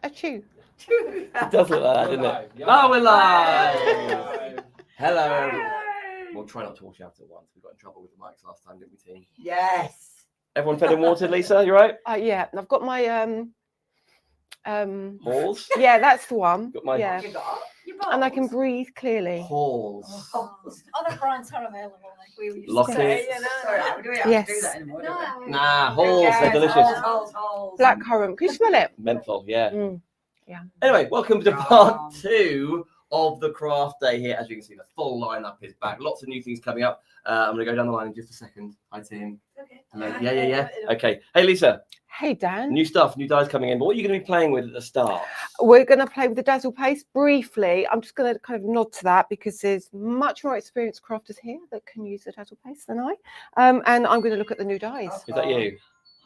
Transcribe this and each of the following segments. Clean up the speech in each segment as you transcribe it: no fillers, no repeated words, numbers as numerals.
Achoo. It does look like that, doesn't it? Oh, we're live! Hello. We'll try not to all shout at once. We got in trouble with the mics last time, didn't we, team? Yes. Everyone fed and watered, Lisa? You right? Yeah, and I've got my Halls? Yeah, that's the one. Got my Yeah. And I can breathe clearly. halls. Oh, the brands are available. Like we used Lock to say, it. you know. Sorry, do we have Yes. to do that anymore? do we? No, Nah, halls. They're delicious. Halls. Blackcurrant. Can you smell it? Menthol, yeah. Yeah. Anyway, welcome to part 2 of the craft day here. As you can see, the full lineup is back. Lots of new things coming up. I'm going to go down the line in just a second. Hi, team. Okay. Hello. Yeah. Okay. Hey, Lisa. Hey, Dan. New stuff, new dyes coming in. But what are you going to be playing with at the start? We're going to play with the Dazzle Paste briefly. I'm just going to kind of nod to that because there's much more experienced crafters here that can use the Dazzle Paste than I. And I'm going to look at the new dyes. Is that you?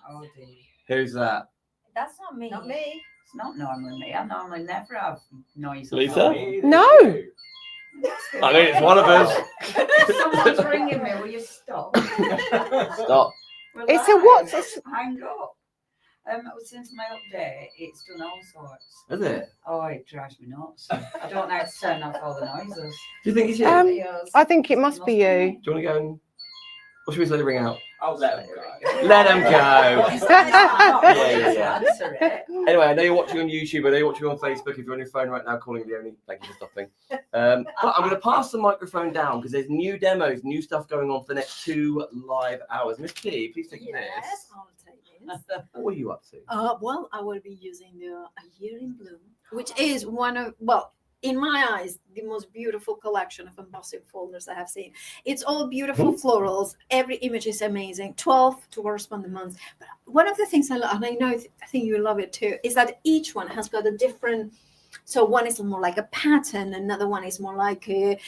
Oh, dear. Who's that? That's not me. Not me. It's not normally me. I normally never have noise. Lisa? No. I mean, it's one of us. Someone's ringing me. Will you stop? Stop. We're It's a live. what? It's- Hang up. Since my update, it's done all sorts. Is it? Oh, it drives me nuts. I don't know how to turn off all the noises. Do you think it's you? I think it must be you. Do you want to go and... Or should we just let it ring out? I'll let them go. Let them go. Yeah. Answer it. Anyway, I know you're watching on YouTube. I know you're watching on Facebook. If you're on your phone right now, calling Leonie, thank you for stopping. But I'm going to pass the microphone down because there's new demos, new stuff going on for the next 2 live hours. Miss T, please take this. Yes, I'll take this. What were you up to? Well, I will be using the A Year in Bloom, which is one of, well, in my eyes, the most beautiful collection of embossing folders I have seen. It's all beautiful florals. Every image is amazing. 12 to correspond the months. But one of the things I love, and I know I think you love it too, is that each one has got a different. So one is more like a pattern, another one is more like a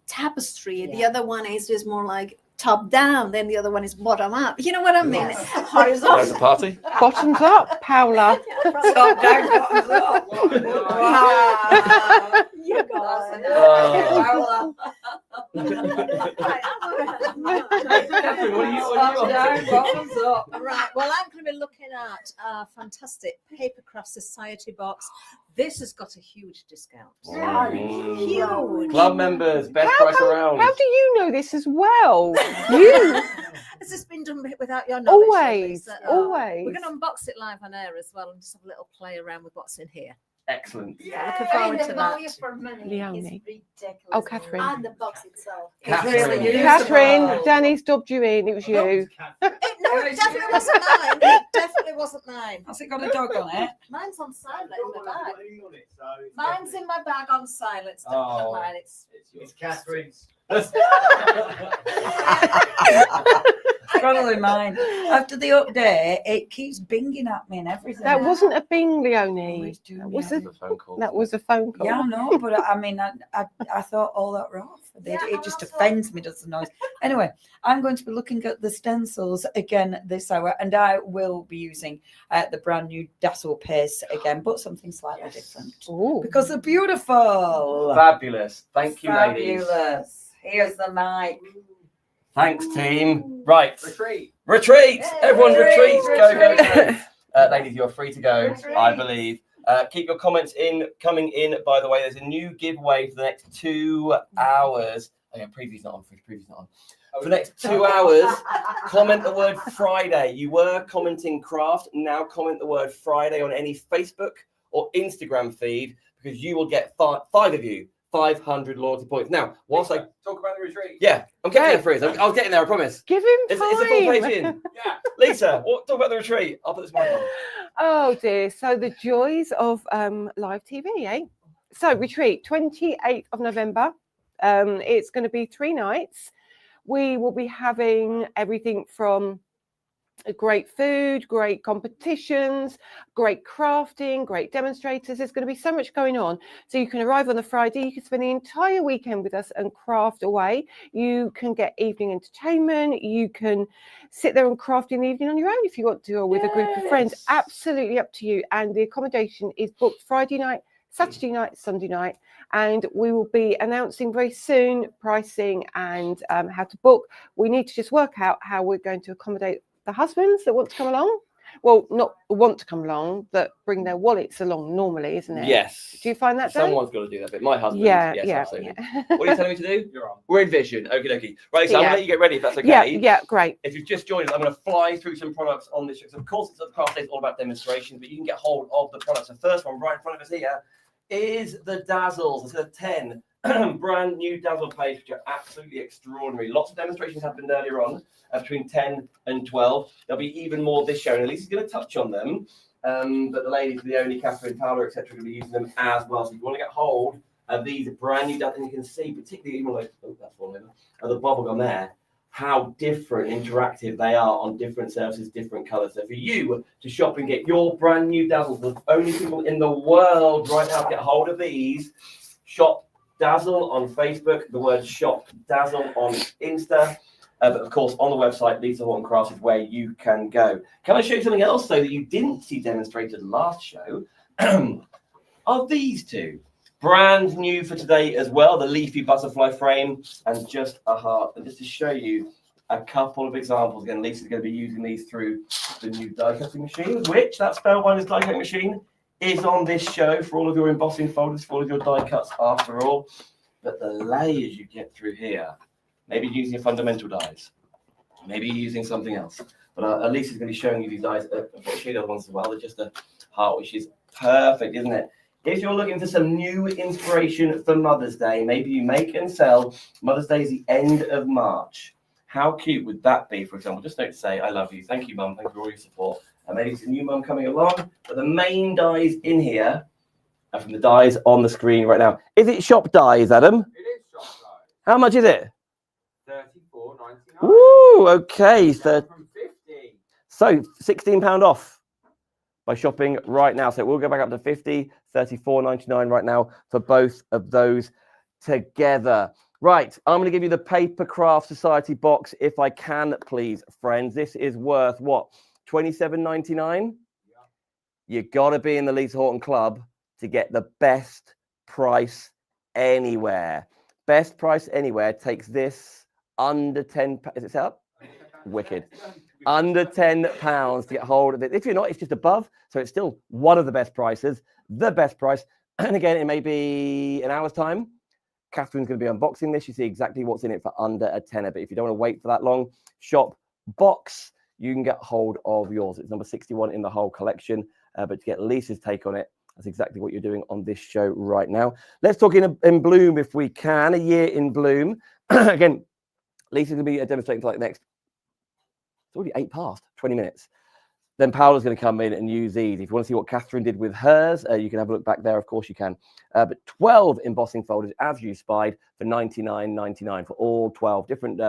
tapestry. The other one is just more like top down, then the other one is bottom up. You know what I mean? There's a Horizontal. party. Bottoms up, Paula. Top down, bottoms up. Wow. You guys. Oh. Kathryn, what are you Top on? down, bottoms up. Right. Well, I'm going to be looking at a fantastic Papercraft Society box. This has got a huge discount. Huge. Club members, best price around. How do you know this as well? You Has this been done without your knowledge? always, Lisa? always. We're going to unbox it live on air as well and just have a little play around with what's in here. Excellent. Looking forward to that. for money Leonie. is ridiculous. Oh, Kathryn. And the box itself. Kathryn. Catherine, Danny stopped you in. It was you. No, it definitely wasn't mine. It definitely wasn't mine. Has it got a dog on it? Mine's on silent in my bag. Mine's in my bag on silent. Don't look at mine. It's Kathryn's. Probably mine. After the update, it keeps binging at me and everything. That wasn't a bing, Leonie. Always do, That was yeah. a, A phone call. that was a phone call. Yeah, I know, but I mean, I thought all that were off. It just offends me, does the noise. Anyway, I'm going to be looking at the stencils again this hour, and I will be using the brand new Dazzle Pastes again, but something slightly different. Ooh. Because they're beautiful. Fabulous. Thank you, ladies. Fabulous. Here's the mic. Thanks, team. Right. Retreat. Retreat. Everyone retreats. Go. Retreat. Ladies, you're free to go, I believe. Keep your comments coming in, by the way. There's a new giveaway for the next 2 hours. Oh, yeah, preview's not on. Preview's not on. For the next 2 hours, comment the word Friday. You were commenting craft. Now comment the word Friday on any Facebook or Instagram feed because you will get 5 of you 500 loyalty points. Now, whilst I Talk about the retreat. yeah, I'm getting there, Frizz. I was getting there, I promise. Give him It's a full page time. in. Yeah. Lisa, talk about the retreat. I'll put this mic on. Oh dear. So the joys of live TV, eh? So retreat, 28th of November. It's going to be 3 nights. We will be having everything from great food, great competitions, great crafting, great demonstrators. There's going to be so much going on. So you can arrive on the Friday, you can spend the entire weekend with us and craft away. You can get evening entertainment. You can sit there and craft in the evening on your own if you want to, or with a group of friends. Absolutely up to you. And the accommodation is booked Friday night, Saturday night, Sunday night, and we will be announcing very soon pricing and how to book. We need to just work out how we're going to accommodate the husbands that want to come along. well, not want to come along, that bring their wallets along normally, isn't it? Yes. Do you find that, Dan? Someone's got to do that bit. My husband. Yeah, Yes, yeah, absolutely. yeah. What are you telling me to do? You're on. We're in Vision. Okie dokie. Right, so I'm going Yeah. to let you get ready if that's okay. Yeah, yeah, great. If you've just joined us, I'm going to fly through some products on this. Of course, it's a craft day, it's all about demonstrations, but you can get hold of the products. The first one right in front of us here is the Dazzles. It's a 10 brand new Dazzle Pastes, which are absolutely extraordinary. Lots of demonstrations happened earlier on between 10 and 12. There'll be even more this show, and Lisa's going to touch on them. But the ladies, Leonie, Kathryn, Paula, etc., are going to be using them as well. So if you want to get hold of these brand new Dazzles, and you can see, particularly even like, oh, that's one over, the bubblegum there, how different interactive they are on different surfaces, different colours. So for you to shop and get your brand new Dazzles, the only people in the world right now to get hold of these, shop Dazzle on Facebook, the word shop Dazzle on Insta. But of course, on the website, Lisa Horton Crafts is where you can go. Can I show you something else, though, that you didn't see demonstrated last show? Are these two. Brand new for today as well, the leafy butterfly frame and just a heart. And just to show you a couple of examples, again, Lisa's going to be using these through the new die cutting machine, which that Spellbinders die cutting machine is on this show for all of your embossing folders, for all of your die cuts after all. But the layers you get through here, maybe using your fundamental dies, maybe using something else. But Lisa's going to be showing you these dies, unfortunately, the other ones as well. They're just a heart, which is perfect, isn't it? If you're looking for some new inspiration for Mother's Day, maybe you make and sell. Mother's Day is the end of March. How cute would that be, for example? Just note to say, I love you. Thank you, Mum. Thank you for all your support. And maybe it's a new mum coming along. But the main dies in here are from the dies on the screen right now. Is it shop dies, Adam? It is shop dies. How much is it? $34.99. Ooh, okay. Down from 50. So £16 off by shopping right now. So we'll go back up to 50, $34.99 right now for both of those together. Right, I'm going to give you the Papercraft Society box if I can, please, friends. This is worth what? $27.99? Yeah. You got to be in the Lisa Horton Club to get the best price anywhere. Best price anywhere takes this under 10. Is it set up? Wicked. Under £10 to get hold of it. If you're not, it's just above. So it's still one of the best prices, the best price. And again, it may be an hour's time. Kathryn's going to be unboxing this. You see exactly what's in it for under a tenner. But if you don't want to wait for that long, shop box. You can get hold of yours. It's number 61 in the whole collection. But to get Lisa's take on it, that's exactly what you're doing on this show right now. Let's talk in bloom if we can. A year in bloom. Again, Lisa's going to be demonstrating for like next. It's already 8 past, 20 minutes. Then Paula's going to come in and use these. If you want to see what Kathryn did with hers, you can have a look back there. Of course you can. But 12 embossing folders, as you spied, for $99.99 for all 12 different.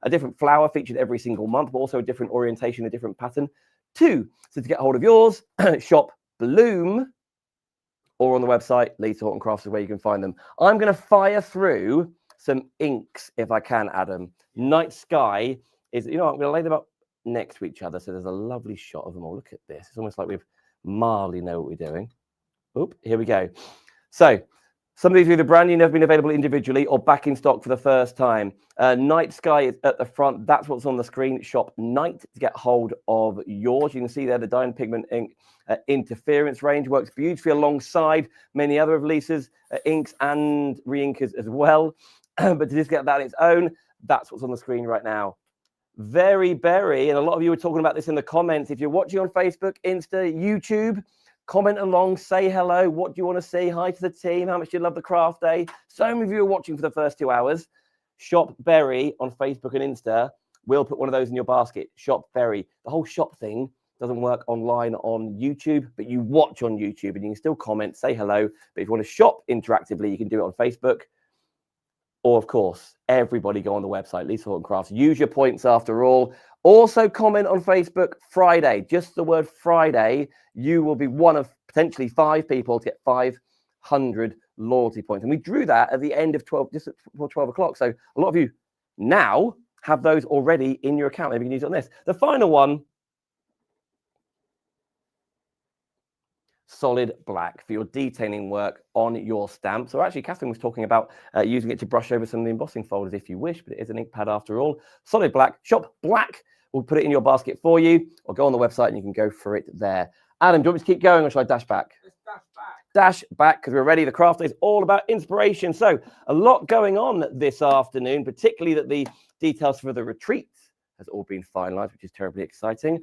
A different flower featured every single month, but also a different orientation, a different pattern too. So to get hold of yours, shop Bloom or on the website, Lisa Horton Crafts is where you can find them. I'm going to fire through some inks if I can, Adam. Night Sky is, you know what, I'm going to lay them up next to each other so there's a lovely shot of them all. Look at this. It's almost like we've mildly know what we're doing. Oop, here we go. So some of these are either brand new, never been available individually, or back in stock for the first time. Night Sky is at the front. That's what's on the screen. Shop Night to get hold of yours. You can see there the Dye and Pigment ink interference range works beautifully alongside many other of Lisa's inks and re-inkers as well. But to just get that on its own, that's what's on the screen right now. Very berry, and a lot of you were talking about this in the comments. If you're watching on Facebook, Insta, YouTube, comment along, say hello. What do you want to see? Hi to the team. How much do you love the craft day? So many of you are watching for the first 2 hours. Shop Berry on Facebook and Insta. We'll put one of those in your basket. Shop Berry. The whole shop thing doesn't work online on YouTube, but you watch on YouTube and you can still comment, say hello. But if you want to shop interactively, you can do it on Facebook. Or, of course, everybody go on the website, Lisa Horton Crafts. Use your points after all. Also comment on Facebook Friday. Just the word Friday. You will be one of potentially 5 people to get 500 loyalty points. And we drew that at the end of 12, just before 12 o'clock. So a lot of you now have those already in your account. Maybe you can use it on this. The final one, solid black for your detailing work on your stamp. So actually, Kathryn was talking about using it to brush over some of the embossing folders if you wish, but it is an ink pad after all. Solid black, shop black We'll put it in your basket for you, or go on the website and you can go for it there. Adam, do you want me to keep going, or shall I dash back? Let's dash back. Dash back, because we're ready. The craft day is all about inspiration. So a lot going on this afternoon, particularly that the details for the retreat has all been finalised, which is terribly exciting.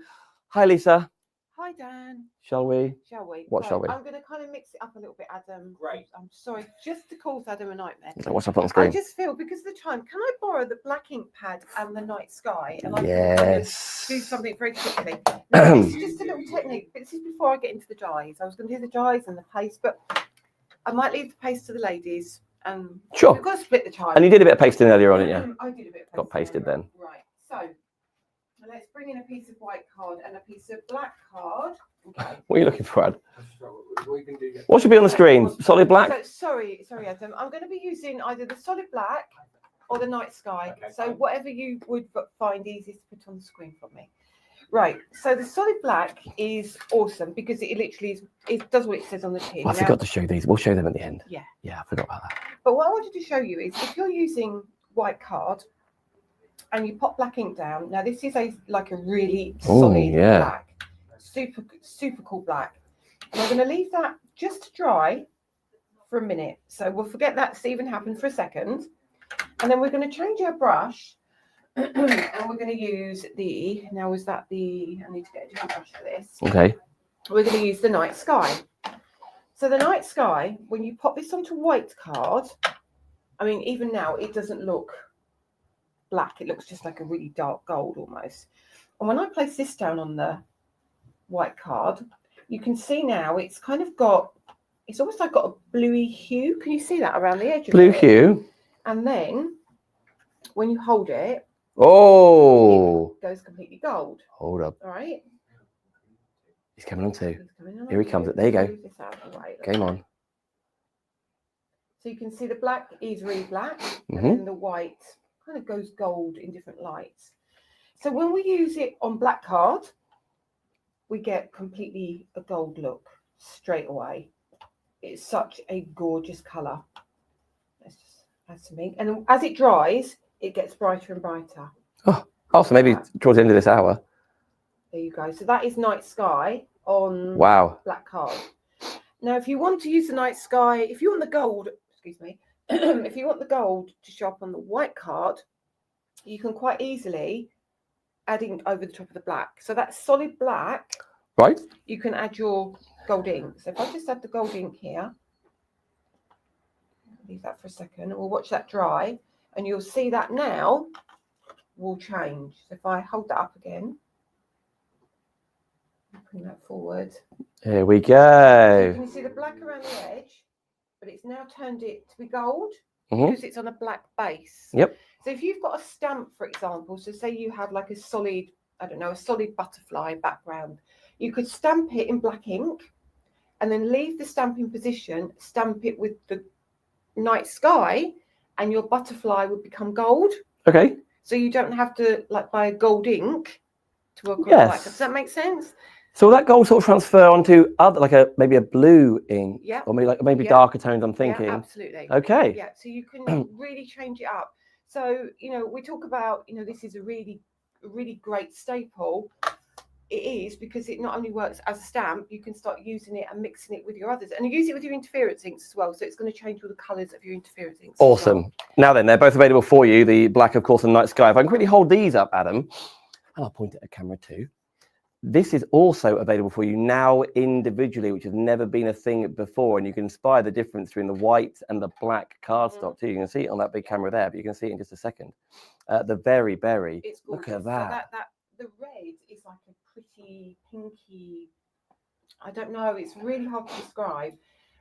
Hi, Lisa. Hi, Dan. Shall we? Shall we? What shall we? I'm going to kind of mix it up a little bit, Adam. Great. I'm sorry, just to cause Adam a nightmare. So what's up on the I screen? just feel, because of the time, can I borrow the black ink pad and the night sky? And I can kind of do something very quickly. Now, this is just a little technique. This is before I get into the dyes. I was going to do the dyes and the paste, but I might leave the paste to the ladies. Sure. We've got to split the time. And you did a bit of pasting earlier on, didn't you? I did a bit of Got pasted then. Right. So let's bring in a piece of white card and a piece of black card. Okay. What are you looking for, Ad? What you can do. What should be on the screen? Solid black? So, sorry, Adam. I'm going to be using either the solid black or the night sky. Okay, So fine. whatever you would find easiest to put on the screen for me. Right. So the solid black is awesome because it literally is, it does what it says on the tin. I Now- forgot to show these. We'll show them at the end. Yeah. Yeah, I forgot about that. But what I wanted to show you is if you're using white card and you pop black ink down. Now this is like a really solid yeah. black. Super cool black. And we're going to leave that just to dry for a minute. So we'll forget that's even happened for a second. And then we're going to change our brush. And we're going to use now is that I need to get a different brush for this. Okay. We're going to use the night sky. So the night sky, when you pop this onto white card, I mean, even now it doesn't look black. It looks just like a really dark gold almost. And when I place this down on the white card, you can see now it's kind of it's almost like got a bluey hue. Can you see that around the edge of Blue it? hue. And then when you hold it, Oh. it goes completely gold. Hold up. All right. He's coming on too. He's coming on. Here he comes. There you go. Move this out of the way. Game on. So you can see the black is really black, and Mhm. then the white kind of goes gold in different lights. So when we use it on black card, we get completely a gold look straight away. It's such a gorgeous colour. Let's just add some ink. And as it dries, it gets brighter and brighter. Oh, so maybe towards the end of this hour. There you go. So that is night sky on Wow. black card. Now, if you want to use the night sky, if you want the gold, excuse me, if you want the gold to show up on the white card, you can quite easily add ink over the top of the black. So that's solid black. Right. You can add your gold ink. So if I just add the gold ink here, leave that for a second, we'll watch that dry, and you'll see that now will change. So if I hold that up again, bring that forward. Here we You go. can see the black around the edge, but it's now turned it to be gold Mhm. because it's on a black base. Yep. So if you've got a stamp, for example, so say you have like a solid, I don't know, a solid butterfly background, you could stamp it in black ink and then leave the stamping position, stamp it with the night sky, and your butterfly would become gold. Okay. So you don't have to like buy gold ink to work on Yes. black. Does that make sense? So will that gold sort of transfer onto other, like maybe a blue ink, Yeah. or maybe Yeah. darker tones? I'm thinking. Yeah, absolutely. Okay. Yeah, so you can really change it up. So, we talk about, this is a really great staple. It is because it not only works as a stamp, you can start using it and mixing it with your others. And you use it with your interference inks as well. So it's going to change all the colours of your interference inks. as well. Awesome. Now then, they're both available for you. The black, of course, and night sky. If I can quickly hold these up, Adam, and I'll point at the camera too. This is also available for you now individually, which has never been a thing before. And you can spy the difference between the white and the black cardstock too. You can see it on that big camera there, but you can see it in just a second. The very berry. It's Look gorgeous. at that. So the red is like a pretty pinky, I don't know, it's really hard to describe.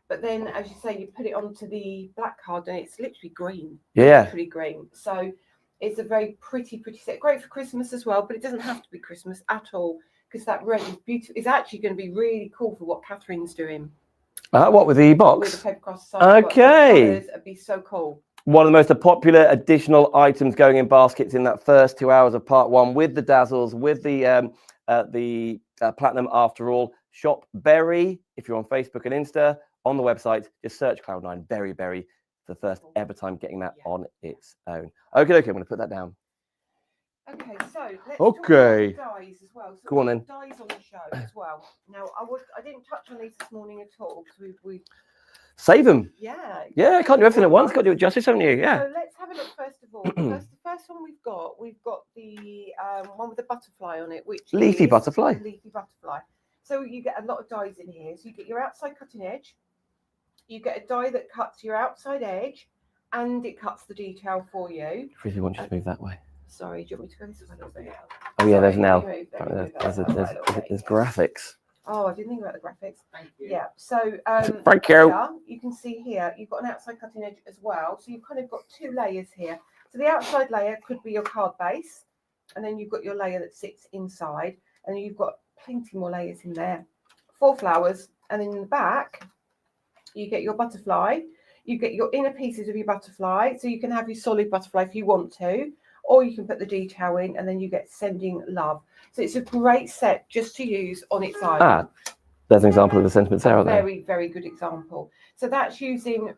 But then, as you say, you put it onto the black card and it's literally green. Yeah. Literally green. So it's a very pretty set. Great for Christmas as well, but it doesn't have to be Christmas at all, because that red is beautiful. It's actually going to be really cool for what Kathryn's doing What with the with box? the Papercraft Society. Okay. It'd be so cool. One of the most popular additional items going in baskets in that first 2 hours of part one, with the dazzles, with the platinum. After all, shop Berry if you're on Facebook and Insta. On the website, just search Cloud9 Berry for the first ever time getting that on its own. Okay, I'm going to put that down. Okay, so let's Okay. talk about dyes as well. So Go on we've then. got dyes on the show as well. Now, I didn't touch on these this morning at all because we Save them. yeah. Yeah, can't do everything at once. Got to do it justice, haven't you? Yeah. So let's have a look first of all. The first one we've got the one with the butterfly on it, which Leafy is butterfly. the leafy butterfly. So you get a lot of dyes in here. So you get your outside cutting edge, you get a die that cuts your outside edge, and it cuts the detail for you. Really want you to move that way. Sorry, do you want me to go this way a little bit? Oh yeah, there's Sorry, now. let me move that There's, side right a little bit. there's graphics. Oh, I didn't think about the graphics. Thank you. Yeah, so Thank you. here, you can see here, you've got an outside cutting edge as well. So you've kind of got two layers here. So the outside layer could be your card base, and then you've got your layer that sits inside, and you've got plenty more layers in there. 4 flowers, and then in the back, you get your butterfly. You get your inner pieces of your butterfly, so you can have your solid butterfly if you want to, or you can put the detail in, and then you get sending love. So it's a great set just to use on its own. Ah, there's an example of the sentiments there, aren't there? Very, very good example. So that's using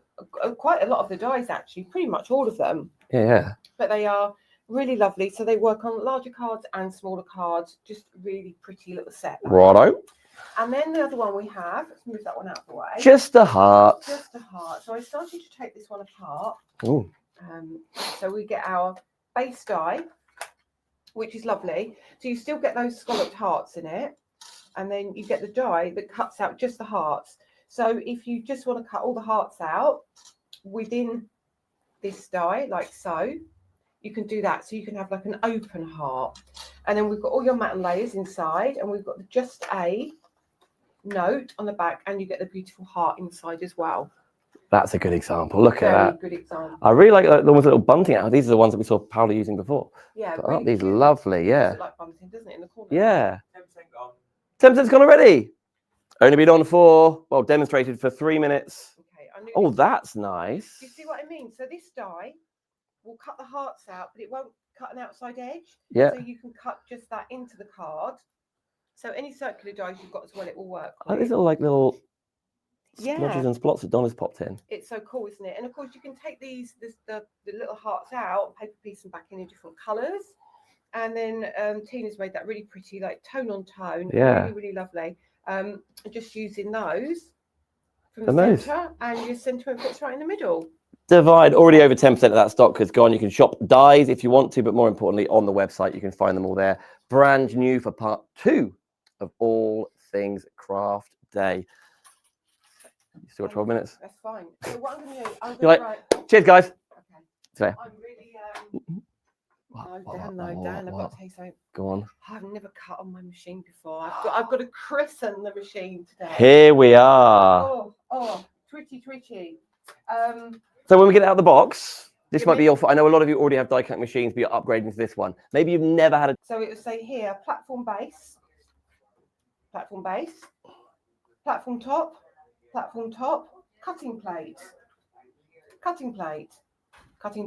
quite a lot of the dyes, actually, pretty much all of them. Yeah. But they are really lovely. So they work on larger cards and smaller cards. Just really pretty little set. Righto. And then the other one we have, let's move that one out of the way. Just a heart. Just a heart. So I started to take this one apart. Ooh. So we get our base die, which is lovely. So you still get those scalloped hearts in it. And then you get the die that cuts out just the hearts. So if you just want to cut all the hearts out within this die, like so, you can do that. So you can have like an open heart. And then we've got all your matte layers inside, and we've got just a note on the back, and you get the beautiful heart inside as well. That's a good example. Look at that. Very good example. I really like the ones that are bunting out. These are the ones that we saw Paula using before. Yeah. But aren't these lovely? Yeah. Like bunting, doesn't it, in the corner? Yeah. 10% gone. 10%'s gone already. Only been on for, well, demonstrated for 3 minutes. Okay. I knew Oh, this. that's nice. Do you see what I mean? So this die will cut the hearts out, but it won't cut an outside edge. Yeah. So you can cut just that into the card. So any circular dies you've got as well, it will work. I like these with. little Yeah. splodges and splots that Donna's popped in. It's so cool, isn't it? And of course, you can take the little hearts out, paper piece them back in different colours. And then Tina's made that really pretty, like tone on tone. Yeah. Really, really lovely. Just using those from And the those. centre, and your sentiment fits right in the middle. Divide, already over 10% of that stock has gone. You can shop dyes if you want to, but more importantly, on the website, you can find them all there. Brand new for part 2 of All Things Craft Day. You still got 12 minutes. That's fine. So what I'm going to do, I'm You're going like, to write. Cheers, guys. Okay. Fair. I'm really. Dan, I've got to tell you something. Go on. I've never cut on my machine before. I've got to christen the machine today. Here we are. Oh, twitchy. So when we get it out of the box, this Give might me- be your. I know a lot of you already have die cut machines, but you're upgrading to this one. Maybe you've never had a. So it will say here, platform base, platform top, cutting plate, cutting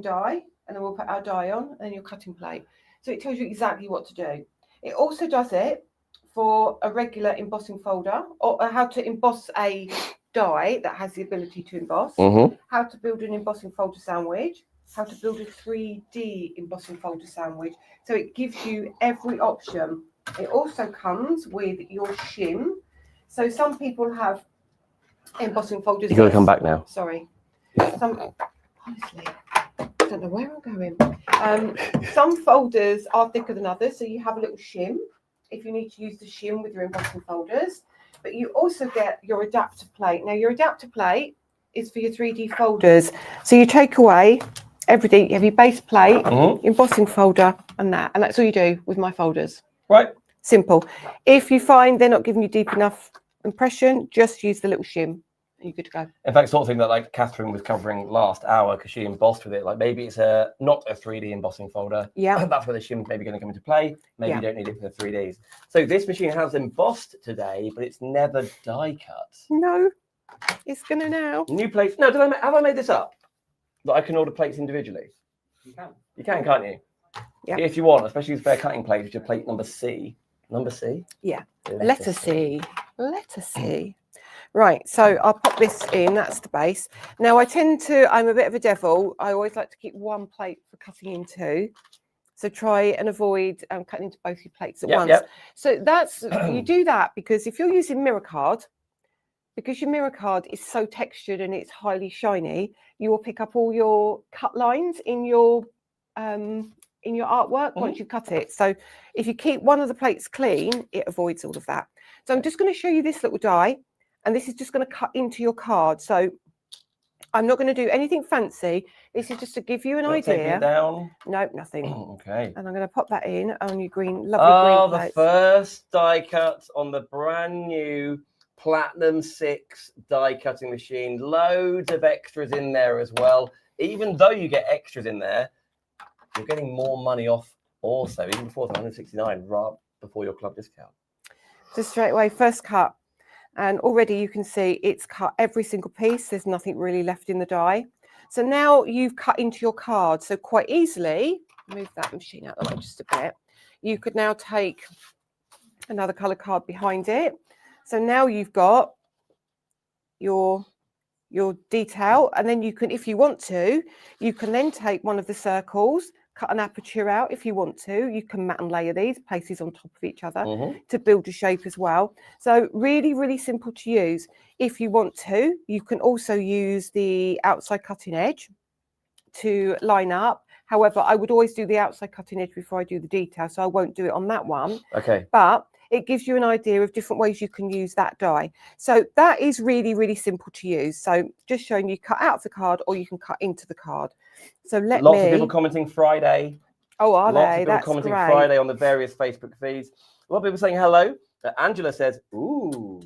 die, and then we'll put our die on, and then your cutting plate. So it tells you exactly what to do. It also does it for a regular embossing folder, or how to emboss a die that has the ability to emboss, how to build an embossing folder sandwich, how to build a 3D embossing folder sandwich. So it gives you every option. It also comes with your shim. So some people have embossing folders. You got to come back now. Sorry. Honestly, I don't know where I'm going. Some folders are thicker than others, so you have a little shim if you need to use the shim with your embossing folders. But you also get your adapter plate. Now, your adapter plate is for your 3D folders. So you take away everything. You have your base plate, embossing folder, and that's all you do with my folders. Right. Simple. If you find they're not giving you deep enough impression, just use the little shim. You're good to go. In fact, sort of thing that like Kathryn was covering last hour because she embossed with it. Like maybe it's not a 3D embossing folder. Yeah. That's where the shim's maybe going to come into play. Maybe you don't need it for the 3Ds. So this machine has embossed today, but it's never die cut. No, it's gonna now. New plates. No, have I made this up? That I can order plates individually? You can. You can, can't you? Yeah. If you want, especially spare cutting plates, which are plate number C. Number C? Yeah. Letter C. Right, so I'll pop this in. That's the base. Now I'm a bit of a devil. I always like to keep one plate for cutting into. So try and avoid cutting into both your plates at Yep, once. yep. So that's, you do that because if you're using mirror card, because your mirror card is so textured and it's highly shiny, you will pick up all your cut lines in your artwork once you cut it. So if you keep one of the plates clean, it avoids all of that. So I'm just going to show you this little die, and this is just going to cut into your card. So I'm not going to do anything fancy. This is just to give you an Taping idea. it down. Nope, nothing. Okay. And I'm going to pop that in on your green, lovely Oh, green the plates. first die cut on the brand new Platinum 6 die cutting machine. Loads of extras in there as well. Even though you get extras in there, you're getting more money off also, even before the 169, right before your club discount. So straight away, first cut. And already you can see it's cut every single piece. There's nothing really left in the die. So now you've cut into your card. So quite easily, move that machine out of the way just a bit. You could now take another colour card behind it. So now you've got your detail. And then you can, if you want to, you can then take one of the circles, cut an aperture out if you want to. You can mat and layer these places on top of each other to build a shape as well. So really, really simple to use. If you want to, you can also use the outside cutting edge to line up. However, I would always do the outside cutting edge before I do the detail, so I won't do it on that one. Okay. But it gives you an idea of different ways you can use that die. So that is really, really simple to use. So just showing you cut out of the card or you can cut into the card. So Lots of people commenting Friday. Oh, are Lots they? of people That's commenting great. Friday on the various Facebook feeds. A lot of people saying hello. Angela says, ooh.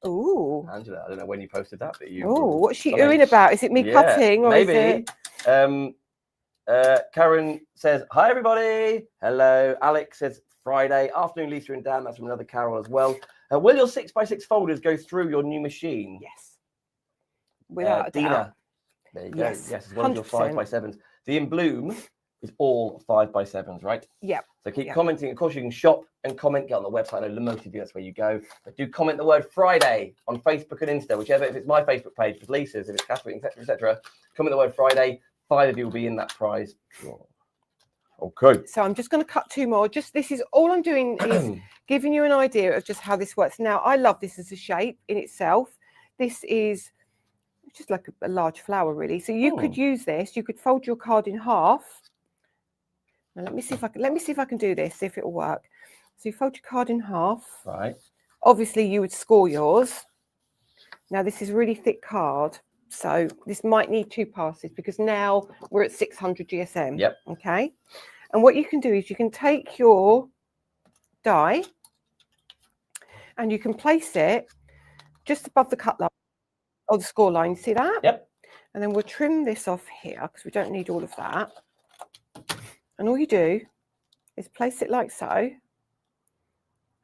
Ooh. Angela, I don't know when you posted that, but you. Oh, what's she something. oohing about? Is it me cutting or maybe. is it? Karen says, hi, everybody. Hello. Alex says, Friday. Afternoon, Lisa and Dan. That's from another Carol as well. Will your 6x6 folders go through your new machine? Yes. Without a doubt. Dina. There you go. Yes, Yes, it's one of your 100%. 5x7s. The In Bloom is all 5x7s, right? Yep. So keep commenting. Of course, you can shop and comment. Get on the website. I know most of you, that's where you go. But do comment the word Friday on Facebook and Insta, whichever. If it's my Facebook page, if it's Lisa's, if it's Kathryn, etc., etc. Comment the word Friday. 5 of you will be in that prize. Okay. So I'm just going to cut 2 more. Just this is all I'm doing is giving you an idea of just how this works. Now, I love this as a shape in itself. This is just like a large flower, really. So you could use this. You could fold your card in half. Now let me see if I can do this. See if it will work. So you fold your card in half. Right. Obviously, you would score yours. Now this is a really thick card, so this might need 2 passes because now we're at 600 GSM. Yep. Okay. And what you can do is you can take your die and you can place it just above the cut line or the score line. See that? Yep. And then we'll trim this off here because we don't need all of that. And all you do is place it like so.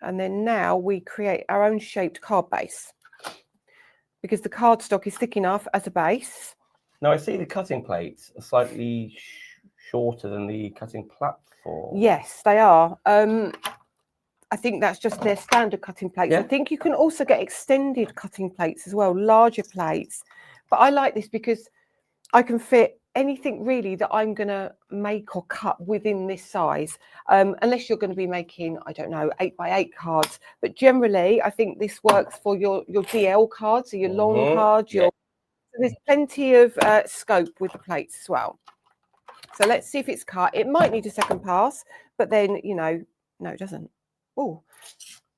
And then now we create our own shaped card base because the cardstock is thick enough as a base. Now, I see the cutting plates are slightly shorter than the cutting platform. Yes, they are. I think that's just their standard cutting plates. Yeah. I think you can also get extended cutting plates as well, larger plates. But I like this because I can fit anything really that I'm going to make or cut within this size, unless you're going to be making, I don't know, 8x8 cards. But generally, I think this works for your DL cards, or your long cards. So there's plenty of scope with the plates as well. So let's see if it's cut. It might need a second pass, but then, you know, no, it doesn't. Oh,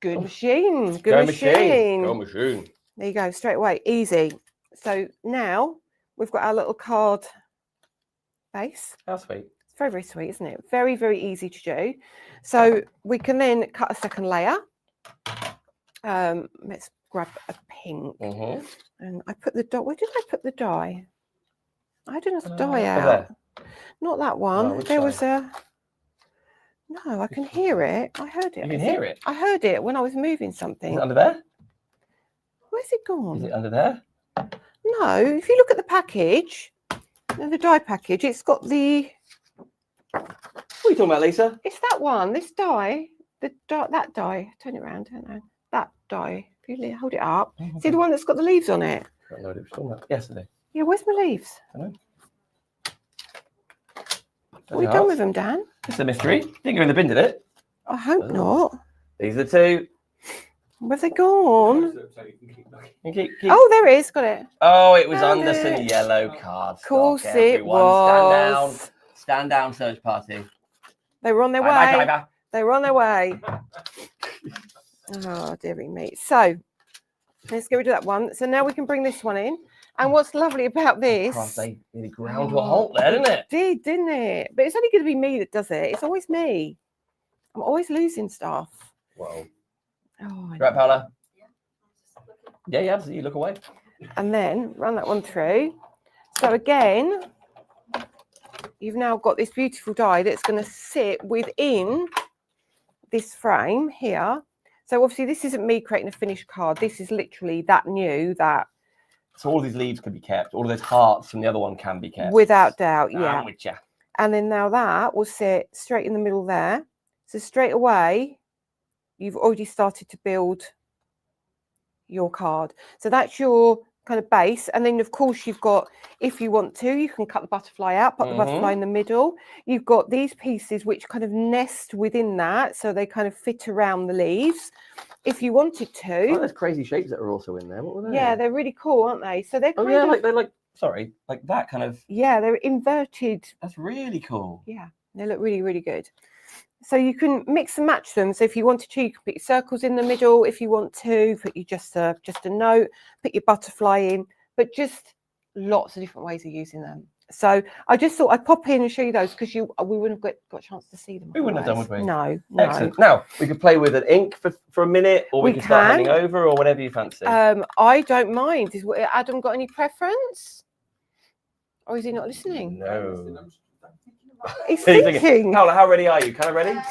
good machine. Good machine. Go machine. There you go, straight away, easy. So now we've got our little card base. How sweet. It's very, very sweet, isn't it? Very, very easy to do. So we can then cut a second layer. Let's grab a pink. And I put the dye. Where did I put the dye? I didn't have the dye out. There. Not that one. which There side? was a. No, I can hear it. I heard it. You can hear it? I heard it when I was moving Is something. it under there? Where's it gone? Is it under there? No, if you look at the package, the dye package, it's got the. What are you talking about, Lisa? It's that one. This dye, that dye. Turn it around. Don't know that dye. If you hold it up, see the one that's got the leaves on it. I don't know what it was talking about yesterday. Yeah, where's my leaves? I know. What have you done with them, Dan? It's a mystery. Didn't go in the bin, did it? I hope not. These are the two. Where's they gone? So you can keep looking. You keep- Oh, there it is. Got it. Oh, it was Found under some it. yellow cards. Of course it Everyone, was. Stand down, search party. They were on their Bye, way. bye, They were on their way. Oh, dearie me. So let's get rid of that one. So now we can bring this one in. And what's lovely about this, Christ, they nearly ground to a halt there, didn't it? didn't it? But it's only going to be me that does it. It's always me. I'm always losing stuff. Whoa. Oh, I Right, know. Paula? Yeah, absolutely. You look away. And then run that one through. So again, you've now got this beautiful die that's going to sit within this frame here. So obviously this isn't me creating a finished card. This is literally that new, that So all these leaves can be kept. All of those hearts from the other one can be kept. without doubt, yeah. I'm with ya. And then now that will sit straight in the middle there. So straight away, you've already started to build your card. So that's your kind of base. And then of course you've got, if you want to, you can cut the butterfly out, put the butterfly in the middle. You've got these pieces which kind of nest within that. So they kind of fit around the leaves. If you wanted Oh, to. there's crazy shapes that are also in there. What were they? Yeah, they're really cool, aren't they? So they're Oh, kind yeah, of, like they're like, sorry, like that kind of. yeah, they're inverted. That's really cool. Yeah, they look really, really good. So you can mix and match them. So if you wanted to, you can put your circles in the middle. If you want to, put you just a note, put your butterfly in, but just lots of different ways of using them. So I just thought I'd pop in and show you those because we wouldn't have got a chance to see them. We wouldn't have done, otherwise. would we? No, no. Excellent. Now, we could play with an ink for a minute, or we We can start can. handing over, or whatever you fancy. I don't mind. Is Adam got any preference? Or is he not listening? No. He's He's thinking, thinking. Paula, how ready are you? Kind of ready? Kind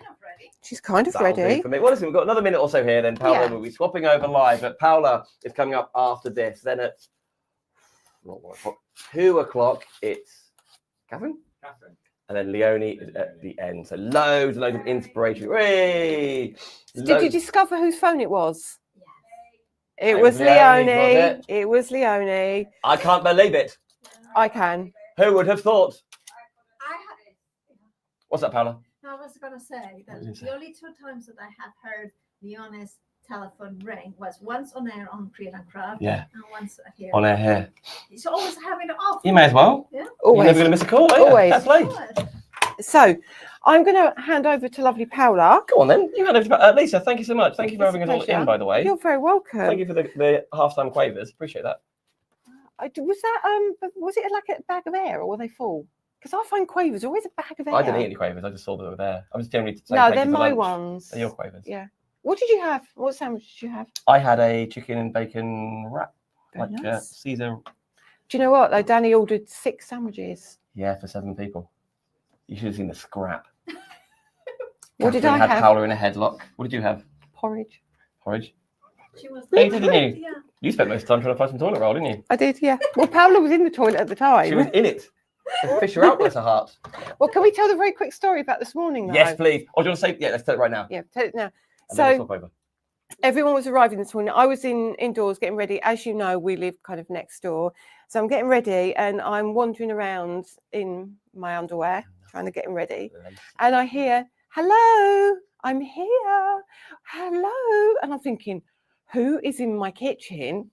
of ready. She's kind of That'll do ready. for me. Well, listen, we've got another minute or so here. Then Paula Yeah. will be swapping over live. But Paula is coming up after this. Then at 2 o'clock, it's Kathryn, Kathryn. and then Leonie is at the end. So loads and loads of inspiration. Hooray! Did you Loads- discover whose phone it was? It It was was Leonie's, was Leonie. it? It was Leonie. I can't believe it. I can. Who would have thought? I had. What's that, Paula? I was going to say that What did you say? the only two times that I have heard Leonie's telephone ring was once on air on Create and Craft, Yeah. and once here. On air here. He's always having it off. You may as well. Yeah. You're Always. never going to miss a call, are you? Always. Fair play. Good. So I'm going to hand over to lovely Paula. Go on then. You had over to Lisa. Thank you so much. Thank you for It's a having us all pleasure. in, by the way. You're very welcome. Thank you for the half-time quavers. Appreciate that. Was that was it like a bag of air or were they full? Because I find quavers are always a bag of air. I didn't eat any quavers. I just saw them over there. I'm just generally saying No, thank they're you for my lunch. ones. They're your quavers. Yeah. What did you have? What sandwich did you have? I had a chicken and bacon wrap, Very like nice. Caesar. Do you know what though? Danny ordered 6 sandwiches. Yeah, for 7 people. You should have seen the scrap. What did Kathryn I had have? Paula in a headlock. What did you have? Porridge. Porridge. She was Hey, there. didn't you? Yeah. You spent most of the time trying to find some toilet roll, didn't you? I did, yeah. Well, Paula was in the toilet at the time. She was in it. Fish her out, bless her heart. Well, can we tell the very quick story about this morning though? Yes, please. Or do you want to say? Yeah, let's tell it right now. Yeah, tell it now. And then we'll So swap over. everyone was arriving this morning. I was indoors getting ready. As you know, we live kind of next door. So I'm getting ready and I'm wandering around in my underwear, trying to get ready. And I hear, hello, I'm here. Hello. And I'm thinking, who is in my kitchen?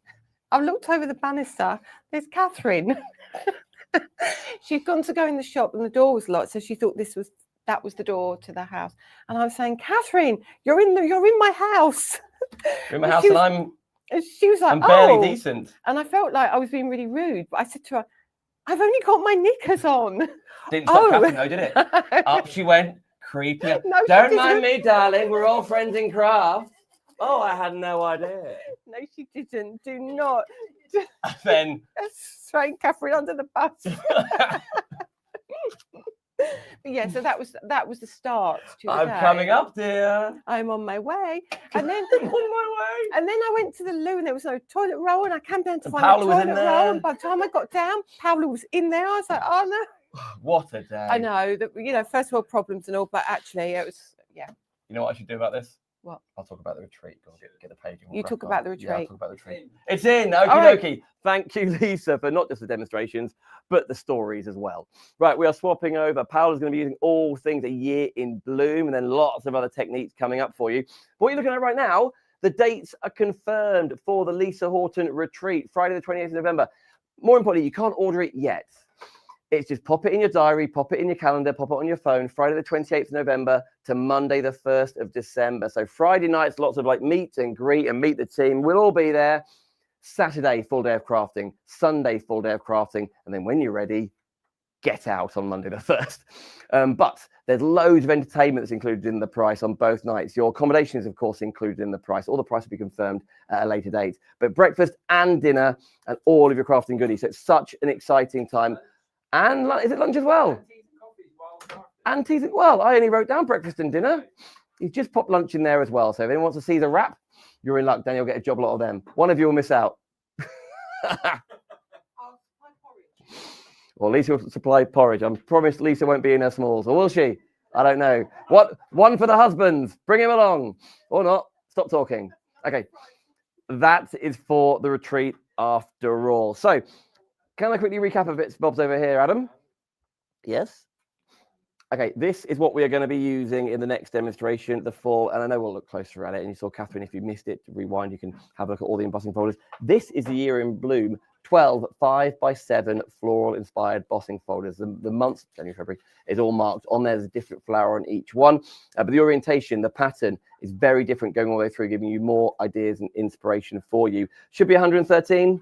I've looked over the banister. There's Kathryn. She'd gone to go in the shop and the door was locked. So she thought that was the door to the house. And I was saying, Kathryn, you're in my house. You're in my and house she and was- I'm And she was like, barely oh. decent. And I felt like I was being really rude. But I said to her, I've only got my knickers on. Didn't stop Oh. Kathryn though, did it? Up she went, creepy. No, she Don't mind didn't. me, darling. We're all friends in craft. Oh, I had no idea. No, she didn't. Do not And then throw Kathryn under the bus. But yeah, so that was the start to the I'm day. coming up, dear. I'm on my way. And then I'm on my way. and then I went to the loo and there was no toilet roll and I came down to And find Paula a was in toilet roll. there. And by the time I got down, Paula was in there. I was like, oh no. What a day. I know that, first world problems and all, but actually it was, yeah. You know what I should do about this? What? I'll talk about the retreat. Go on, get the page. You talk about the retreat. Yeah, I'll talk about the retreat. It's in. Okie right. dokie. Thank you, Lisa, for not just the demonstrations, but the stories as well. Right, we are swapping over. Paula's going to be using all things a year in bloom, and then lots of other techniques coming up for you. What you're looking at right now, the dates are confirmed for the Lisa Horton retreat, Friday the 28th of November. More importantly, you can't order it yet. It's just pop it in your diary, pop it in your calendar, pop it on your phone, Friday the 28th of November to Monday the 1st of December. So Friday nights, lots of like meet and greet and meet the team. We'll all be there. Saturday, full day of crafting. Sunday, full day of crafting. And then when you're ready, get out on Monday the 1st. But there's loads of entertainment that's included in the price on both nights. Your accommodation is, of course, included in the price. All the price will be confirmed at a later date. But breakfast and dinner and all of your crafting goodies. So it's such an exciting time. And is it lunch as well? And teas as well. I only wrote down breakfast and dinner. He's just popped lunch in there as well. So if anyone wants to see the wrap, you're in luck. Then you'll get a job lot of them. One of you will miss out. Well, Lisa will supply porridge. I'm promised Lisa won't be in her smalls. Or will she? I don't know. What? One for the husbands. Bring him along. Or not. Stop talking. Okay. That is for the retreat after all. So, can I quickly recap a bit, Bob's over here, Adam? Yes. Okay, this is what we are going to be using in the next demonstration, the full, and I know we'll look closer at it. And you saw Kathryn, if you missed it, to rewind, you can have a look at all the embossing folders. This is the Year in Bloom 12 5x7 floral inspired embossing folders. The months, January, February, is all marked on there. There's a different flower on each one. But the orientation, the pattern is very different going all the way through, giving you more ideas and inspiration for you. Should be 113.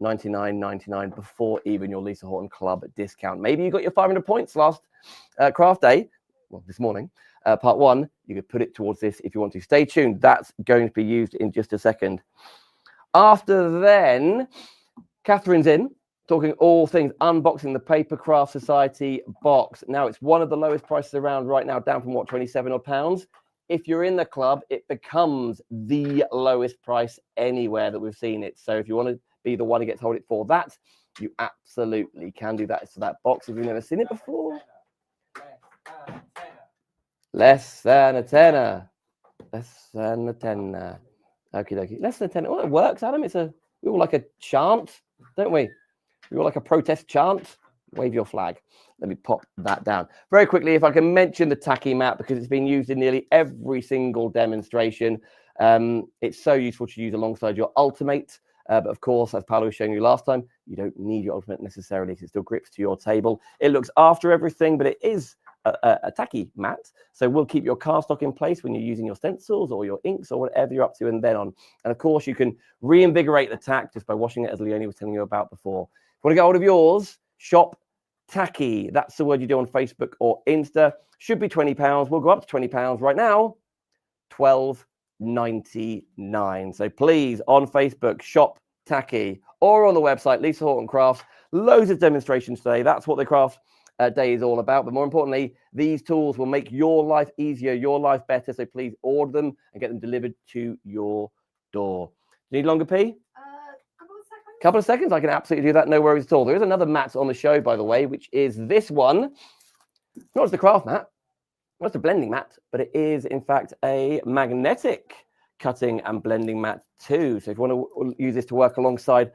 $99.99 before even your Lisa Horton Club discount. Maybe you got your 500 points last craft day, well, this morning, part one. You could put it towards this if you want to. Stay tuned. That's going to be used in just a second. After then, Kathryn's in, talking all things unboxing the Papercraft Society box. Now, it's one of the lowest prices around right now, down from what, 27 odd pounds. If you're in the club, it becomes the lowest price anywhere that we've seen it. So if you want to be the one who gets hold it for that, you absolutely can do that. So that box, if you've never seen it before, less than a tenner. Less than a tenner. Okie dokie. Less than a tenner. Oh, it works, Adam. We all like a chant, don't we? We all like a protest chant. Wave your flag. Let me pop that down. Very quickly, if I can mention the tacky mat, because it's been used in nearly every single demonstration. It's so useful to use alongside your ulti-mate. But of course, as Paula was showing you last time, you don't need your ulti-mate necessarily, because it still grips to your table. It looks after everything, but it is a tacky mat. So we'll keep your cardstock in place when you're using your stencils or your inks or whatever you're up to and then on. And of course, you can reinvigorate the tack just by washing it, as Leonie was telling you about before. If you want to get hold of yours, shop tacky. That's the word you do on Facebook or Insta. Should be £20. We'll go up to £20 right now. $12.99. So please, on Facebook, shop tacky, or on the website, Lisa Horton Crafts. Loads of demonstrations today. That's what the craft day is all about. But more importantly, these tools will make your life easier, your life better. So please order them and get them delivered to your door. Do you need longer, P? Couple of seconds. I can absolutely do that. No worries at all. There is another mat on the show, by the way, which is this one. Not just the craft mat, not just a blending mat, but it is, in fact, a magnetic cutting and blending mat too. So if you want to use this to work alongside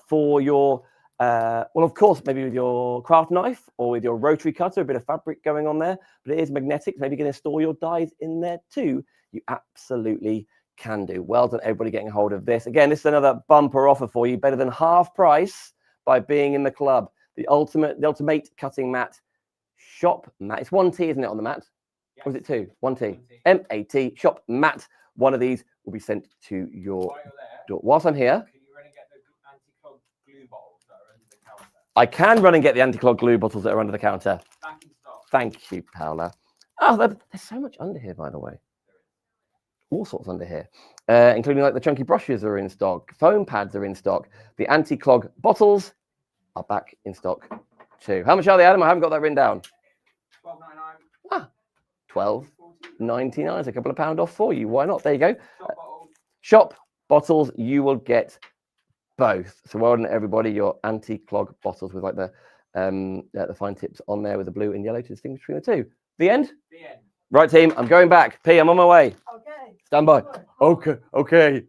for your, well, of course, maybe with your craft knife or with your rotary cutter, a bit of fabric going on there, but it is magnetic. Maybe you can store your dies in there too. You absolutely can do. Well done, everybody, getting a hold of this. Again, this is another bumper offer for you, better than half price by being in the club. The ulti-mate cutting mat, shop mat. It's 1T, isn't it, on the mat? Yes. Or is it 2? 1T. M-A-T, shop mat. One of these will be sent to your door. Whilst I'm here, can you run and get the anti-clog glue bottles that are under the counter? I can run and get the anti-clog glue bottles that are under the counter. Back in stock. Thank you, Paula. Oh, there's so much under here, by the way. All sorts under here, including like the chunky brushes are in stock. Foam pads are in stock. The anti-clog bottles are back in stock too. How much are they, Adam? I haven't got that written down. $12.99. Ah, $12.99. It's a couple of pound off for you. Why not? There you go. Shop bottles. You will get both. So well done, everybody. Your anti-clog bottles with like the fine tips on there with the blue and yellow to distinguish between the two. The end? The end. Right, team, I'm going back. P, I'm on my way. Okay. Stand by. Good. Okay.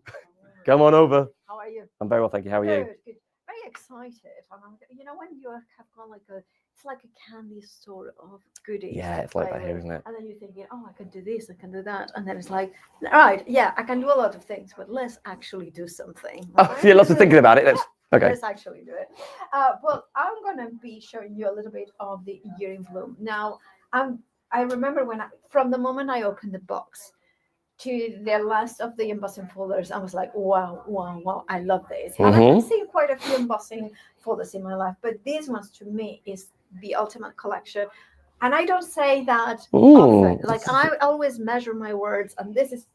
Come on over. How are you? I'm very well, thank you. How are you? Good, good. Very excited. And you know, when you have gone like it's like a candy store of goodies. Yeah, to it's like play that here, with. isn't it? And then you're thinking, oh, I can do this, I can do that. And then it's like, all right, yeah, I can do a lot of things, but let's actually do something. Oh, right? yeah, lots of thinking about it. Let's, okay. Let's actually do it. Well, I'm going to be showing you a little bit of the year in bloom. Now, I remember from the moment I opened the box to the last of the embossing folders, I was like, wow, I love this. And I've seen quite a few embossing folders in my life, but this one to me is the ultimate collection. And I don't say that often. Like, I always measure my words, and this is,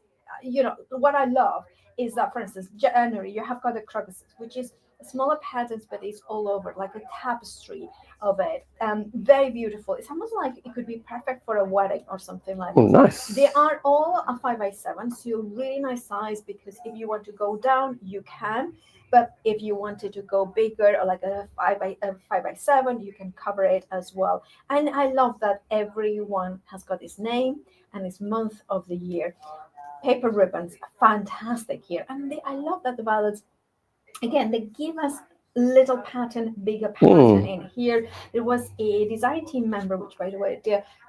what I love is that, for instance, January, you have got the crocuses, which is smaller patterns, but it's all over, like a tapestry of it. Very beautiful. It's almost like it could be perfect for a wedding or something like that. Oh, nice. They are all a 5x7, so really nice size, because if you want to go down, you can. But if you wanted to go bigger, or like a 5x7, you can cover it as well. And I love that everyone has got its name and its month of the year. Paper ribbons, fantastic here. And I love that the ballads, again, they give us little pattern, bigger pattern in here. There was a design team member, which, by the way,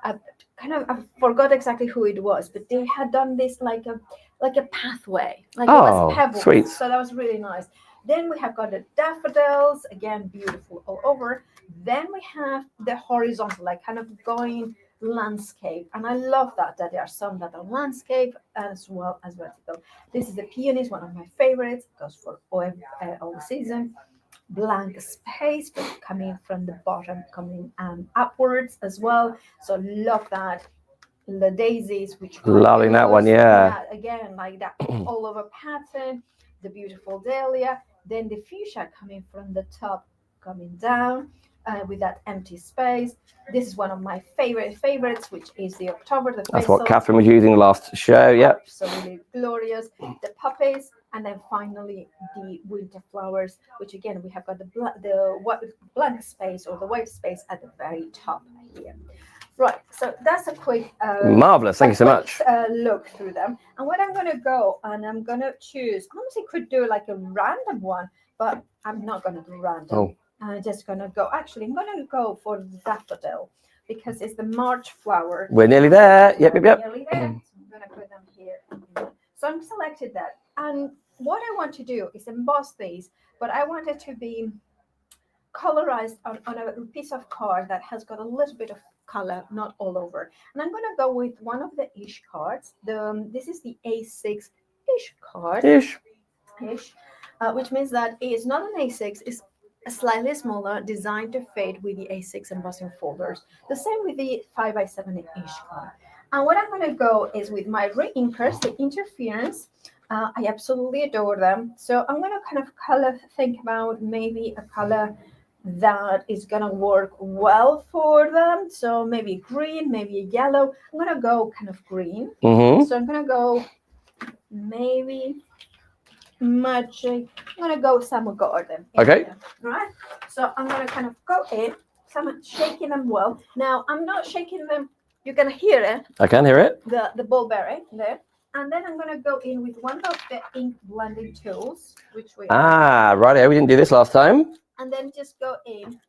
I forgot exactly who it was, but they had done this like a pathway, like it was pebbles. Sweet. So that was really nice. Then we have got the daffodils, again, beautiful all over. Then we have the horizontal, like kind of going landscape, and I love that there are some that are landscape as well as vertical. This is the peonies, one of my favorites, goes for all the season. Blank space, but coming from the bottom, coming upwards as well. So love that. The daisies, which loving that one, yeah. Again, like that all over pattern. The beautiful dahlia, then the fuchsia coming from the top, coming down with that empty space. This is one of my favorites, which is the October. That's what Kathryn was using last show. Yep. Absolutely glorious. The poppies, and then finally the winter flowers, which again we have got the blank space or the white space at the very top here. Right, so that's a quick marvelous. Thank you so much. Look through them, and what I'm going to go and I'm going to choose. I honestly could do like a random one, but I'm not going to do random. Oh. I'm just going to go. Actually, I'm going to go for the daffodil because it's the March flower. We're nearly there. Yep. Nearly there. So I'm going to put them here. So I'm selected that, and what I want to do is emboss these, but I want it to be colorized on a piece of card that has got a little bit of color, not all over. And I'm going to go with one of the ish cards. This is the A6 ish card. Ish. Which means that it's not an A6, it's a slightly smaller, designed to fade with the A6 embossing folders. The same with the 5x7 ish card. And what I'm going to go is with my re-inkers, the Interference. I absolutely adore them. So I'm going to kind of think about maybe a color that is going to work well for them. So maybe green, maybe a yellow. I'm going to go kind of green. So I'm going to go maybe magic. I'm going to go Summer Garden. Okay. Right. So I'm going to kind of go in. So I'm shaking them well. Now, I'm not shaking them. You can hear it. I can hear it. The bulberry there. And then I'm going to go in with one of the ink blending tools, which we right. We didn't do this last time. And then just go in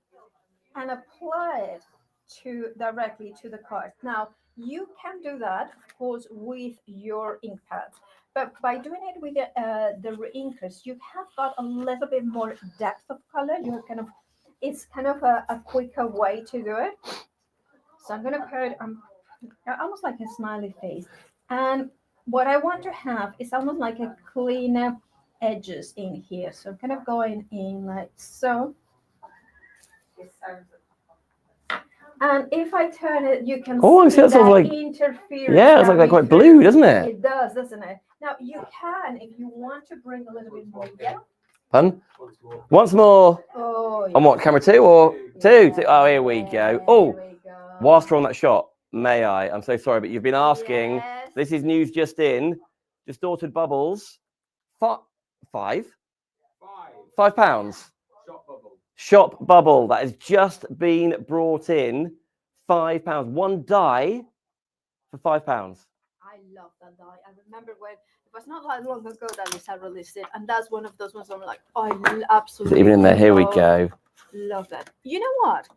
and apply it directly to the card. Now, you can do that, of course, with your ink pads. But by doing it with the re-inkers, you have got a little bit more depth of color. It's kind of a quicker way to do it. So I'm going to put almost like a smiley face. And what I want to have is almost like a cleaner edges in here. So I'm kind of going in like so. And if I turn it, you can see that sort of like interference. Yeah, it's like they're quite blue, doesn't it? It does, doesn't it? Now you can, if you want to bring a little bit more yellow. Pardon? Once more. Oh, yeah. On what, camera 2 or 2? Oh, here we go. Oh, whilst we're on that shot, may I? I'm so sorry, but you've been asking. Yes. This is news just in. Distorted Bubbles. £5? Shop bubble that has just been brought in. £5. One die for £5. I love that die. I remember when it was not that long ago that Lisa released it, and that's one of those ones I'm like, I absolutely Even in there, here we go. love that. You know what?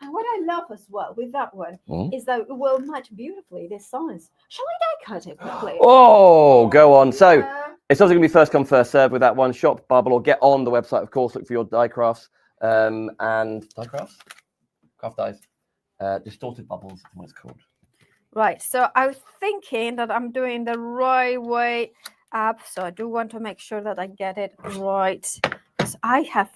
And what I love as well with that one is that it will match beautifully this size. Shall I die cut it quickly? Oh, go on. So Yeah. it's also going to be first come, first serve with that one. Shop Bubble or get on the website, of course. Look for your die crafts and die crafts, craft dies, distorted bubbles. Is what it's called. Right. So I was thinking that I'm doing the right way up. So I do want to make sure that I get it right. Because I have,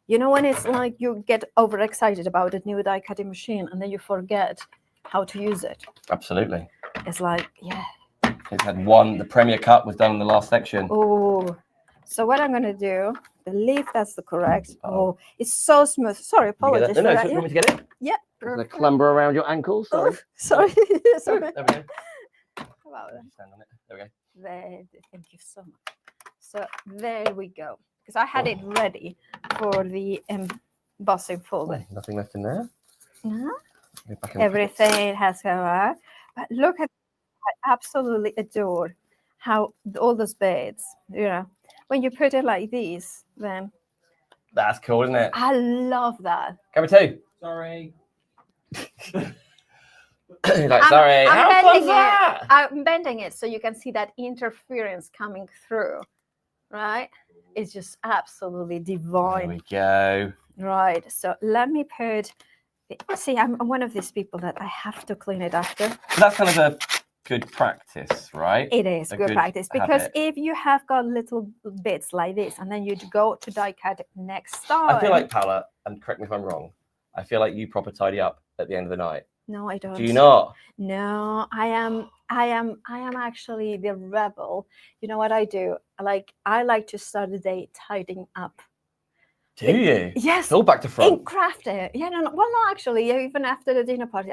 you know, when it's like you get overexcited about a new die cutting machine and then you forget how to use it. Absolutely. It's like, yeah. It's had one. The Premier Cut was done in the last section. Oh, so what I'm going to do, believe that's the correct. Oh, it's so smooth. Sorry, apologies No, for that. you want me to get it? Yeah. It's going to clamber around your ankles. Sorry. Oh, sorry. Sorry. There we go. How about that? Stand on it. There we go. There, thank you so much. So there we go. Because I had it ready for the embossing folder. Oh, nothing left in there. No, Go back in the everything has come out. But look at, I absolutely adore how all those beads, you know, when you put it like this, then That's cool, isn't it? I love that. Camera 2. Sorry. Like, sorry. I'm How bending fun's that? I'm bending it so you can see that interference coming through, right? It's just absolutely There divine. we go. Right. So let me put. See, I'm one of these people that I have to clean it after. So that's kind of a good practice, right? It is A good good practice because habit. if you have got little bits like this and then you go to die cut next time. I feel like, Paula, and correct me if I'm wrong, I feel like you proper tidy up at the end of the night. No, I don't. Do you not? No, I am actually the rebel. You know what I do? I like to start the day tidying up. Do you? Yes. All back to In front. crafting. Yeah, no, well, no, actually, even after the dinner party,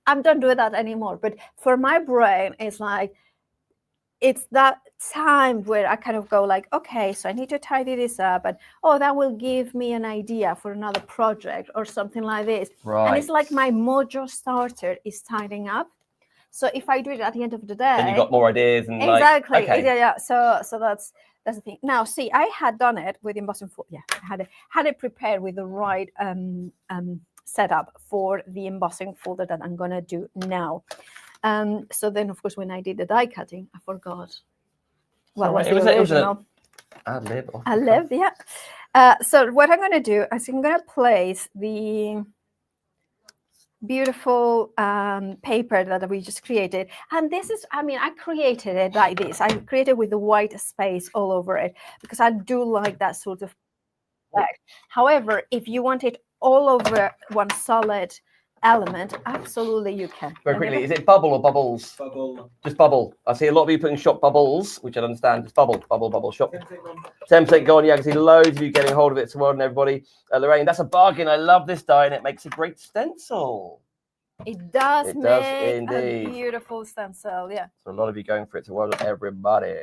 I'm don't do that anymore. But for my brain, it's like, it's that time where I kind of go like, okay, so I need to tidy this up, and that will give me an idea for another project or something like this. Right. And it's like my mojo starter is tidying up. So if I do it at the end of the day, Then you got more ideas and exactly. Like, okay. Yeah. So that's the thing. Now, see, I had done it with embossing fold. Yeah, I had it prepared with the right setup for the embossing folder that I'm gonna do now. So then, of course, when I did the die cutting, I forgot what was the original. Ad lib. I lived, yeah. So what I'm gonna do is I'm gonna place the beautiful paper that we just created, and this is, I mean, I created it like this. I created with the white space all over it because I do like that sort of effect. However, if you want it all over one solid element, absolutely you can. Very quickly, is it bubble or bubbles? Bubble. Just bubble. I see a lot of you putting shop bubbles, which I understand. Just bubble, shop. Template gone. Yeah, I can see loads of you getting hold of it. So well done, everybody. Lorraine, that's a bargain. I love this die, and it makes a great stencil. It does It make does a indeed. beautiful stencil. Yeah. So a lot of you going for it. So well done, everybody.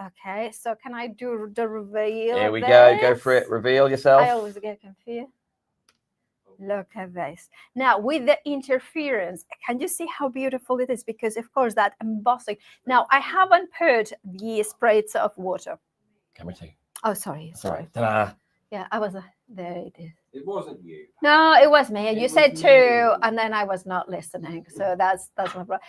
Okay. So can I do the reveal? Here of we go. Go this? for it. Reveal yourself. I always get confused. Look at this. Now, with the interference, can you see how beautiful it is? Because, of course, that embossing. Now, I haven't put the sprays of water. Camera 2. Oh, sorry. That's all right. Ta-da. Yeah, I was there. It is. It wasn't you. No, it was me. You It said was two, me. and then I was not listening. So that's my problem.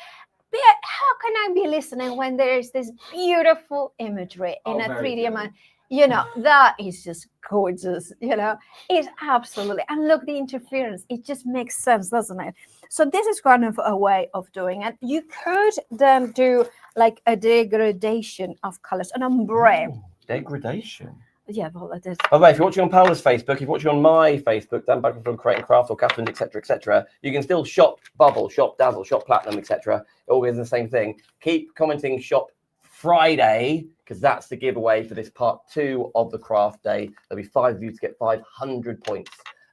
But how can I be listening when there's this beautiful imagery in a very 3D good. amount? You know, that is just gorgeous. You know, it's absolutely. And look, the interference, it just makes sense, doesn't it? So this is kind of a way of doing it. You could then do like a degradation of colors, an ombre. Ooh, degradation. Yeah, well, that is. By the way, if you're watching on Paula's Facebook, if you're watching on my Facebook, Dan Backman from Creating Craft or Kathryn, etc., you can still shop Bubble, shop Dazzle, shop Platinum, etc. It all is the same thing. Keep commenting shop Friday, because that's the giveaway for this part 2 of the craft day. There'll be 5 of you to get 500 points,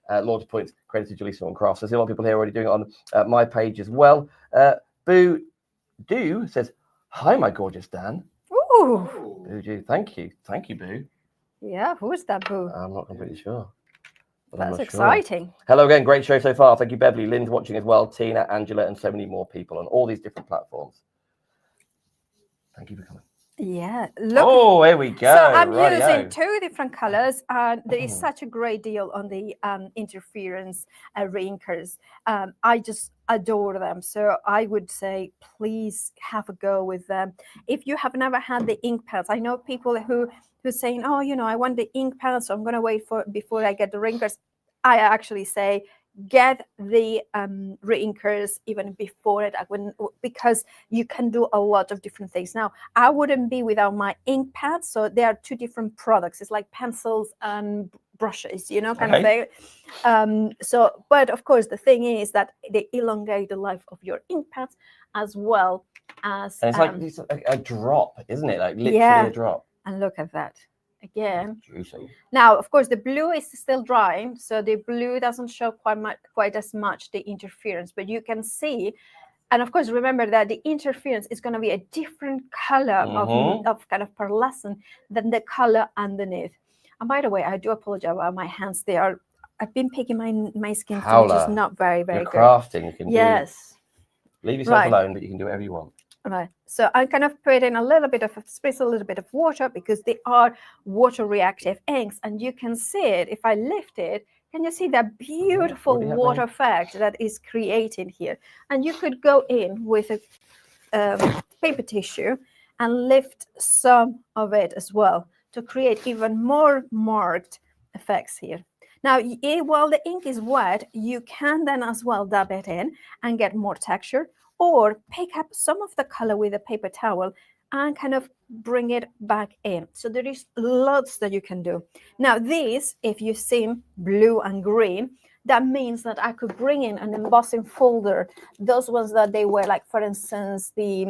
loyalty points credited to Lisa Horton Crafts. There's a lot of people here already doing it on my page as well. Boo Do says, "Hi, my gorgeous Dan." Ooh. Boo Do, thank you, Boo. Yeah, who's that Boo? I'm not completely sure. but I'm That's not sure. exciting. Hello again, great show so far. Thank you, Beverly. Lynn's watching as well. Tina, Angela, and so many more people on all these different platforms. Thank you for coming. Yeah. Look. Oh, here we go. So I'm Rightio. using 2 different colors, and there is such a great deal on the interference reinkers. I just adore them. So I would say, please have a go with them. If you have never had the ink pads, I know people who's saying, oh, you know, I want the ink pads, so I'm going to wait for before I get the reinkers. I actually say, get the reinkers even before it, because you can do a lot of different things. Now, I wouldn't be without my ink pads, so they are 2 different products. It's like pencils and brushes, you know, kind of thing. So, but of course, the thing is that they elongate the life of your ink pads as well as. And it's like a drop, isn't it? Like literally a drop. And look at that. Again. Juicy. Now, of course, the blue is still drying, so the blue doesn't show quite as much the interference, but you can see, and of course, remember that the interference is going to be a different color of kind of pearlescent than the color underneath. And by the way, I do apologize about my hands. I've been picking my skin, Paula, which is not very, very you're good. crafting. You can leave yourself alone, but you can do whatever you want. Right, so I kind of put in a little bit of water, because they are water reactive inks, and you can see it if I lift it. Can you see that beautiful water effect that is created here? And you could go in with a paper tissue and lift some of it as well to create even more marked effects here. Now, while the ink is wet, you can then as well dab it in and get more texture, or pick up some of the color with a paper towel and kind of bring it back in. So there is lots that you can do. Now this, if you've seen blue and green, that means that I could bring in an embossing folder, those ones that they were, like, for instance, the,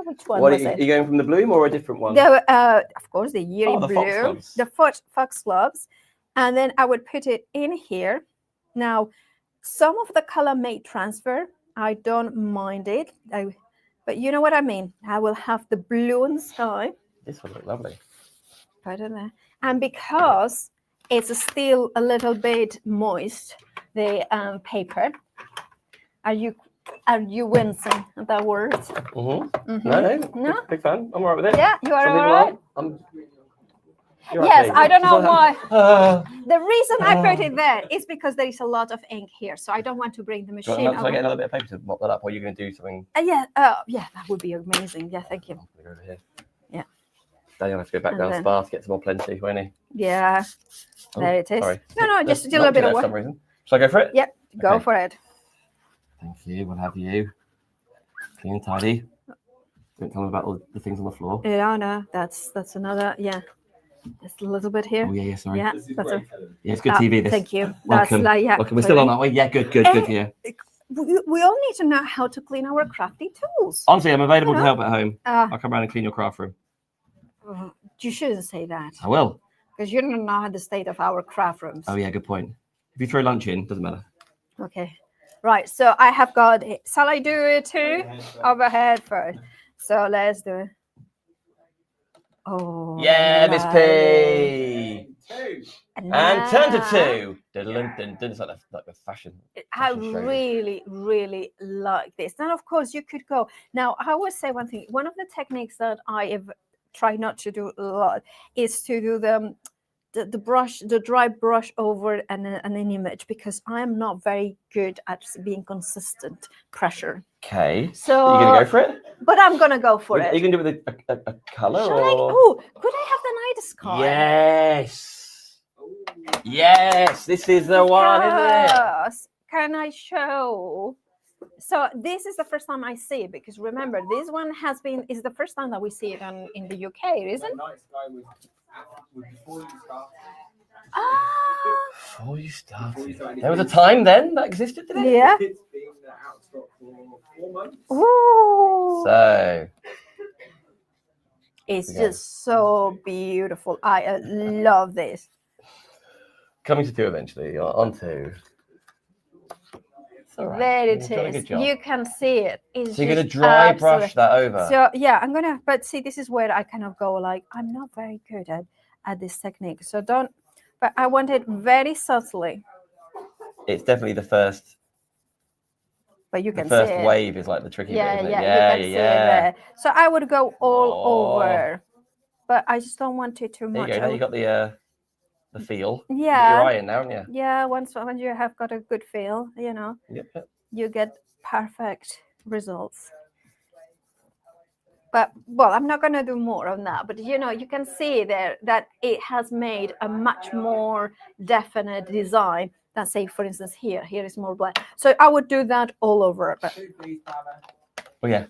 which one was it? Are you going from the bloom or a different one? Of course, the yearly blue, the fox gloves. And then I would put it in here. Now, some of the color may transfer. I don't mind it, but you know what I mean. I will have the blue and sky. This one looks lovely. Put it there, and because it's still a little bit moist, the paper. Are you wincing at that word? No. Big fan. I'm all right with it. Yeah, you are all right. Yes, I don't know why. The reason I put it there is because there is a lot of ink here, so I don't want to bring the machine. Can I get another bit of paper to mop that up, or are you going to do something? Yeah, that would be amazing. Yeah, thank you. Over here. Yeah. Daniel has to go back down spa to get some more plenty, won't he? Yeah. There it is. Sorry. No, just a little bit of work. For some reason. Shall I go for it? Yep, go for it. Thank you. We'll have you. Clean and tidy. Don't tell me about all the things on the floor. Yeah, no, that's another. Yeah. Just a little bit here. Oh yeah, sorry. Yeah, it's good TV. This. Thank you. Welcome. Welcome. We're still on, aren't we? Yeah, good here. We all need to know how to clean our crafty tools. Honestly, I'm available to help at home. I'll come around and clean your craft room. You shouldn't say that. I will. Because you don't know the state of our craft rooms. Oh yeah, good point. If you throw lunch in, doesn't matter. Okay. Right. So I have got it. Shall I do it too? Overhead first. So let's do it. Oh, yeah, Miss P. 2. And turn to 2. It's like a fashion. I really, really like this. And of course, you could go. Now, I will say one thing. One of the techniques that I have tried not to do a lot is to do the dry brush over an image, because I am not very good at being consistent pressure. Okay. So you're gonna go for it? But I'm gonna go for it. Are you gonna do it with a colour? Could I have the night sky? Yes. Yes, this is the one, isn't it? Can I show? So this is the first time I see it, because remember, this one is the first time that we see it in the UK, isn't it? Before you started. Before you started. There was a time then that existed, didn't it? Yeah. It's been out of stock for 4 months. Ooh. So it's just so beautiful. I love this. Coming to 2 eventually. On 2. Right. There it is. You can see it. So you're going to dry brush that over? So yeah, I'm going to, but see, this is where I kind of go like, I'm not very good at this technique. So don't but I want it very subtly. It's definitely the first. But you The can first see it. wave is like the tricky bit, isn't it? You can see it there. So I would go all Oh. over, but I just don't want it too There you much. go. Now you got the feel. Yeah. You got your eye in now, haven't you? Yeah, once when you have got a good feel, you know, Yep. you get perfect results. But well, I'm not going to do more on that, but you know, you can see there that it has made a much more definite design than, say, for instance, here is more black. So I would do that all over. But Two, please, Paula. Oh yeah.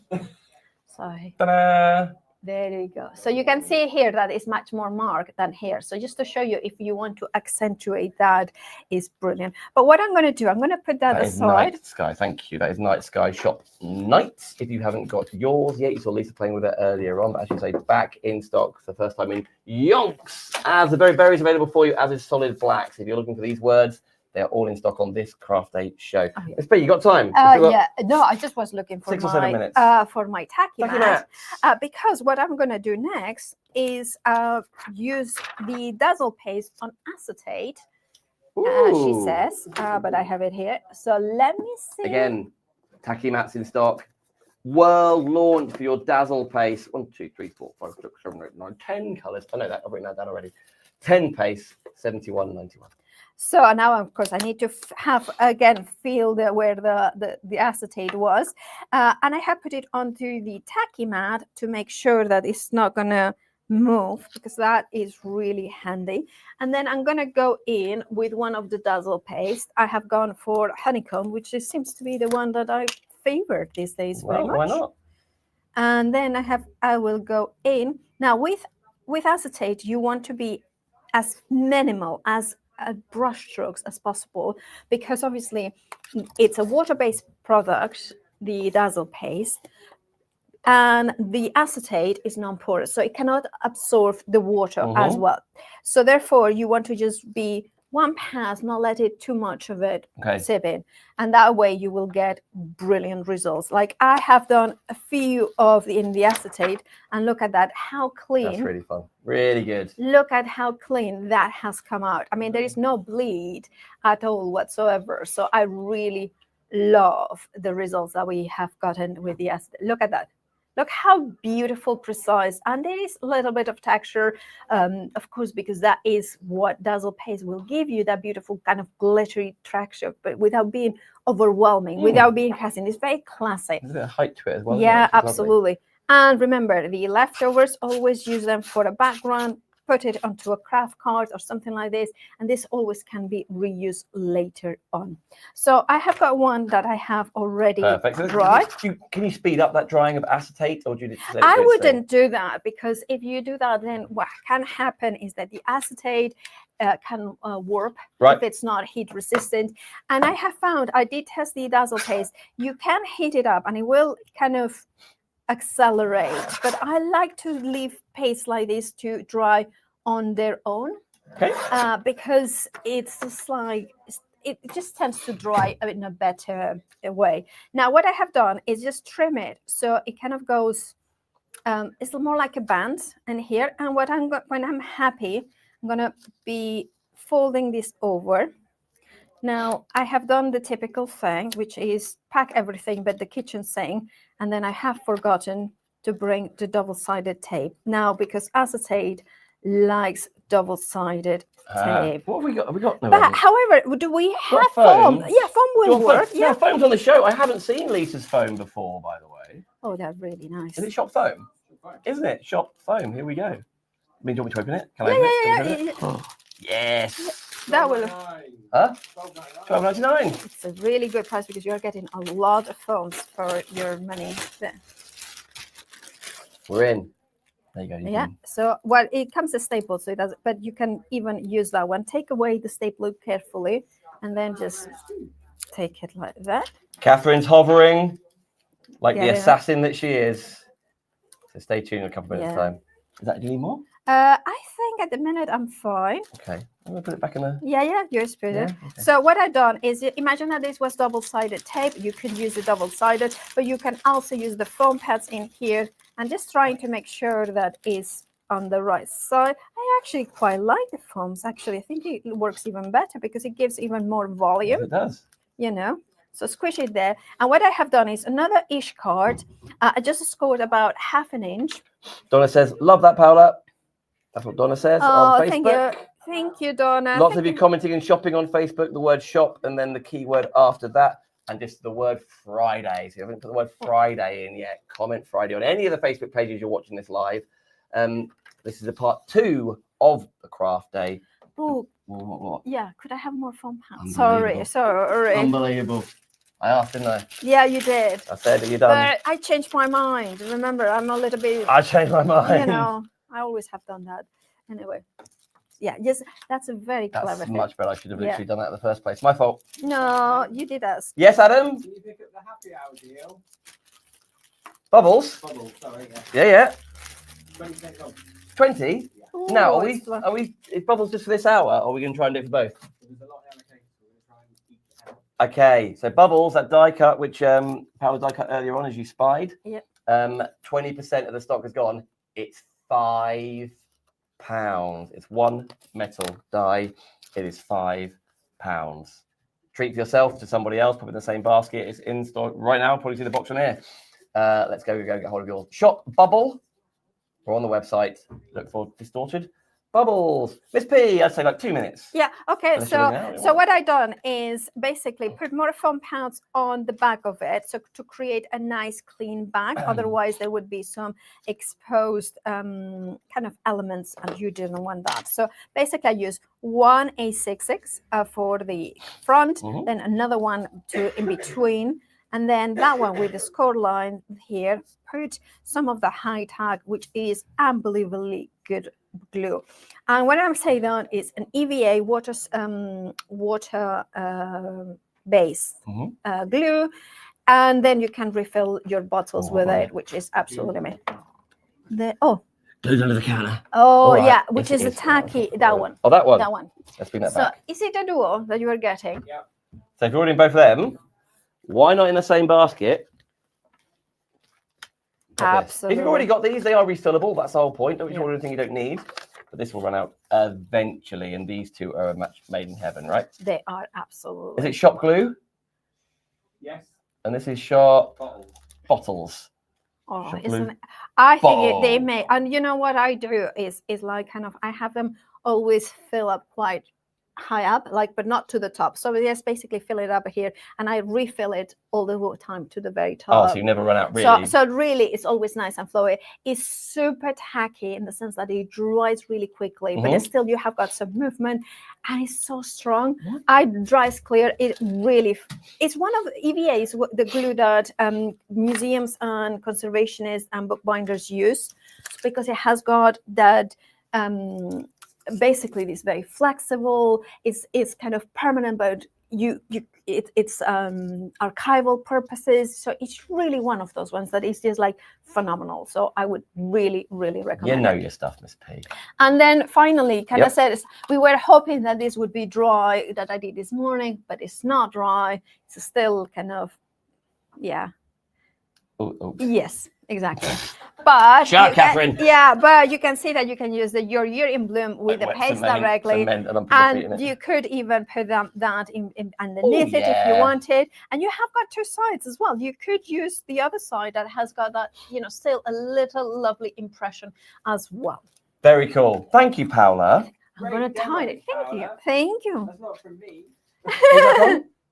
sorry. Ta-da! There you go. So you can see here that it's much more marked than here. So just to show you, if you want to accentuate that, is brilliant. But what I'm going to do, I'm going to put that Is aside. Night Sky. Thank you. That is Night Sky Shop Night. If you haven't got yours yet, you saw Lisa playing with it earlier on. But as you say, back in stock for the first time in yonks. As the very berries available for you, as is Solid Blacks. If you're looking for these words, they're all in stock on this Craft Day show. Oh, yeah. Miss B, you got time? We've still got Yeah, no, I just was looking for 6 or 7 minutes. for my tacky Tacky mat, mats. because what I'm going to do next is use the Dazzle Paste on acetate, she Ooh. says, but I have it here. So let me see. Again, tacky mats in stock. World launch for your Dazzle Paste. 1, 2, 3, 4, 5, 6, 7, 8, 9, 10 colours. I know that. I've written that down already. 10 paste, 71.91. So now, of course, I need to have, again, feel where the acetate was. And I have put it onto the tacky mat to make sure that it's not going to move, because that is really handy. And then I'm going to go in with one of the Dazzle Paste. I have gone for honeycomb, which seems to be the one that I favor these days very much. Why not? And then I will go in. Now, with acetate, you want to be as minimal as brush strokes as possible, because obviously it's a water-based product, the Dazzle Paste, and the acetate is non-porous, so it cannot absorb the water as well. So therefore, you want to just be one pass, not let it too much of it sip in, and that way you will get brilliant results. Like I have done a few in the acetate, and look at that, how clean. That's really fun. Really good. Look at how clean that has come out. I mean, there is no bleed at all whatsoever. So I really love the results that we have gotten with the acetate. Look at that. Look how beautiful, precise, and there is a little bit of texture, of course, because that is what Dazzle Paste will give you, that beautiful kind of glittery texture, but without being overwhelming, without being casting. It's very classic. There's a bit of height to it as well. Yeah, isn't it? absolutely. And remember, the leftovers, always use them for a background, put it onto a craft card or something like this, and this always can be reused later on. So I have got one that I have already dried. Can you speed up that drying of acetate, or do you? I wouldn't do that, because if you do that, then what can happen is that the acetate can warp if it's not heat resistant. And I have found, I did test the Dazzle Paste, you can heat it up and it will kind of accelerate, but I like to leave paste like this to dry on their own, because it's just like it just tends to dry in a better way. Now what I have done is just trim it so it kind of goes it's more like a band in here, and when I'm happy, I'm gonna be folding this over. Now I have done the typical thing, which is pack everything but the kitchen sink, and then I have forgotten to bring the double-sided tape. Now, because acetate likes double-sided tape. What have we got? Have we got? No, but however, do we have foam? Yeah, foam will work. Yeah, no, foam's on the show. I haven't seen Lisa's foam before, by the way. Oh, that's really nice. Is it shop foam? Isn't it shop foam? Here we go. I mean, do you want me to open it? Can I Yeah, open it? Oh, yes. That will. Huh? $12.99. It's a really good price because you're getting a lot of foams for your money. There. We're in. There you go. Yeah. So, well, it comes as staple, so it does. But you can even use that one. Take away the staple carefully, and then just take it like that. Kathryn's hovering like the assassin that she is. So stay tuned in a couple of minutes' time. Is that, do you need more? I think at the minute I'm fine. Okay. I'm going to put it back in the... Yeah, you're spirit. Yeah? Okay. So what I've done is, imagine that this was double-sided tape. You could use the double-sided, but you can also use the foam pads in here, and just trying to make sure that is on the right side. I actually quite like the foams. Actually, I think it works even better because it gives even more volume. It does. You know, so squish it there. And what I have done is another ish card. I just scored about 1/2 inch. Donna says, love that, Paula. That's what Donna says on Facebook. Thank you, Donna. Lots of you commenting and shopping on Facebook, the word shop and then the keyword after that, and just the word Friday. So if you haven't put the word Friday in yet, comment Friday on any of the Facebook pages you're watching this live. This is a part 2 of the craft day. Oh, What? yeah. Could I have more foam pads? Unbelievable. Sorry. Unbelievable. I asked, didn't I? Yeah, you did. I said, are you done? But I changed my mind. Remember, I'm a little bit. I changed my mind. You know, I always have done that. Anyway. Yeah, yes, that's a very clever That's thing. much better. I should have literally done that in the first place. My fault. No, you did ask. Yes, Adam? Can you pick up the happy hour deal? Bubbles? Bubble, sorry. Yeah. 20% off. 20? Ooh, Now, it's is Bubbles just for this hour, or are we going to try and do it for both? There's a lot allocated, so we're going to try and keep it out. Okay, so Bubbles, that die cut, which Paula die cut earlier on, as you spied. Yep. 20% of the stock is gone. It's £5. It's one metal die. It is £5. Treat yourself to somebody else, put it in the same basket. It's in stock right now. Probably see the box on here. Let's go get hold of yours. Shop Bubble. We're on the website. Look for Distorted Bubbles. Miss P, I'd say like 2 minutes. Yeah, okay. Unless you're running out, So what I done is basically put more foam pads on the back of it, so to create a nice clean bag. Otherwise, there would be some exposed kind of elements, and you didn't want that. So basically, I use one A66 for the front, then another one in between, and then that one with the score line here. Put some of the high tag, which is unbelievably good glue. And what I'm saying that is an EVA water based glue, and then you can refill your bottles with it, which is absolutely amazing. Glued under the counter. Oh right. yeah, which Yes, is it a is. tacky. That one. Oh, that one. That one. Let's bring that So back. is it a duo that you are getting? Yeah. So if you're ordering both of them, why not in the same basket? Got this. If Absolutely. you've already got these, they are refillable. That's the whole point. Don't order anything you don't need. But this will run out eventually, and these two are a match made in heaven, right? They are absolutely. Is it shop glue? Yes. And this is shop Bottles. bottles. Oh, Shop isn't glue. it? I think they Ball. may, and you know what I do is like kind of I have them always fill up quite high up, like but not to the top. So yes, basically fill it up here, and I refill it all the time to the very top. Oh, so you never run out, really? So really, it's always nice and flowy. It's super tacky in the sense that it dries really quickly, but it's still you have got some movement, and it's so strong. It dries clear. It really, it's one of the EVAs, the glue that museums and conservationists and bookbinders use, because it has got that. Basically, it's very flexible. It's kind of permanent, but it's archival purposes. So it's really one of those ones that is just like phenomenal. So I would really recommend. You know it. your stuff, Miss P. And then finally, kind of said, we were hoping that this would be dry, that I did this morning, but it's not dry. It's still kind of, Oops. yes, exactly. But Shut up, Kathryn. But you can see that you can use your year in bloom with the Wet paste cement, directly, cement, and I'm putting feet in and it. you could even put that in underneath it if you yeah. wanted. And you have got two sides as well. You could use the other side that has got that, still a little lovely impression as well. Very cool. Thank you, Paula. I'm going to Great tie demo, it. Thank you. Paula. Thank you. That's not from me.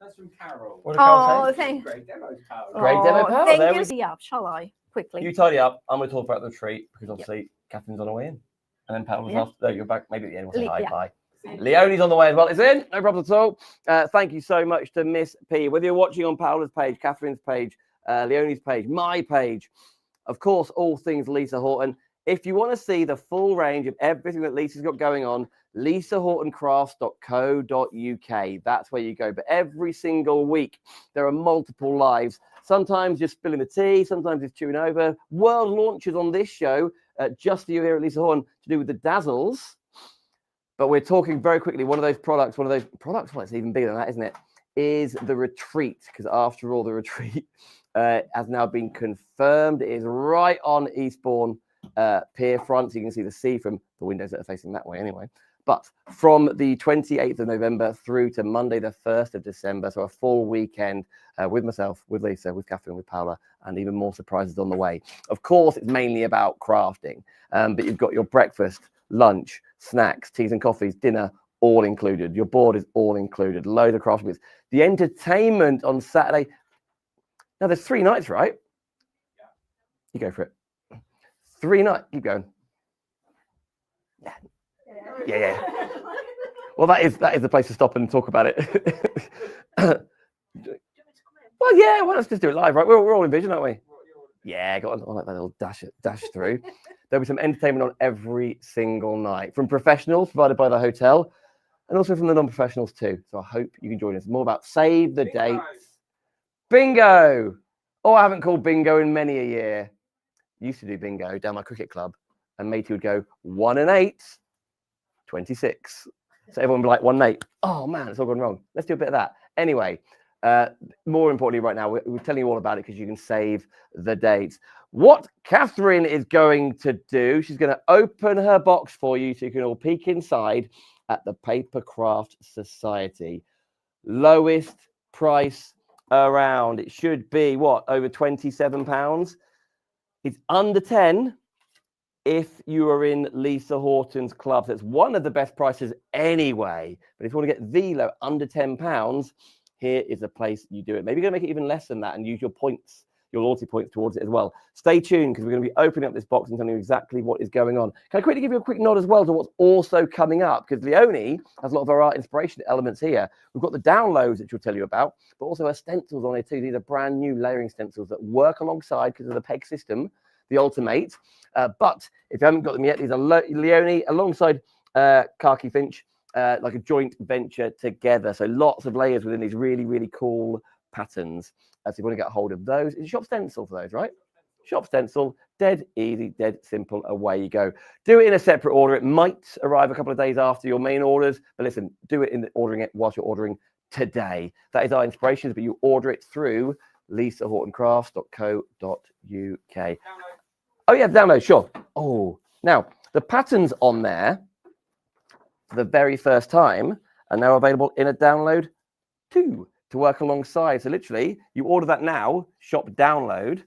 That's from Carol. What did Carol Oh, say? thank Great demo, Paula. Great demo, Paula. Thank There you. we- See up, shall I? Quickly. You tidy up. I'm going to talk about the treat because obviously Kathryn's on her way in. And then Paula's Yeah. off. No, you're back. Maybe at the end. We'll say hi. Yeah. Bye. Leonie's on the way as well. It's in. No problem at all. Thank you so much to Miss P. Whether you're watching on Paula's page, Kathryn's page, Leonie's page, my page, of course, all things Lisa Horton. If you want to see the full range of everything that Lisa's got going on, lisahortoncrafts.co.uk. That's where you go. But every single week, there are multiple lives. Sometimes just spilling the tea, sometimes it's chewing over. World launches on this show, just for you here at Lisa Horton, to do with the Dazzles. But we're talking very quickly, one of those products, well, it's even bigger than that, isn't it? Is the retreat. Because after all, the retreat has now been confirmed. It is right on Eastbourne pier front, so you can see the sea from the windows that are facing that way anyway. But from the 28th of November through to Monday, the 1st of December, so a full weekend with myself, with Lisa, with Kathryn, with Paula, and even more surprises on the way. Of course, it's mainly about crafting, but you've got your breakfast, lunch, snacks, teas and coffees, dinner, all included. Your board is all included. Loads of crafting bits. The entertainment on Saturday. Now, there's 3 nights, right? Yeah. You go for it. 3 nights. Keep going. Yeah. Well, that is the place to stop and talk about it. Well, yeah. Well, let's just do it live, right? We're all in vision, aren't we? Yeah, got on like that little dash through. There'll be some entertainment on every single night from professionals provided by the hotel, and also from the non-professionals too. So I hope you can join us. More about save the dates. Bingo. Oh, I haven't called bingo in many a year. Used to do bingo down my cricket club, and matey would go 1 and 8, 26. So everyone would be like 1 and 8. Oh man, it's all gone wrong. Let's do a bit of that. Anyway, more importantly, right now, we're telling you all about it because you can save the dates. What Kathryn is going to do, she's going to open her box for you so you can all peek inside at the Papercraft Society. Lowest price around. It should be what, over £27? It's under 10 if you are in Lisa Horton's club. That's one of the best prices anyway. But if you want to get the low under £10, here is a place you do it. Maybe you're going to make it even less than that and use your points, your loyalty points towards it as well. Stay tuned because we're going to be opening up this box and telling you exactly what is going on. Can I quickly give you a quick nod as well to what's also coming up? Because Leonie has a lot of our art inspiration elements here. We've got the downloads, which we'll tell you about, but also our stencils on here too. These are brand new layering stencils that work alongside because of the peg system, the ulti-mate. But if you haven't got them yet, these are Leonie alongside Khaki Finch, like a joint venture together. So lots of layers within these really, really cool patterns. So if you want to get a hold of those, it's a shop stencil for those, right? Shop stencil, dead easy, dead simple, away you go. Do it in a separate order. It might arrive a couple of days after your main orders, but listen, do it in ordering it whilst you're ordering today. That is our inspirations, but you order it through lisahortoncrafts.co.uk. Oh yeah, download, sure. Oh, now the patterns on there for the very first time are now available in a download too, to work alongside. So literally, you order that now, shop download.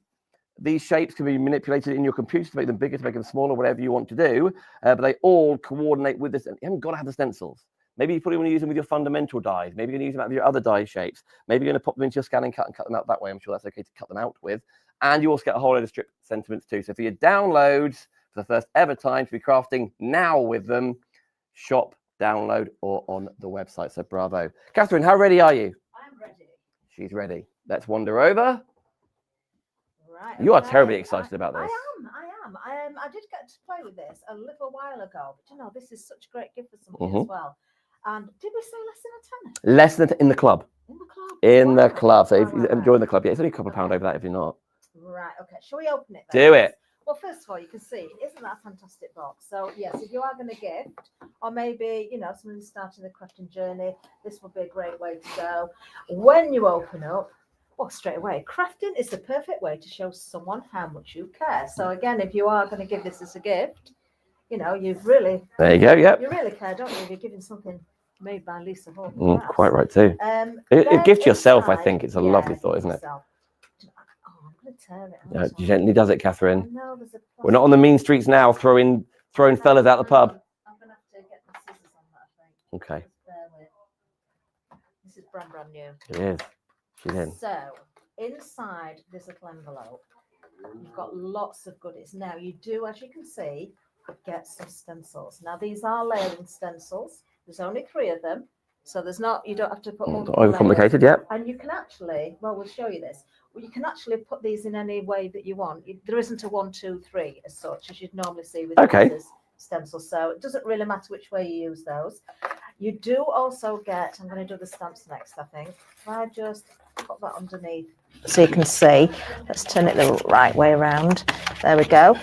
These shapes can be manipulated in your computer to make them bigger, to make them smaller, whatever you want to do. But they all coordinate with this. And you haven't got to have the stencils. Maybe you probably want to use them with your fundamental dies. Maybe you're going to use them out with your other die shapes. Maybe you're going to pop them into your scan and cut them out that way. I'm sure that's okay to cut them out with. And you also get a whole load of strip sentiments too. So for your downloads, for the first ever time to be crafting now with them, shop, download, or on the website. So bravo. Kathryn, how ready are you? I'm ready. She's ready. Let's wander over. Right. You are okay. terribly excited about this. I am. I did get to play with this a little while ago, but you know, this is such a great gift for somebody as well. And did we say less than a tenner? Less than in the club. In the club. In the club. So if Right, you join the club, yeah, it's only a couple of £1 over that if you're not. Right. Okay. Shall we open it then? Do it. Well, first of all, you can see, isn't that a fantastic box? So yes, if you are going to gift, or maybe, you know, someone starting the crafting journey, this would be a great way to go. When you open up, well, straight away, crafting is the perfect way to show someone how much you care. So again, if you are going to give this as a gift, you know, you've really, there you go. Yep. you really care, don't you? If you're giving something made by Lisa Horton Crafts. Quite right too. It gift yourself, I think. It's a lovely thought, isn't it? Yeah, gently does it, Kathryn. We're not on the mean streets now, throwing fellas out the pub. I'm gonna have to get the scissors on that, I think. Okay. This is brand new. It is. She's in. So inside this little envelope, you've got lots of goodies. Now you do, as you can see, get some stencils. Now these are layering stencils. There's only 3 of them, so there's not. You don't have to put multiple layers. Overcomplicated, yeah. And you can actually, well, we'll show you this. Well, you can actually put these in any way that you want. There isn't a 1, 2, 3 as such, as you'd normally see with these stencils. So it doesn't really matter which way you use those. You do also get, I'm going to do the stamps next, I think. If I just put that underneath, so you can see. Let's turn it the right way around. There we go.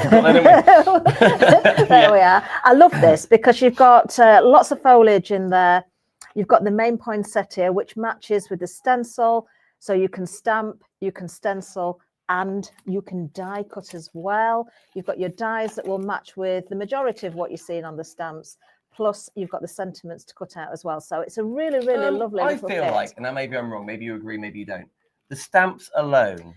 There we are. I love this because you've got lots of foliage in there. You've got the main poinsettia, which matches with the stencil. So you can stamp, you can stencil, and you can die cut as well. You've got your dies that will match with the majority of what you're seeing on the stamps. Plus, you've got the sentiments to cut out as well. So it's a really, really lovely I little feel kit. like, and now maybe I'm wrong, maybe you agree, maybe you don't. The stamps alone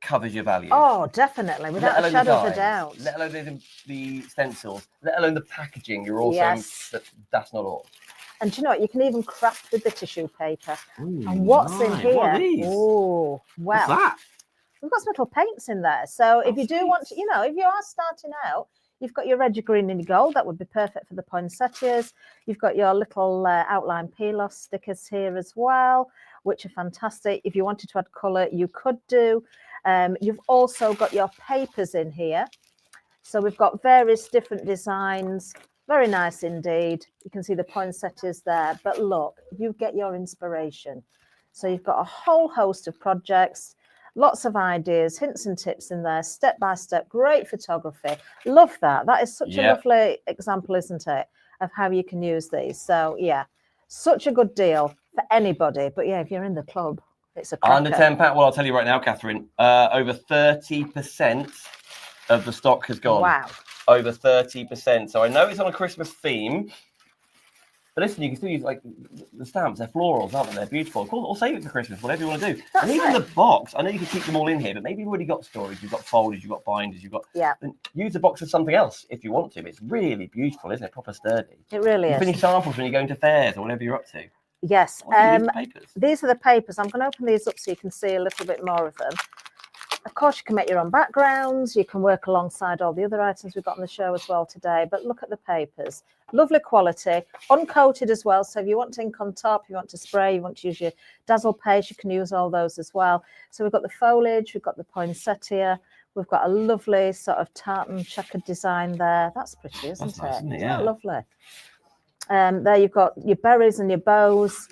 covers your value. Oh, definitely, without a shadow of a doubt. Let alone the stencils, let alone the packaging. You're also, Yes. that's not all. And do you know what? You can even craft with the tissue paper. Ooh, And what's in nice. here? What are these? Oh, What's well, that? we've got some little paints in there. So if you do sweet. want to, you know, if you are starting out, you've got your red, your green, and your gold. That would be perfect for the poinsettias. You've got your little outline peel-off stickers here as well, which are fantastic. If you wanted to add colour, you could do. You've also got your papers in here. So we've got various different designs. Very nice indeed. You can see the poinsettias there. But look, you get your inspiration. So you've got a whole host of projects, lots of ideas, hints and tips in there, step by step, great photography. Love that. That is such a lovely example, isn't it, of how you can use these. So yeah, such a good deal for anybody. But yeah, if you're in the club, it's a cracker. Under £10. Well, I'll tell you right now, Kathryn, over 30% of the stock has gone. Wow. Over 30%. So I know it's on a Christmas theme, but listen, you can still use like the stamps. They're florals, aren't they? They're beautiful. Or save it for Christmas, whatever you want to do. That's and even it. the box, I know you can keep them all in here, but maybe you've already got storage. You've got folders, you've got binders, you've got. Yeah. And use the box as something else if you want to. It's really beautiful, isn't it? Proper sturdy. It really You is. finish samples when you're going to fairs or whatever you're up to. Yes. Use the papers. These are the papers. I'm going to open these up so you can see a little bit more of them. Of course, you can make your own backgrounds. You can work alongside all the other items we've got on the show as well today. But look at the papers. Lovely quality, uncoated as well. So if you want ink on top, you want to spray, you want to use your Dazzle Paste, you can use all those as well. So we've got the foliage, we've got the poinsettia, we've got a lovely sort of tartan checkered design there. That's pretty, isn't That's nice, it? isn't it? Isn't Yeah. that lovely? There you've got your berries and your bows.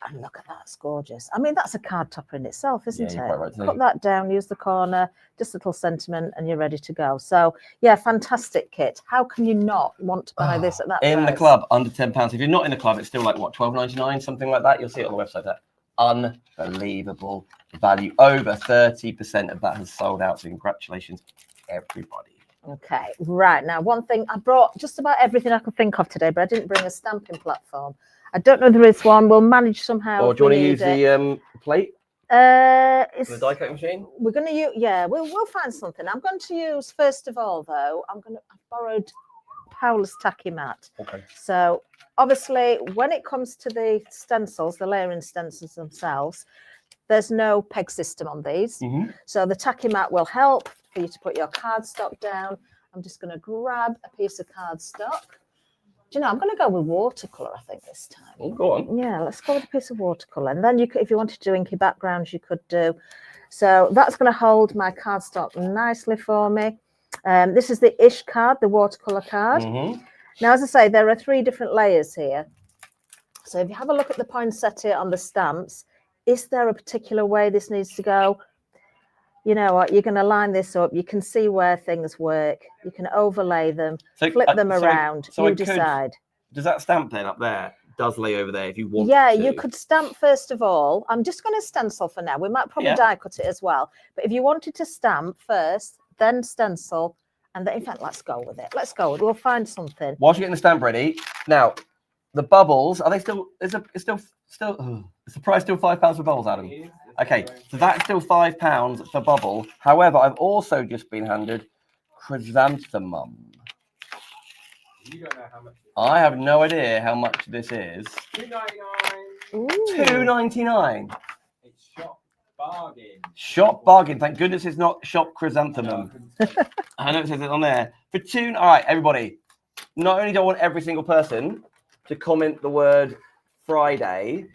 And look at that, it's gorgeous. I mean, that's a card topper in itself, isn't you're it? quite right to Put that down, use the corner, just a little sentiment, and you're ready to go. So, yeah, fantastic kit. How can you not want to buy this at that in price? the club, under £10. If you're not in the club, it's still like what, £12.99, something like that. You'll see it on the website there. Unbelievable value. Over 30% of that has sold out. So congratulations, everybody. Okay, right. Now, one thing, I brought just about everything I could think of today, but I didn't bring a stamping platform. I don't know if there is one. We'll manage somehow. Or do you want to use the plate? It's The die cutting machine? We're going to use, yeah, we'll find something. I'm going to use, first of all, though, I've borrowed Paula's tacky mat. Okay. So obviously, when it comes to the stencils, the layering stencils themselves, there's no peg system on these. Mm-hmm. So the tacky mat will help for you to put your cardstock down. I'm just going to grab a piece of cardstock. Do you know, I'm going to go with watercolour, I think, this time. Oh, go on. Yeah, let's go with a piece of watercolour. And then you could, if you wanted to do inky backgrounds, you could do. So that's going to hold my cardstock nicely for me. This is the Ish card, the watercolour card. Mm-hmm. Now, as I say, there are 3 different layers here. So if you have a look at the poinsettia on the stamps, is there a particular way this needs to go? You know what, you're going to line this up. You can see where things work. You can overlay them, flip them around. You decide. Does that stamp then up there does lay over there if you want Yeah, to? you could stamp first of all. I'm just going to stencil for now. We might probably die cut it as well. But if you wanted to stamp first, then stencil, and then, in fact, let's go with it. Let's go. We'll find something. Whilst you're getting the stamp ready, now, the bubbles, are they still, is the price still £5 for bubbles, Adam? Okay, so that's still £5 for bubble. However, I've also just been handed chrysanthemum. You don't know how much. I have no idea how much this is. $2.99. $2.99. It's shop bargain. Shop bargain. Thank goodness it's not shop chrysanthemum. I know it says it on there. All right, everybody. Not only do I want every single person to comment the word Friday,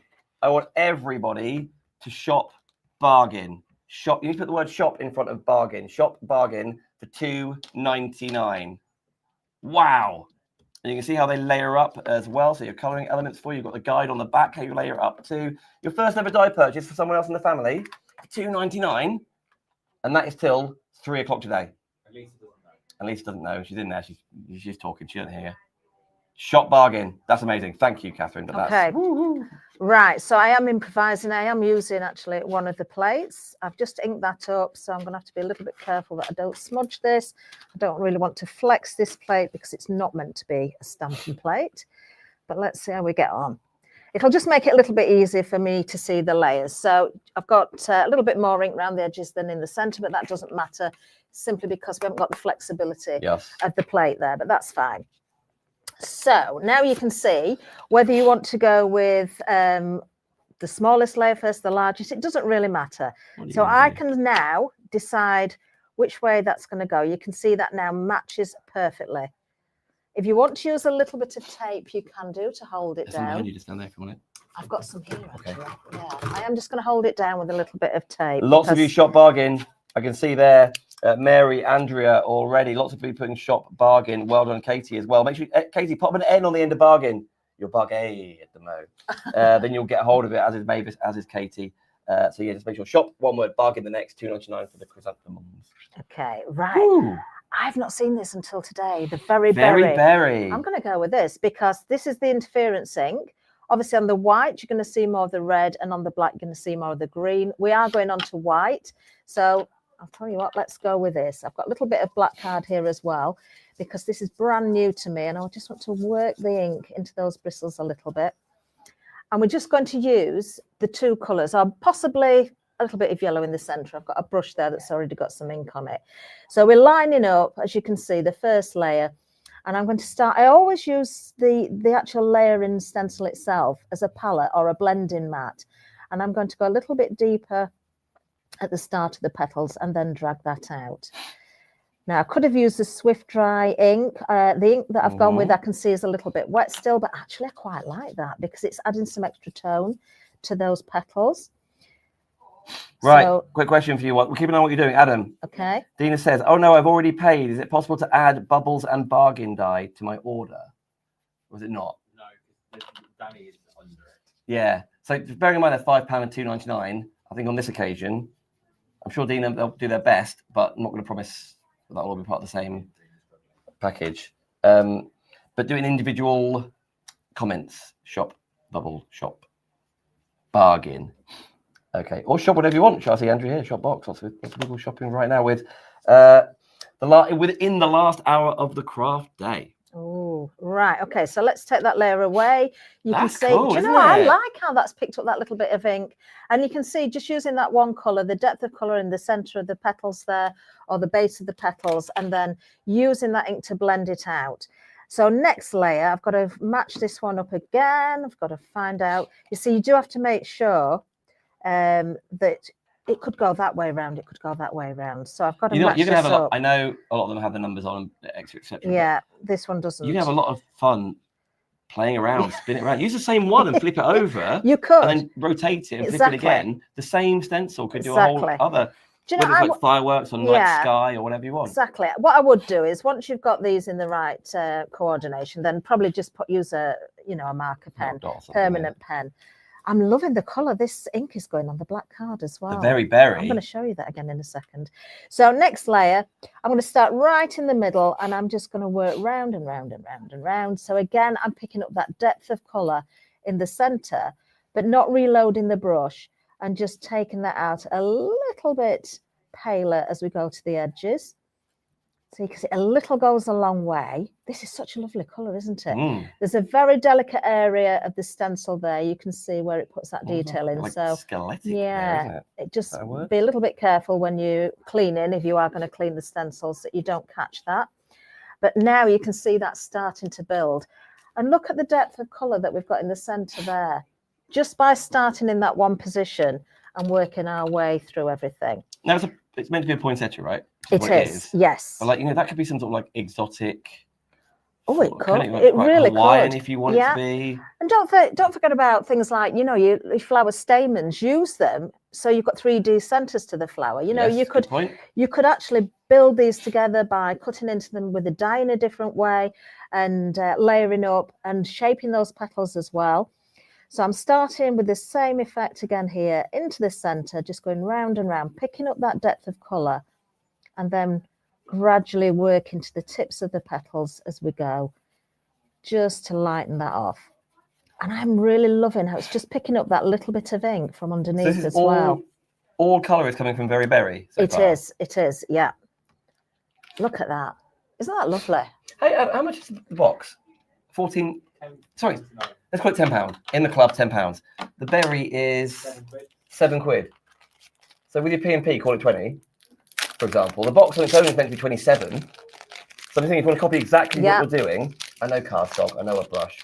I want everybody to shop bargain. Shop. You need to put the word shop in front of bargain. Shop bargain for $2.99. Wow. And you can see how they layer up as well. So your colouring elements for you. You've got the guide on the back, how you layer up to. Your first ever die purchase for someone else in the family, $2.99. And that is till 3 o'clock today. Lisa doesn't know. She's in there. She's talking. She doesn't hear you. Shop bargain. That's amazing. Thank you, Kathryn. Okay. Right, so I am improvising. I am using actually one of the plates. I've just inked that up, so I'm going to have to be a little bit careful that I don't smudge this. I don't really want to flex this plate because it's not meant to be a stamping plate. But let's see how we get on. It'll just make it a little bit easier for me to see the layers. So I've got a little bit more ink around the edges than in the centre, but that doesn't matter simply because we haven't got the flexibility of the plate there, but that's fine. So now you can see whether you want to go with the smallest layer first, the largest, it doesn't really matter. So I can now decide which way that's going to go. You can see that now matches perfectly. If you want to use a little bit of tape, you can do to hold it down. You just stand there if you want it. I've got some here, actually. Yeah, I am just going to hold it down with a little bit of tape. Lots of you shop bargain. I can see there, Mary, Andrea already. Lots of people putting shop bargain. Well done, Katie, as well. Make sure, Katie, pop an N on the end of bargain. You're bargain at the mo. Then you'll get a hold of it, as is Mavis, as is Katie. So yeah, just make sure shop, one word, bargain the next, $2.99 for the chrysanthemums. Okay, right. Ooh. I've not seen this until today. The very berry. I'm going to go with this because this is the interference ink. Obviously, on the white, you're going to see more of the red, and on the black, you're going to see more of the green. We are going on to white. So I'll tell you what, let's go with this. I've got a little bit of black card here as well, because this is brand new to me, and I just want to work the ink into those bristles a little bit. And we're just going to use the two colours, or possibly a little bit of yellow in the centre. I've got a brush there that's already got some ink on it. So we're lining up, as you can see, the first layer. And I'm going to start, I always use the actual layering stencil itself as a palette or a blending mat. And I'm going to go a little bit deeper at the start of the petals and then drag that out. Now, I could have used the Swift Dry ink. The ink that I've gone with, I can see is a little bit wet still, but actually I quite like that because it's adding some extra tone to those petals. Right, so, quick question for you. We're keeping on what you're doing, Adam. Okay. Dina says, oh no, I've already paid. Is it possible to add bubbles and bargain dye to my order? Or is it not? No, Danny is under it. Yeah. So bearing in mind they're £5 and $2.99, I think on this occasion, I'm sure Dina, they'll do their best, but I'm not going to promise that will all be part of the same package. But doing individual comments, shop, bubble, shop, bargain. Okay, or shop whatever you want. Shall I see Andrew here? Shop box. Lots of people shopping right now with within the last hour of the craft day. Oh, right. Okay, so let's take that layer away. You That's can see, cool, do you know, I like how that's picked up that little bit of ink. And you can see just using that one colour, the depth of colour in the centre of the petals there, or the base of the petals, and then using that ink to blend it out. So next layer, I've got to match this one up again. I've got to find out. You see, you do have to make sure that it could go that way around, it could go that way around. So I've got to match you can have this a lot. up. I know a lot of them have the numbers on them, etc. Yeah, this one doesn't. You can have a lot of fun playing around, spin it around. Use the same one and flip it over. You could. And then rotate it and flip it again. The same stencil could do a whole other, do you know, whether it's like fireworks or night sky or whatever you want. Exactly. What I would do is once you've got these in the right coordination, then probably just use a marker pen, permanent pen. I'm loving the colour. This ink is going on the black card as well. The very berry. I'm going to show you that again in a second. So next layer, I'm going to start right in the middle and I'm just going to work round and round and round and round. So again, I'm picking up that depth of colour in the centre, but not reloading the brush and just taking that out a little bit paler as we go to the edges. So you can see a little goes a long way. This is such a lovely colour, isn't it? There's a very delicate area of the stencil there. You can see where it puts that detail in. Like so skeletic yeah, there, it just be a little bit careful when you clean in, if you are going to clean the stencils, that you don't catch that. But now you can see that starting to build. And look at the depth of colour that we've got in the centre there. Just by starting in that one position and working our way through everything. Now it's meant to be a poinsettia, right? It is, yes. But that could be some sort of like exotic. Oh, it could. It really Hawaiian could. If you want it to be. And don't forget about things like, your flower stamens. Use them so you've got 3D centers to the flower. You could actually build these together by cutting into them with a dye in a different way and layering up and shaping those petals as well. So I'm starting with the same effect again here into the center, just going round and round, picking up that depth of color and then gradually work into the tips of the petals as we go, just to lighten that off. And I'm really loving how it's just picking up that little bit of ink from So underneath this is as well. all colour is coming from Very Berry. So far. It is, yeah. Look at that. Isn't that lovely? Hey, how much is the box? 14. Sorry, let's call it £10. In the club, £10. The berry is £7. So with your P&P, call it 20, for example. The box on its own is meant to be 27. So I'm thinking if you want to copy exactly what you're doing, I know cardstock, I know a brush.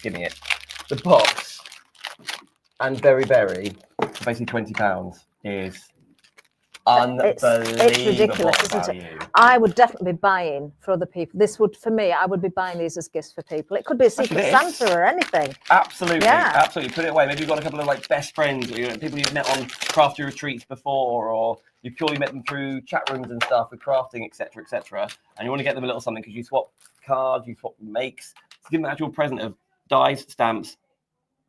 Give me it. The box and Very Berry for basically £20 is unbelievable. It's ridiculous, isn't it? I would definitely be buying for other people. This would, for me, I would be buying these as gifts for people. It could be a Secret Santa or anything. Absolutely, Yeah. absolutely. Put it away. Maybe you've got a couple of like best friends, or people you've met on crafty retreats before, or you purely met them through chat rooms and stuff with crafting, etc., and you want to get them a little something because you swap cards, you swap makes. To give them an actual present of dies, stamps,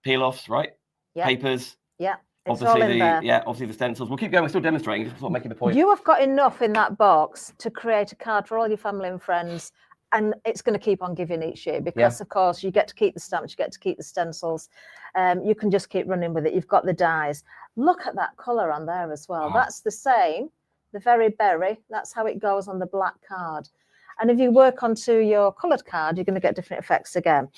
peel-offs, right? Yeah. Papers. Yeah. It's Obviously, all in there. obviously the stencils. We'll keep going. We're still demonstrating. Just sort of making the point. You have got enough in that box to create a card for all your family and friends, and it's going to keep on giving each year because, of course, you get to keep the stamps, you get to keep the stencils. You can just keep running with it. You've got the dies. Look at that colour on there as well. That's the same, the Very Berry. That's how it goes on the black card. And if you work onto your coloured card, you're going to get different effects again.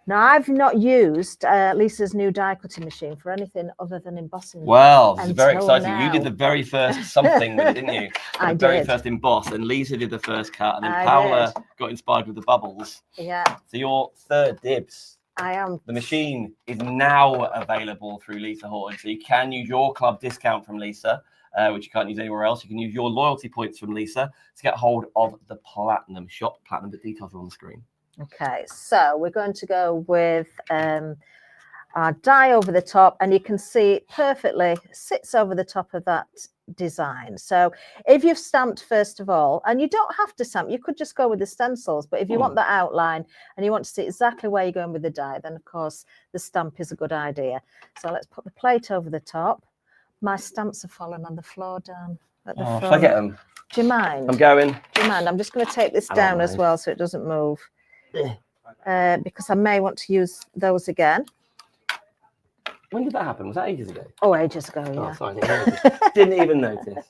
Now, I've not used Lisa's new die cutting machine for anything other than embossing. Well, this is very exciting. Now. You did the very first something with it, didn't you? I the did. very first emboss, and Lisa did the first cut, and then I Paula did. got inspired with the bubbles. Yeah. So your third dibs. I am. The machine is now available through Lisa Horton, so you can use your club discount from Lisa, which you can't use anywhere else. You can use your loyalty points from Lisa to get hold of the Platinum Shop. Platinum, the details are on the screen. Okay, so we're going to go with our die over the top, and you can see it perfectly sits over the top of that design. So if you've stamped first of all, and you don't have to stamp, you could just go with the stencils, but if you want that outline and you want to see exactly where you're going with the die, then of course the stamp is a good idea. So let's put the plate over the top. My stamps are falling on the floor down at the front. Should I get them? Do you mind? I'm going. Do you mind? I'm just going to take this down as well so it doesn't move. Because I may want to use those again. When did that happen? Was that ages ago? Oh, ages ago, yeah. Oh, sorry, didn't even notice.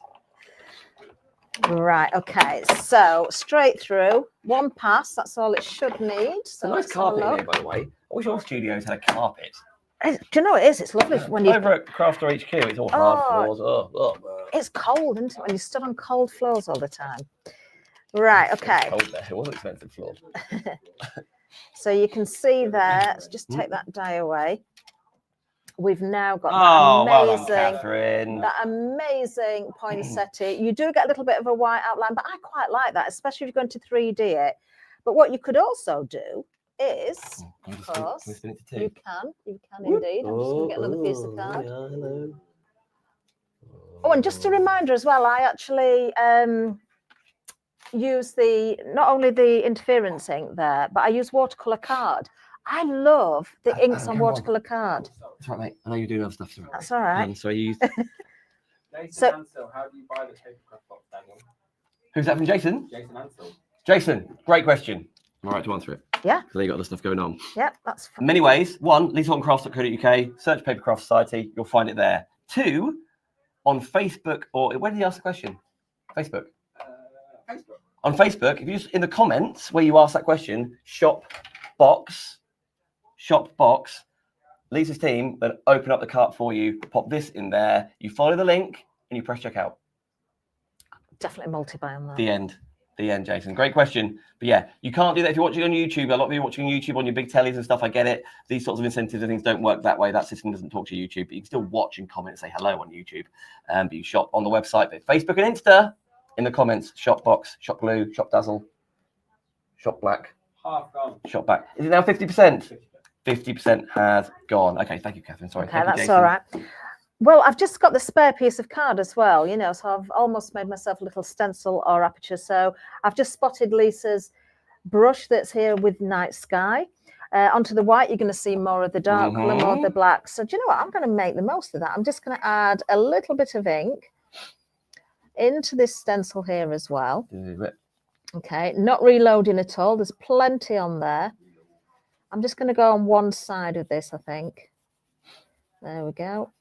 Right, okay, so straight through, one pass, that's all it should need. It's a nice carpet here, by the way. I wish all studios had a carpet. Do you know what it is? It's lovely when you... Over at Crafter HQ, it's all hard floors. It's cold, isn't it, when you stood on cold floors all the time. Right, okay. Cold there. It was an expensive floor. So you can see there, let's just take that die away. We've now got that amazing poinsettia. You do get a little bit of a white outline, but I quite like that, especially if you're going to 3D it. But what you could also do is, of course, you can indeed. I'm just going to get another piece of card. Oh, and just a reminder as well, I actually use not only the interference ink there, but I use watercolor card. I love the inks on watercolor card. That's right, mate. I know you do other stuff. That's all right. So you. Jason Ansell, how do you buy the Papercraft box, Daniel? Who's that from Jason? Jason Ansell. Jason, great question. I'm all right to answer it. Yeah. So you got other stuff going on. Yep, that's fine. Many ways. One, lisahortoncrafts.co.uk. Search Papercraft Society. You'll find it there. Two, on Facebook or where did he ask the question? Facebook. Facebook. On Facebook, if you just in the comments where you ask that question, shop box, Lisa's team then open up the cart for you, pop this in there, you follow the link and you press checkout. Definitely multi-buy on that. The end, Jason. Great question. But yeah, you can't do that if you're watching on YouTube. A lot of you are watching YouTube on your big tellies and stuff. I get it. These sorts of incentives and things don't work that way. That system doesn't talk to YouTube, but you can still watch and comment and say hello on YouTube. But you shop on the website, but Facebook and Insta. In the comments, shop box, shop glue, shop dazzle, shop black, Half gone. shop back. Is it now 50%? 50% has gone. Okay, thank you, Kathryn. Sorry. Okay, that's all right. Well, I've just got the spare piece of card as well, you know, so I've almost made myself a little stencil or aperture. So I've just spotted Lisa's brush that's here with night sky. Onto the white, you're going to see more of the dark colour, more of the black. So do you know what? I'm going to make the most of that. I'm just going to add a little bit of ink into this stencil here as well. Okay, not reloading at all. There's plenty on there. I'm just going to go on one side of this, I think. There we go.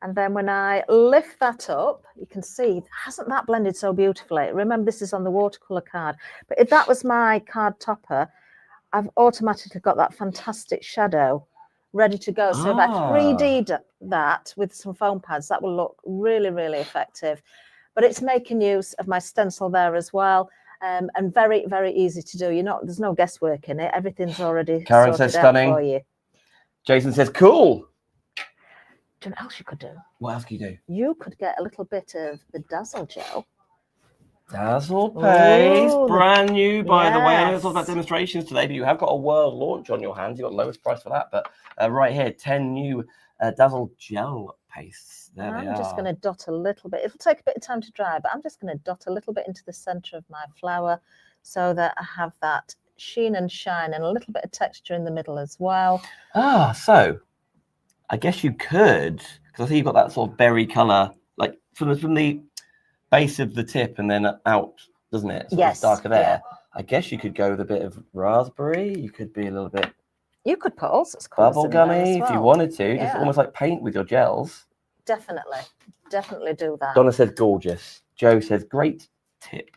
And then when I lift that up, you can see, hasn't that blended so beautifully? Remember, this is on the watercolour card. But if that was my card topper, I've automatically got that fantastic shadow ready to go. So if I 3D'd that with some foam pads, that will look really, really effective. But it's making use of my stencil there as well. And very, very easy to do. There's no guesswork in it. Everything's already Karen sorted says out stunning. for you. Jason says cool. Do you know what else you could do? What else can you do? You could get a little bit of the Dazzle gel. Dazzle Paste, Ooh, brand new, by the way. I know yes. it's all about demonstrations today, but you have got a world launch on your hands. You've got lowest price for that, but right here, 10 new Dazzle gel pastes. There they are. I'm just going to dot a little bit. It'll take a bit of time to dry, but I'm just going to dot a little bit into the center of my flower so that I have that sheen and shine and a little bit of texture in the middle as well. So I guess you could, because I see you've got that sort of berry color, like from the base of the tip and then out, doesn't it? So yes. It's darker there. Yeah. I guess you could go with a bit of raspberry. You could be a little bit You could put all sorts of colours in there as bubblegummy if you well. wanted to. Just Yeah. almost like paint with your gels. Definitely do that. Donna says gorgeous. Joe says great tip.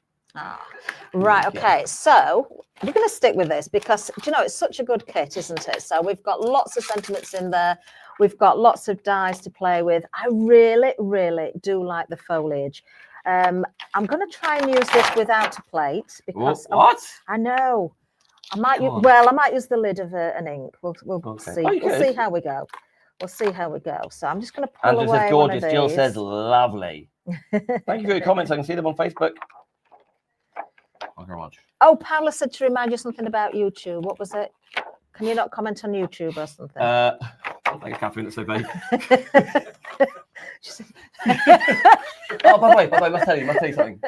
Right, Yeah. okay, so we're going to stick with this because, it's such a good kit, isn't it? So we've got lots of sentiments in there. We've got lots of dyes to play with. I really, really do like the foliage. I'm going to try and use this without a plate because What? I know. I might Come on. I might use the lid of an ink. We'll Okay. see. Oh, you We'll could. see how we go. We'll see how we go. So I'm just going to pull Andrew away says one of gorgeous. Jill these. says lovely. Thank you for your comments. I can see them on Facebook. Oh, very much. Oh, Paula said to remind you something about YouTube. What was it? Can you not comment on YouTube or something? Thanks, Kathryn. That's so vague. She said- Oh, by the way, I must tell you something.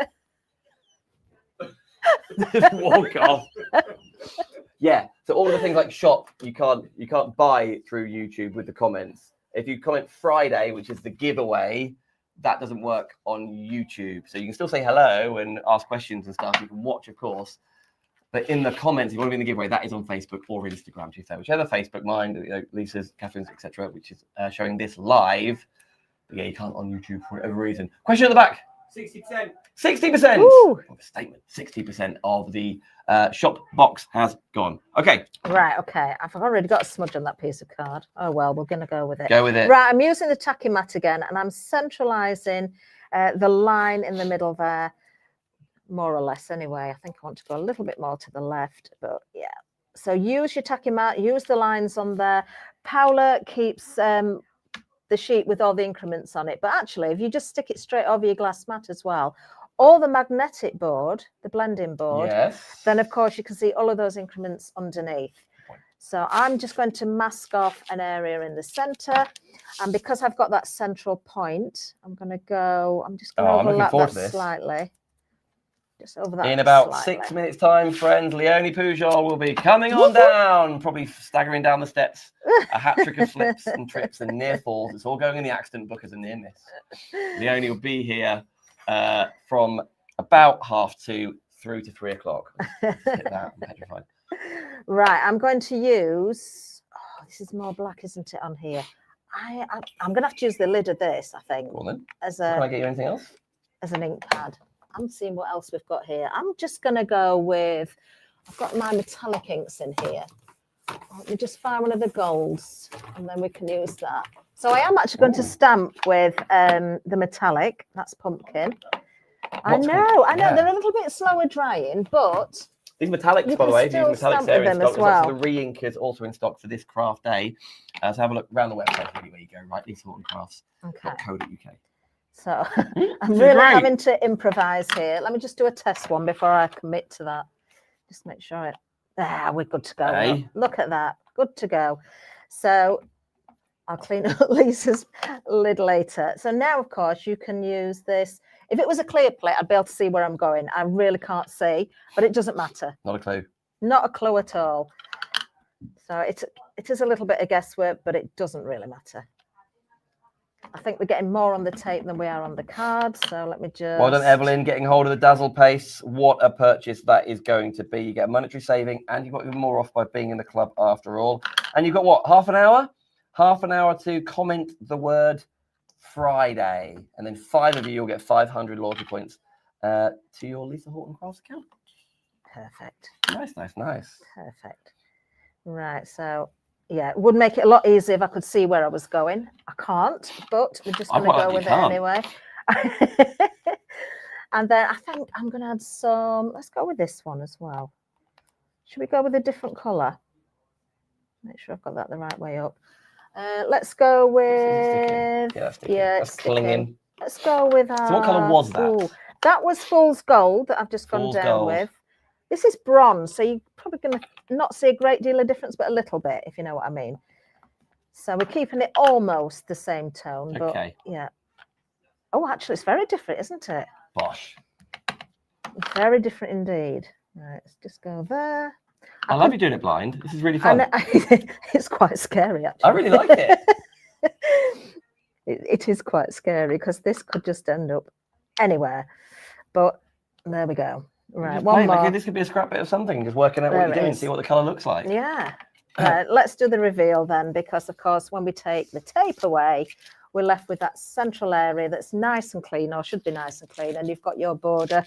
Just walk off. Yeah. So all of the things like shop, you can't buy through YouTube with the comments. If you comment Friday, which is the giveaway, that doesn't work on YouTube. So you can still say hello and ask questions and stuff. You can watch, of course. But in the comments, if you want to be in the giveaway, that is on Facebook or Instagram. So whichever Facebook, mine, Lisa's, Kathryn's, etc., which is showing this live. But yeah, you can't on YouTube for whatever reason. Question at the back. 60%. 60%. Ooh. What a statement. 60% of the shop box has gone. Okay. Right, okay. I've already got a smudge on that piece of card. Oh, well, we're going to go with it. Go with it. Right, I'm using the tacky mat again, and I'm centralising the line in the middle there, more or less anyway. I think I want to go a little bit more to the left, but yeah. So use your tacky mat, use the lines on there. Paula keeps the sheet with all the increments on it, but actually, if you just stick it straight over your glass mat as well, or the magnetic board, the blending board, Yes. then of course you can see all of those increments underneath. So I'm just going to mask off an area in the center, and because I've got that central point, I'm just going to I'm looking overlap forward that to this. slightly. Just over that In about slightly. 6 minutes' time, friends, Leonie Pujol will be coming on down, probably staggering down the steps. A hat trick of flips and trips and near falls. It's all going in the accident book as a near miss. Leonie will be here from about 2:30 through to 3 o'clock. Hit that, I'm petrified. Right, I'm going to use, this is more black, isn't it, on here? I'm going to have to use the lid of this, I think, Go on then. as Can I get you anything else? an ink pad. I'm seeing what else we've got here. I'm just going to go with, I've got my metallic inks in here. Let me just find one of the golds, and then we can use that. So I am actually going to stamp with the metallic. That's pumpkin. I know, yeah. they're a little bit slower drying, but These metallics, you by the can way, if you still use metallics, stamp they're with in them stock. as well. The re-ink is also in stock for this craft day. So have a look around the website, really, where you go, right? lisahortoncrafts.co.uk. Okay. So I'm This is really great. having to improvise here. Let me just do a test one before I commit to that. Just make sure it. We're good to go. Hey. Look at that. Good to go. So I'll clean up Lisa's lid later. So now, of course, you can use this. If it was a clear plate, I'd be able to see where I'm going. I really can't see, but it doesn't matter. Not a clue. Not a clue at all. So it is a little bit of guesswork, but it doesn't really matter. I think we're getting more on the tape than we are on the card. So let me just. Well done, Evelyn, getting hold of the Dazzle Pastes. What a purchase that is going to be. You get a monetary saving and you've got even more off by being in the club after all. And you've got what, half an hour? Half an hour to comment the word Friday. And then 5 of you will get 500 loyalty points to your Lisa Horton Crafts account. Perfect. Nice. Perfect. Right. So, yeah, it would make it a lot easier if I could see where I was going. I can't, but we're just going to go with it anyway. And then I think I'm going to add some. Let's go with this one as well. Should we go with a different colour? Make sure I've got that the right way up. Let's go with. Yeah, that's clinging. Let's go with. So what colour was that? Ooh, that was Fool's Gold that I've just gone down with. This is bronze, so you're probably going to not see a great deal of difference, but a little bit, if you know what I mean. So we're keeping it almost the same tone, but yeah. Oh, actually, it's very different, isn't it? Bosh. Very different indeed. Right, let's just go there. I love you doing it blind. This is really fun. It's quite scary, actually. I really like it. It is quite scary because this could just end up anywhere. But there we go. Right, one more. This could be a scrap bit of something, just working out what you're doing, see what the colour looks like. Yeah. Right, let's do the reveal then, because of course, when we take the tape away, we're left with that central area that's nice and clean, or should be nice and clean, and you've got your border.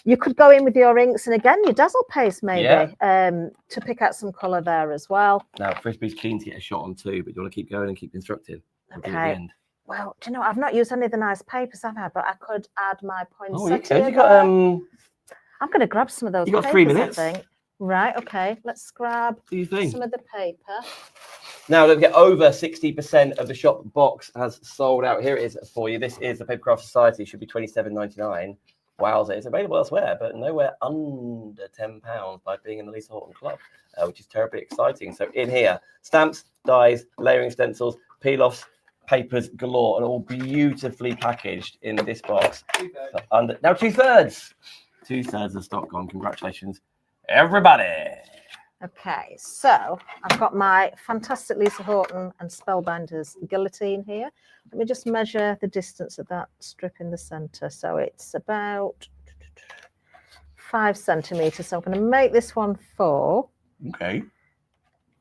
You could go in with your inks and again your Dazzle Paste maybe to pick out some colour there as well. Now, Frisbee's keen to get a shot on too, but you want to keep going and keep instructing. Okay. Well, do you know, I've not used any of the nice papers I've had, but I could add my poinsettia. Oh, you got I'm going to grab some of those. You got 3 minutes. I think. Right, okay. Let's grab some of the paper. Now, don't forget, over 60% of the shop box has sold out. Here it is for you. This is the Papercraft Society. It should be $27.99. Wowza. It's available elsewhere, but nowhere under £10 by being in the Lisa Horton Club, which is terribly exciting. So in here, stamps, dies, layering stencils, peel-offs, papers galore, and all beautifully packaged in this box. Now 2/3. 2/3 of stock gone. Congratulations, everybody. Okay, so I've got my fantastic Lisa Horton and Spellbinders guillotine here. Let me just measure the distance of that strip in the centre. So it's about 5 centimetres. So I'm going to make this one 4. Okay.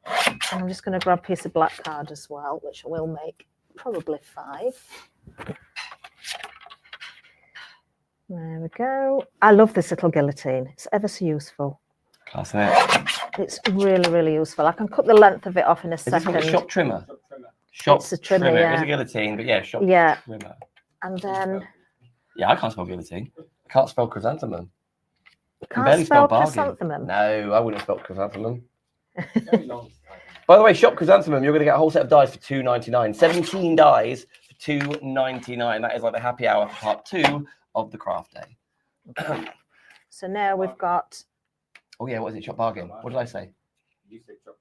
And I'm just going to grab a piece of black card as well, which I will make probably 5. There we go. I love this little guillotine. It's ever so useful. Class it. It's really, really useful. I can cut the length of it off in a second. Is it a shop trimmer? It's a trimmer, yeah. It's a guillotine, but yeah, shop trimmer. And then... Yeah, I can't spell guillotine. I can't spell chrysanthemum. You can't spell chrysanthemum? No, I wouldn't spell chrysanthemum. By the way, shop chrysanthemum, you're going to get a whole set of dies for $2.99. 17 dies for $2.99. That is like the happy hour for part 2 of the craft day. Okay. So now we've got... Oh yeah, what is it? Shop bargain. What did I say? You said shop.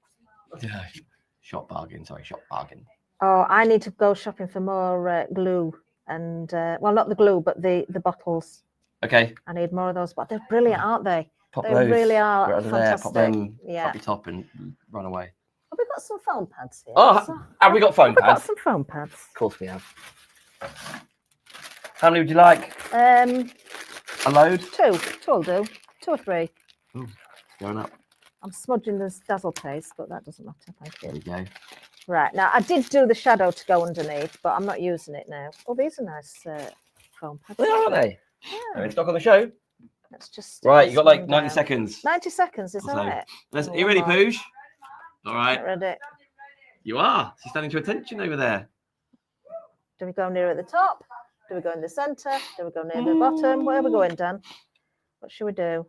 Shop bargain. Sorry, shop bargain. Oh, I need to go shopping for more glue and well, not the glue, but the bottles. Okay. I need more of those, but they're brilliant, aren't they? Pop they those really are right fantastic. Pop them yeah. up your top and run away. Have we got some foam pads here? Oh, have we got foam pads? We've got some foam pads. Of course we have. How many would you like? A load? 2. 2 will do. 2 or 3. Ooh, going up. I'm smudging this Dazzle Paste, but that doesn't matter. Thank you. There you go. Right, now I did do the shadow to go underneath, but I'm not using it now. Oh, these are nice foam pads. They are, aren't they? Yeah. They're in stock on the show. Let's just right, you got like 90 seconds. 90 seconds, is that it? Are you ready, Poosh? All right. Get ready. You are. She's standing to attention over there. Do we go near at the top? Do we go in the centre? Do we go near the bottom? Where are we going, Dan? What should we do?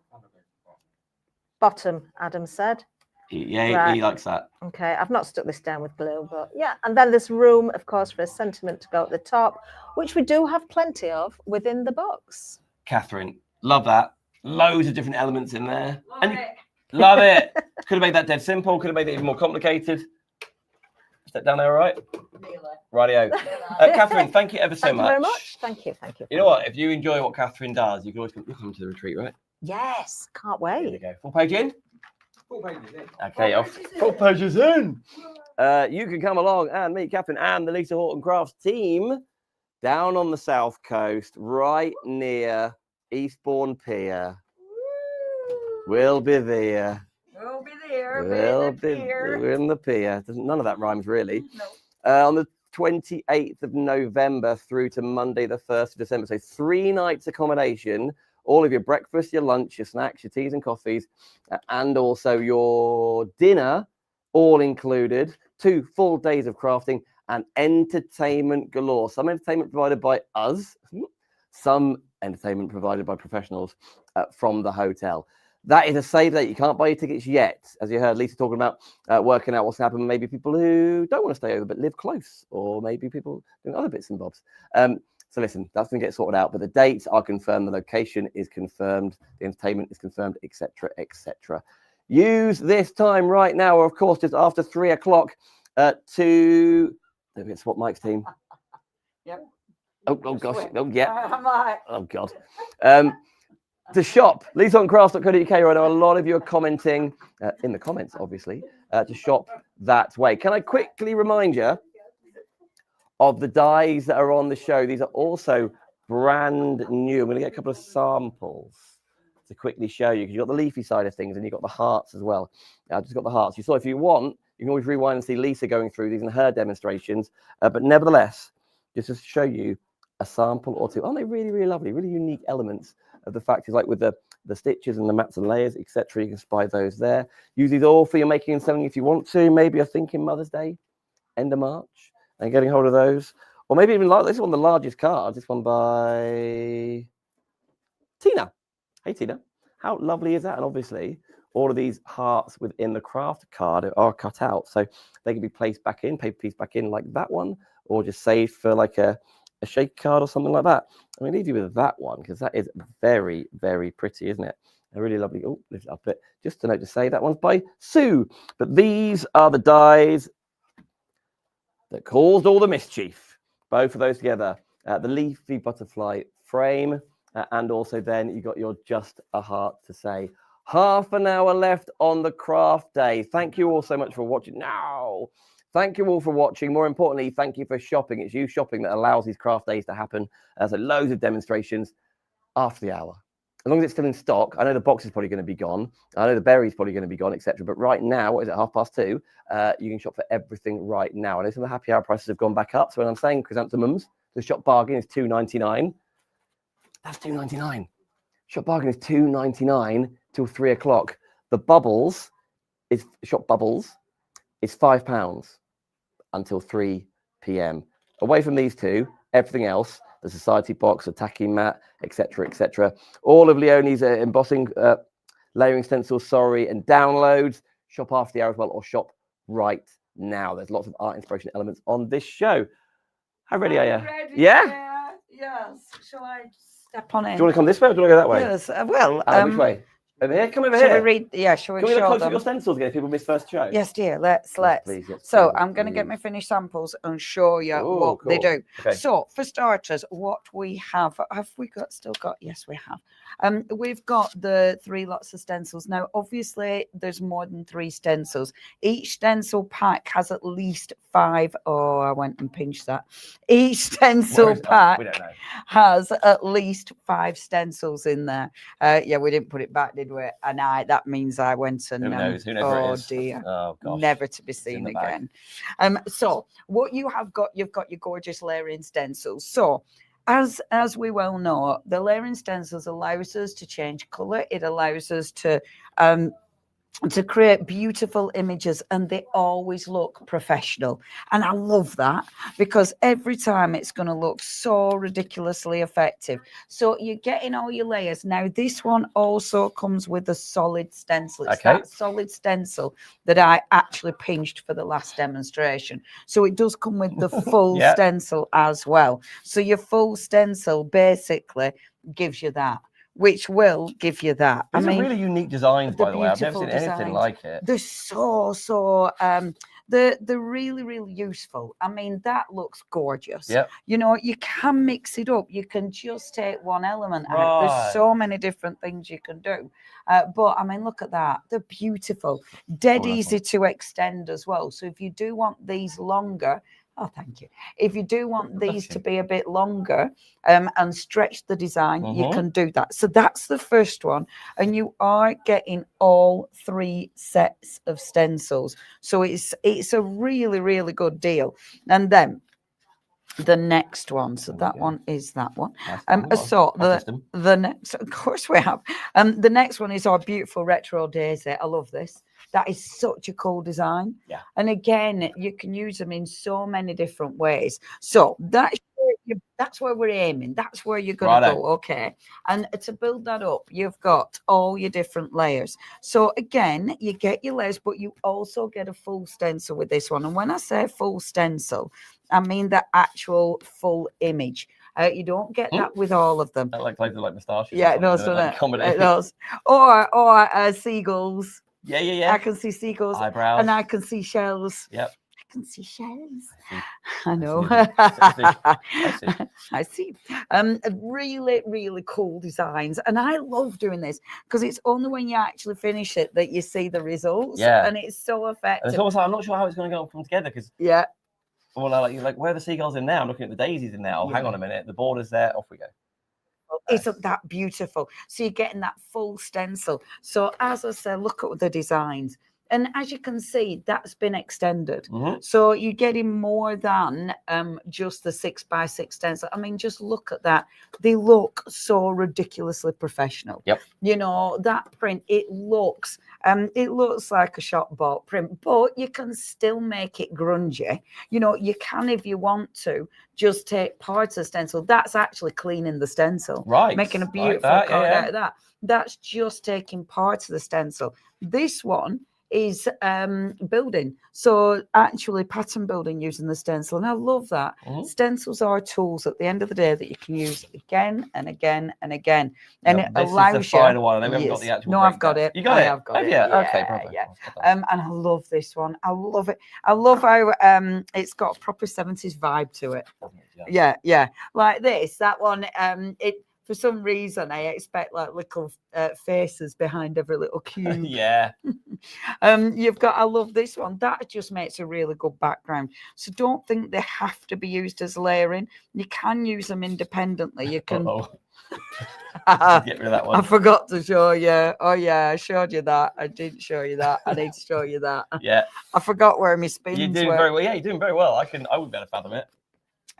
Bottom, Adam said. Yeah, right. He likes that. Okay, I've not stuck this down with glue, but yeah. And then there's room, of course, for a sentiment to go at the top, which we do have plenty of within the box. Kathryn, love that. Loads of different elements in there. Love it. Could have made that dead simple. Could have made it even more complicated. Step down there, all right? Rightio. Kathryn, thank you ever so much. Thank you very much. Thank you. Thank you. You know what? If you enjoy what Kathryn does, you can always come to the retreat, right? Yes, can't wait. There you go. Full page in. Full pages in. Okay, off. Full pages in. You can come along and meet Kathryn and the Lisa Horton Crafts team down on the south coast, right near Eastbourne Pier. We'll be there. We'll be there. We're in the pier. None of that rhymes really. No. On the 28th of November through to Monday, the 1st of December. So 3 nights accommodation, all of your breakfast, your lunch, your snacks, your teas and coffees, and also your dinner, all included. 2 full days of crafting and entertainment galore. Some entertainment provided by us, some entertainment provided by professionals from the hotel. That is a save date. You can't buy your tickets yet. As you heard Lisa talking about working out what's happening. Maybe people who don't want to stay over but live close, or maybe people doing other bits and bobs. So listen, that's going to get sorted out. But the dates are confirmed. The location is confirmed. The entertainment is confirmed, etc., etc. Use this time right now, or of course, just after 3 o'clock to... Don't forget to swap Mike's team. Yep. Oh gosh. Oh, yeah. Oh, God. To shop, lisahortoncrafts.co.uk right now. A lot of you are commenting in the comments, obviously, to shop that way. Can I quickly remind you of the dies that are on the show? These are also brand new. I'm going to get a couple of samples to quickly show you, because you've got the leafy side of things and you've got the hearts as well. I've just got the hearts. You saw, if you want, you can always rewind and see Lisa going through these in her demonstrations. But nevertheless, just to show you a sample or two. Aren't they really, really lovely? Really unique elements of the factories, like with the stitches and the mats and layers, etc. You can spy those there. Use these all for your making and selling if you want to. Maybe you're thinking Mother's Day, end of March, and getting hold of those. Or maybe even like this one, the largest card. This one by Tina. Hey, Tina. How lovely is that? And obviously, all of these hearts within the craft card are cut out. So they can be placed back in, paper piece back in like that one, or just saved for like a shake card or something like that. I'm going to leave you with that one, because that is very, very pretty, isn't it? A really lovely, oh, lift it up a bit. Just a note to say that one's by Sue. But these are the dies that caused all the mischief. Both of those together. The leafy butterfly frame, and also then you got your just a heart to say. Half an hour left on the craft day. Thank you all so much for watching. Now, thank you all for watching. More importantly, thank you for shopping. It's you shopping that allows these craft days to happen. So loads of demonstrations after the hour. As long as it's still in stock. I know the box is probably going to be gone. I know the berry's probably going to be gone, etc. But right now, what is it, 2:30? You can shop for everything right now. I know some of the happy hour prices have gone back up. So when I'm saying chrysanthemums, the shop bargain is £2.99. That's £2.99. Shop bargain is £2.99 till 3 o'clock. The bubbles is shop bubbles is £5 until 3 p.m. Away from these two, everything else, the society box, the tacky mat, etc., etc. All of Leonie's embossing, layering stencils, and downloads. Shop after the hour as well, or shop right now. There's lots of art inspiration elements on this show. How ready are you? Yeah? Yes. Shall I step on it? Do you want to come this way, or do you want to go that way? Yes. Well, which way? Over here? Come over shall here. we read? Yeah, shall we Can we look show close at them? your stencils again if people miss first show? Yes, dear. Let's. Please, yes, So please, I'm going to get my finished samples and show you what they do. Okay. So for starters, what we have we still got? Yes, we have. We've got the 3 lots of stencils. Now, obviously, there's more than 3 stencils. Each stencil pack has at least 5. Oh, I went and pinched that. Each stencil pack We don't know. has at least 5 stencils in there. Yeah, we didn't put it back, did we? And that means I went and Who knows? Whoever it is. dear. Oh, gosh. Never to be in seen the bag. again. So what you've got your gorgeous layering stencils. So as we well know, the layering stencils allows us to change color. It allows us to create beautiful images, and they always look professional. And I love that, because every time it's going to look so ridiculously effective. So you're getting all your layers. Now, this one also comes with a solid stencil. It's that solid stencil that I actually pinched for the last demonstration. So it does come with the full stencil as well. So your full stencil basically gives you that, which will give you that. These are really unique designs, by the way. I've never seen anything designs. like it. They're so they're really, really useful. I mean, that looks gorgeous. Yep. You know, you can mix it up. You can just take one element out. Right. There's so many different things you can do. But I mean, look at that. They're beautiful. Dead easy to extend as well. So if you do want these longer, oh, thank you. If you do want these to be a bit longer and stretch the design, you can do that. So that's the first one. And you are getting all 3 sets of stencils. So it's a really, really good deal. And then the next one, so that one is that one. So the next, of course we have. The next one is our beautiful retro daisy. I love this. That is such a cool design. Yeah. And again, you can use them in so many different ways. So that's where we're aiming. That's where you're going to go. Okay. And to build that up, you've got all your different layers. So again, you get your layers, but you also get a full stencil with this one. And when I say full stencil, I mean the actual full image. You don't get that with all of them. Like moustaches. Yeah, no, so like it does. Or seagulls. Yeah. I can see seagulls. Eyebrows. And I can see shells. Yep. I can see shells. I know. I see. Really, really cool designs. And I love doing this because it's only when you actually finish it that you see the results. Yeah. And it's so effective. And it's almost like I'm not sure how it's going to come together because well, like where are the seagulls in now? I'm looking at the daisies in now. Hang on a minute. The border's there. Off we go. Isn't that beautiful? So you're getting that full stencil. So as I said, look at the designs. And as you can see, that's been extended. So you're getting more than just the 6x6 stencil. I mean, just look at that. They look so ridiculously professional. Yep. You know, that print, it looks like a shop bought print, but you can still make it grungy. You know, you can, if you want to, just take parts of the stencil. That's actually cleaning the stencil. Right. Making a beautiful card out of that. That's just taking parts of the stencil. This one is building, so actually pattern building using the stencil, and I love that. Stencils are tools at the end of the day that you can use again and again and again, and it allows is the final one. I know we haven't got the actual. No, I've got it. You got it. I've got it. Yeah. Okay. Yeah. And I love this one. I love it. I love how it's got a proper 70s vibe to it. Yeah. Like this. That one. For some reason, I expect like little faces behind every little cube. Yeah. You've got, I love this one. That just makes a really good background. So don't think they have to be used as layering. You can use them independently. You can. Get rid of that one. I forgot to show you. Oh yeah, I showed you that. I didn't show you that. I need to show you that. Yeah. I forgot where my spins You're doing were. very well. Yeah, you're doing very well. I wouldn't be able to fathom it.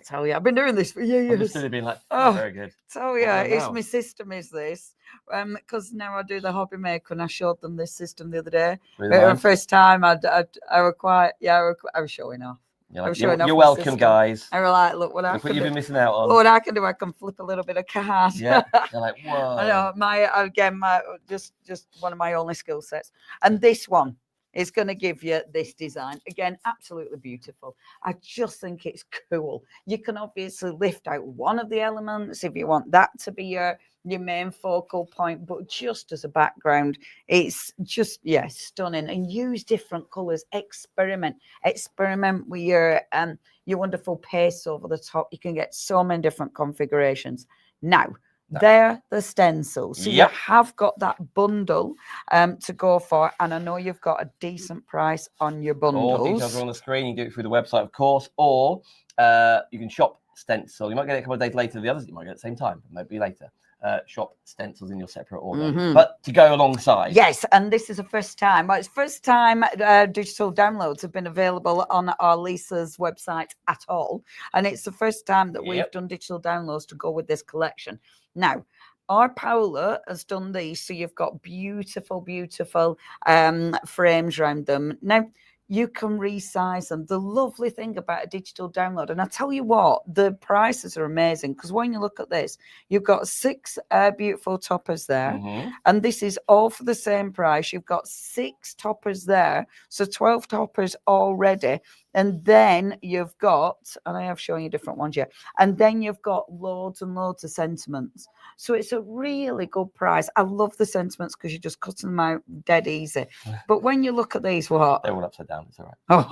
Tell you, I've been doing this for years. I'm just being like, very good. So yeah, it's my system is this. Because now I do the hobby maker, and I showed them this system the other day. The first time I was quite, I was showing off. You're welcome, guys. I was like, look what you've been missing out on. What I can do, I can flip a little bit of card. Yeah, you're like, whoa. I know my just one of my only skill sets, and this one. It's going to give you this design. Again, absolutely beautiful. I just think it's cool. You can obviously lift out one of the elements if you want that to be your main focal point, but just as a background, it's just, stunning. And use different colors. Experiment with your wonderful paste over the top. You can get so many different configurations. Now, they're the stencils. So you have got that bundle to go for, and I know you've got a decent price on your bundles. All details are on the screen. You can do it through the website, of course, or you can shop stencil. You might get it a couple of days later. The others you might get at the same time, maybe later. Shop stencils in your separate order, but to go alongside. Yes, and this is the first time. Well, it's first time digital downloads have been available on our Lisa's website at all, and it's the first time that we've done digital downloads to go with this collection. Now, our Paula has done these, so you've got beautiful, beautiful frames around them. Now, you can resize them. The lovely thing about a digital download, and I tell you what, the prices are amazing, because when you look at this, you've got 6 beautiful toppers there, and this is all for the same price. You've got 6 toppers there, so 12 toppers already, And then you've got, and I have shown you different ones here, and then you've got loads and loads of sentiments. So it's a really good price. I love the sentiments because you're just cutting them out dead easy. But when you look at these, what? They're all upside down. It's all right. Oh.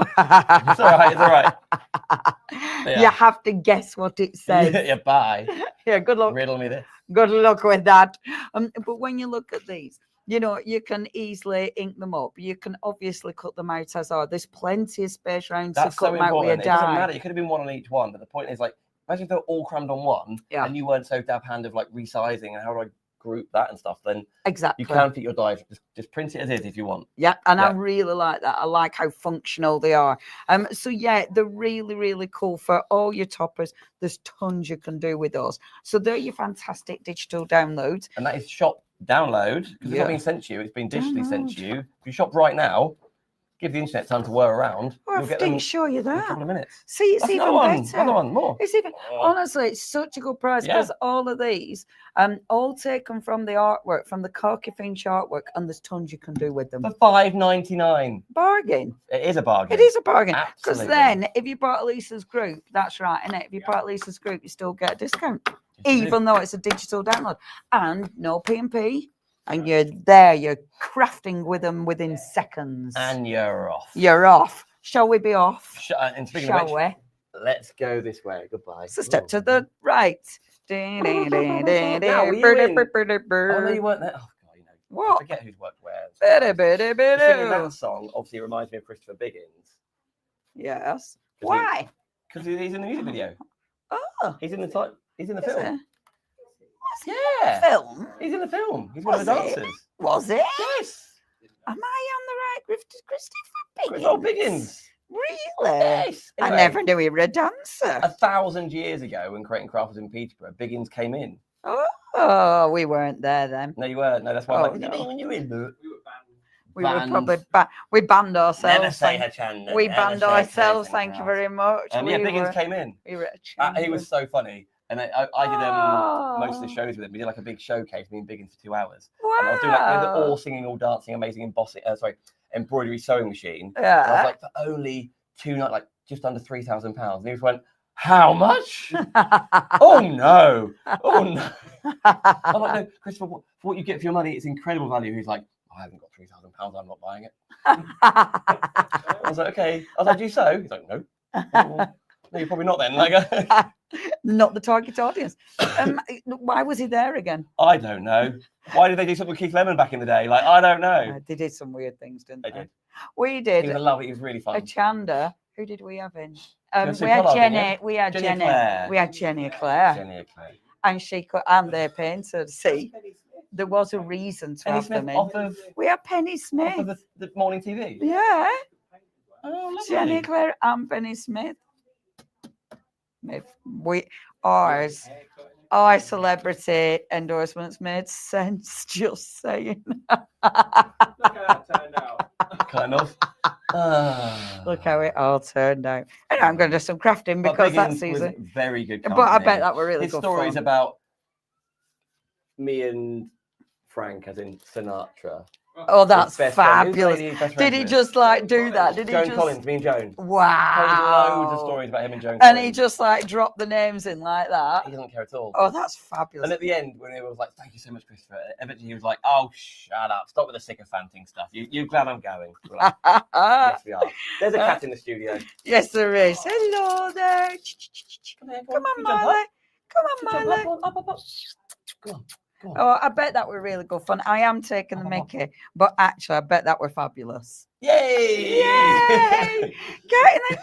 It's all right. It's all right. You have to guess what it says. Yeah, bye. Yeah, good luck. Riddle me this. Good luck with that. But when you look at these, you know, you can easily ink them up. You can obviously cut them out as are. There's plenty of space around to That's cut so them out with a important. It doesn't die. matter. It could have been one on each one, but the point is, like, imagine if they're all crammed on one, and you weren't so dab hand of like resizing and how do I group that and stuff. Then Exactly. you can fit your dies. Just print it as is if you want. Yeah, and I really like that. I like how functional they are. So yeah, they're really, really cool for all your toppers. There's tons you can do with those. So they're your fantastic digital downloads. And that is shop download because it's not being sent to you. It's been digitally sent to you. If you shop right now, give the internet time to whir around. Oh, you'll I get them didn't show you in a that. couple of minutes. See, it's That's even another one. better. Another one more. It's even honestly, it's such a good price Yeah. because all of these, all taken from the artwork, from the Corky Finch artwork, and there's tons you can do with them. For $5.99. Bargain. It is a bargain. It is a bargain. Because Absolutely. then, if you bought Lisa's group, that's right, innit? If you bought Lisa's group, you still get a discount, Yes, you do. even though it's a digital download, and no P&P, and you're there. You're crafting with them within seconds, And you're off. you're off. Shall we be off? And speaking Shall of we? which, let's go this way. Goodbye. So step to the right. Now, were you in? Oh, no, you weren't there. Oh, God, you know. I What? forget who's worked where. Biddy, biddy, The thing in biddy. that song obviously reminds me of Christopher Biggins. Yes. he- Why? Because he's in the music video. Oh, He's in the type. He's in the is film. it? Yeah. Film? He's in the film. He's one of the Was it? dancers. Was it? Yes. Am I on the right? Christopher Chris Biggins? Biggins. Really? Yes. I Anyway, never knew he was a dancer. 1,000 years ago, when Creating Craft was in Peterborough, Biggins came in. Oh, we weren't there then. No, you weren't. No, that's why. Oh, I'm like, no. when you're in. We were banned. We were Banned. probably we banned ourselves. Never say thank- her channel. we never banned say ourselves. Creating Thank you Craft. very much. Yeah, we Biggins were, came in. we were at He was so funny. And I did most of the Oh. shows with him. We did like a big showcase, me and Biggins for 2 hours. Wow. And I was doing like the all singing, all dancing, amazing embossing, embroidery sewing machine. And I Yeah. was like, for only 2 nights, like just under £3,000. And he just went, how much? Oh no. Oh no. I'm like, no, Christopher, for what you get for your money, it's incredible value. He's like, I haven't got £3,000, I'm not buying it. I was like, okay. I was like, do you sew? He's like, no. No, you're probably not then. Like, Not the target audience. Why was he there again? I don't know. Why did they do something with Keith Lemon back in the day? Like, I don't know. They did some weird things, didn't They they? did. We He did was a lovely, he was really a fun. Chanda. Who did we have in? had Sue We had Pollard, didn't Jenny. you? We had Jenny Jenny. Claire. We had Jenny Claire, Jenny Clay. and she could, and they painted. See, there was a reason to Penny have them Smith in. off of, We had Penny Smith. off of the morning TV. Yeah, Oh, lovely. Jenny Claire and Penny Smith. Ours, our celebrity endorsements made sense. Just saying. Look how that turned out. Kind of. Look how it all turned out. And I'm going to do some crafting But because that's Biggins was easy. very good. But I bet company. that were really His good stories fun. about me and Frank, as in Sinatra. Oh, that's his best friend. Who's the fabulous. lady he's best Did friends he with? just like do that? Did he Joan just? Collins, me and Joan. Told Wow. loads of stories about him and Joan And Collins. he just like dropped the names in like that. He doesn't care at all. Oh, that's fabulous. And at the end, when he was like, "Thank you so much, Christopher," eventually he was like, "Oh, shut up! Stop with the sycophanting stuff. You're glad I'm going." We're like, yes, we are. There's a cat in the studio. Yes, there is. Hello there. Come here, Come on, jump up. Marley. Come on, Jump Marley. up. Go on. Oh, I bet that were really good fun. I am taking the mickey, but actually, I bet that were fabulous. Yay! Yay!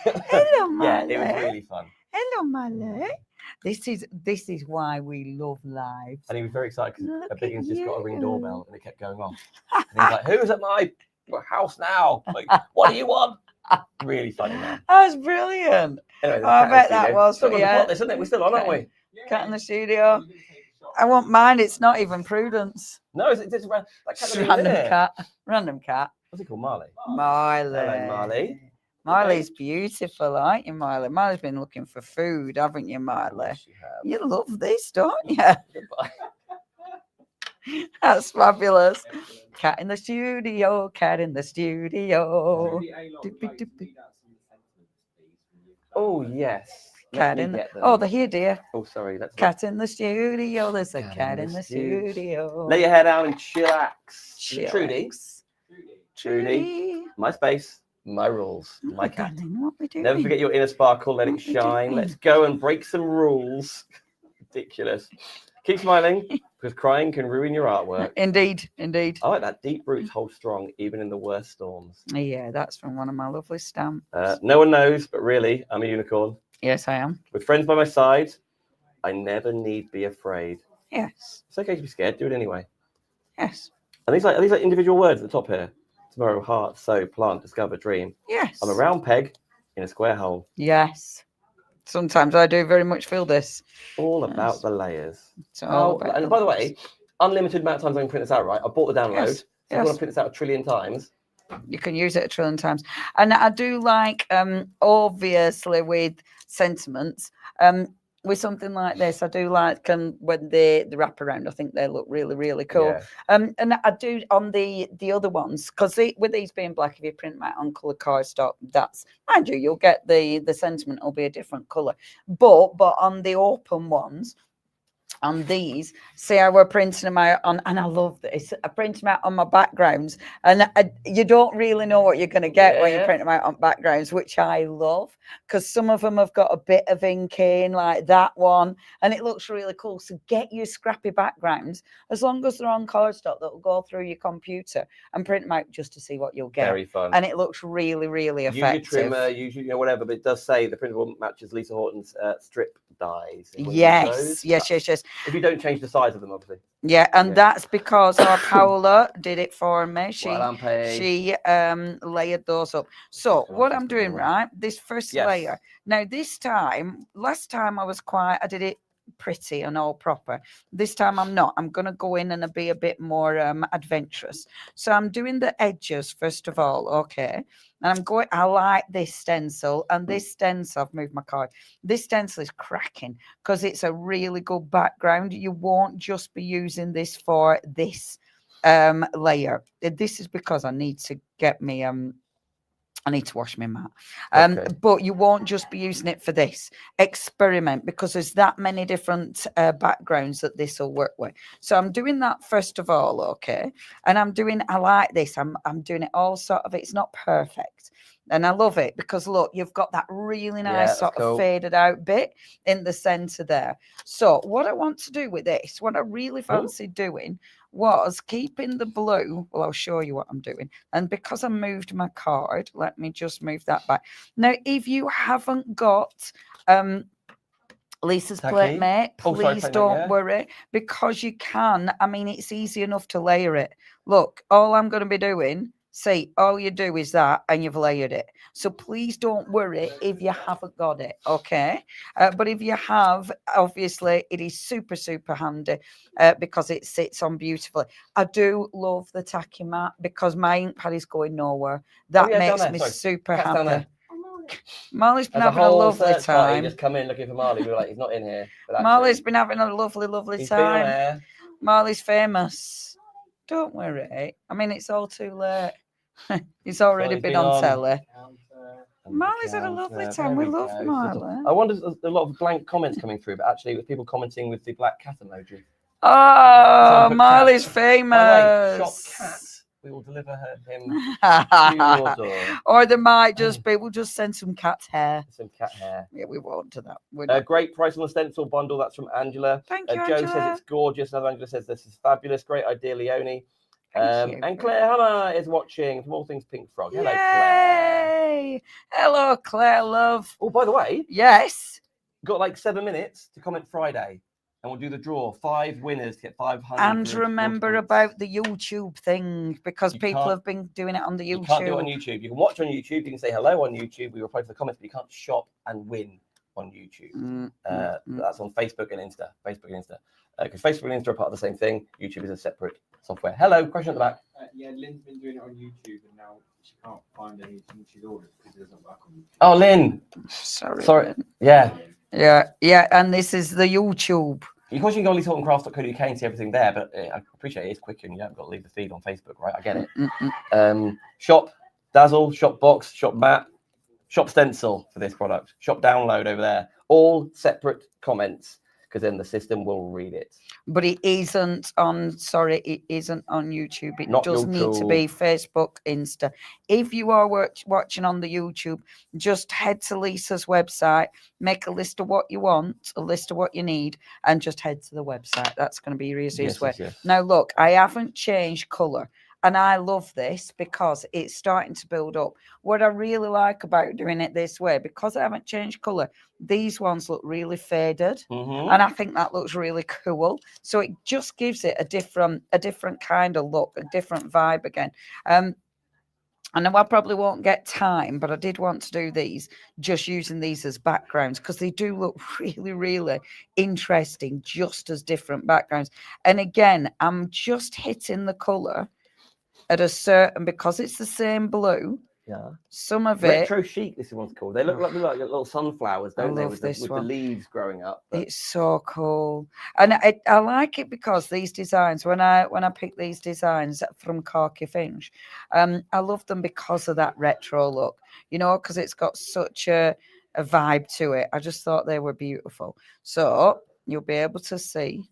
Hello, Marley. Yeah, it was really fun. Hello, Marley. This is why we love lives. And he was very excited because Look Biggins at just got a ring you. doorbell and it kept going off. And he was like, "Who's at my house now? Like, what do you want?" Really funny, man. That was brilliant. Anyway, Oh, I bet that was, Still on yeah. the plot, isn't it? We're still on, aren't we? Cat in the studio. I won't mind. It's not even Prudence. No, it's that cat Just that was in random there. cat. Random cat. What's he called, Marley? Marley. Hello, Marley. Marley's beautiful, aren't you, Marley? Marley's been looking for food, haven't you, Marley? Yes, you have. You love this, don't you? Goodbye. That's fabulous. Cat in the studio, cat in the studio. Oh yes. Cat Let me in the, get them. oh, they're here, dear. Oh, sorry. That's Cat in the studio. There's a cat in the studio. Lay your head down and chillax. Trudy. Chillax. Trudy. My space, my rules, my Oh, cat. darling, what we doing? Never forget your inner sparkle. Let it What we shine. doing? Let's go and break some rules. Ridiculous. Keep smiling because crying can ruin your artwork. Indeed, indeed. I like that. Deep roots hold strong even in the worst storms. Yeah, that's from one of my lovely stamps. No one knows, but really, I'm a unicorn. Yes, I am. With friends by my side, I never need be afraid. Yes, It's okay to be scared. Do it anyway. yes, Are these like individual words at the top here? Tomorrow, heart, sow, plant, discover, dream. yes. I'm a round peg in a square hole. Yes. Sometimes I do very much feel this. All Yes. about the layers. It's all about And by the way, unlimited amount of times I can print this out, right? I bought the download. Yes, So if you want yes. to print this out 1 trillion times. You can use it a trillion times. And I do like, obviously, with sentiments, with something like this, I do like when they wrap around. I think they look really, really cool. Yeah. And I do on the other ones, because with these being black, if you print them out on colour cardstock, that's, mind you, you'll get the sentiment will be a different colour. But on the open ones, on these, see, I were printing them out on, and I love this. I print them out on my backgrounds, and you don't really know what you're going to get when you print them out on backgrounds, which I love, because some of them have got a bit of ink in, like that one, and it looks really cool. So get your scrappy backgrounds, as long as they're on cardstock that will go through your computer, and print them out just to see what you'll get. Very fun. And it looks really, really Use your effective. trimmer, use your whatever, but it does say the printable matches Lisa Horton's strip dies. Yes. If you don't change the size of them, obviously. Yeah, and Yeah. that's because our Paula did it for me. Well, She layered those up. So what I'm doing, right, this first Yes. layer. Now this time, last time I did it pretty and all proper. This time I'm not. I'm going to go in and be a bit more adventurous. So I'm doing the edges first of all, okay? And I like this stencil, and this stencil, I've moved my card. This stencil is cracking because it's a really good background. You won't just be using this for this layer. This is because I need to get me I need to wash my mat. Okay. But you won't just be using it for this. Experiment, because there's that many different backgrounds that this will work with. So I'm doing that first of all, okay? And I like this. I'm doing it all sort of, it's not perfect. And I love it because look, you've got that really nice sort of faded out bit in the center there. So what I want to do with this, what I really fancy doing was keeping the blue. Well, I'll show you what I'm doing. And because I moved my card, let me just move that back. Now, if you haven't got Lisa's plate mate, please don't worry, because you can. I mean, it's easy enough to layer it. Look, all I'm going to be doing, see, all you do is that and you've layered it. So please don't worry if you haven't got it, okay? But if you have, obviously, it is super, super handy because it sits on beautifully. I do love the tacky mat because my ink pad is going nowhere. That makes me super happy. Molly's been having a lovely time. Just come in looking for Marley. We were like, he's not in here. Molly's been having a lovely, lovely time. Molly's famous. Don't worry. I mean, it's all too late. He's already been on telly. Molly's had a lovely time. We love Molly. I wonder, there's a lot of blank comments coming through, but actually with people commenting with the black cat emoji. Oh, Molly's famous. Shop cat. We will deliver him to your door. Or there might just be, we'll just send some cat's hair. Some cat hair. Yeah, we won't do that. Great price on the stencil bundle. That's from Angela. Thank you, Joe Angela. says it's gorgeous. Another Angela says this is fabulous. Great idea, Leonie. Thank you. And Claire Hannah is watching from All Things Pink Frog. Hello, Yay! Claire. Hello, Claire, love. Oh, by the way, yes. Got like 7 minutes to comment Friday. And we'll do the draw. 5 winners to get 500. And remember about the YouTube thing, because people have been doing it on the YouTube. You can't do it on YouTube. You can watch on YouTube. You can say hello on YouTube. We reply to the comments, but you can't shop and win on YouTube. That's on Facebook and Insta. Because Facebook and Insta are part of the same thing. YouTube is a separate software. Hello, question at the back. Yeah, Lynn's been doing it on YouTube, and now she can't find anything she's ordered because it doesn't work on YouTube. Oh, Lynn. Sorry. Yeah. Yeah, and this is the YouTube. Of course, you can go on lisahortoncrafts.co.uk and see everything there, but I appreciate it. It's quick and you haven't got to leave the feed on Facebook, right? I get it. Shop, Dazzle, shop box, shop mat. Shop stencil for this product. Shop download over there. All separate comments, because then the system will read it. But it isn't on, sorry, it isn't on YouTube. It Not does need to be Facebook, Insta. If you are watching on the YouTube, just head to Lisa's website, make a list of what you want, a list of what you need, and just head to the website. That's going to be your easiest way. Yes. Now, look, I haven't changed colour. And I love this because it's starting to build up. What I really like about doing it this way, because I haven't changed colour, these ones look really faded. And I think that looks really cool. So it just gives it a different kind of look, a different vibe again. I know I probably won't get time, but I did want to do these, just using these as backgrounds, because they do look really, really interesting, just as different backgrounds. And again, I'm just hitting the colour at a certain, because it's the same blue. Yeah. Some of it. Retro chic, this is what's called. They look like little sunflowers, don't they? With the leaves growing up. But... It's so cool. And I like it because these designs, when I pick these designs from Corky Finch, I love them because of that retro look, you know, because it's got such a vibe to it. I just thought they were beautiful. So you'll be able to see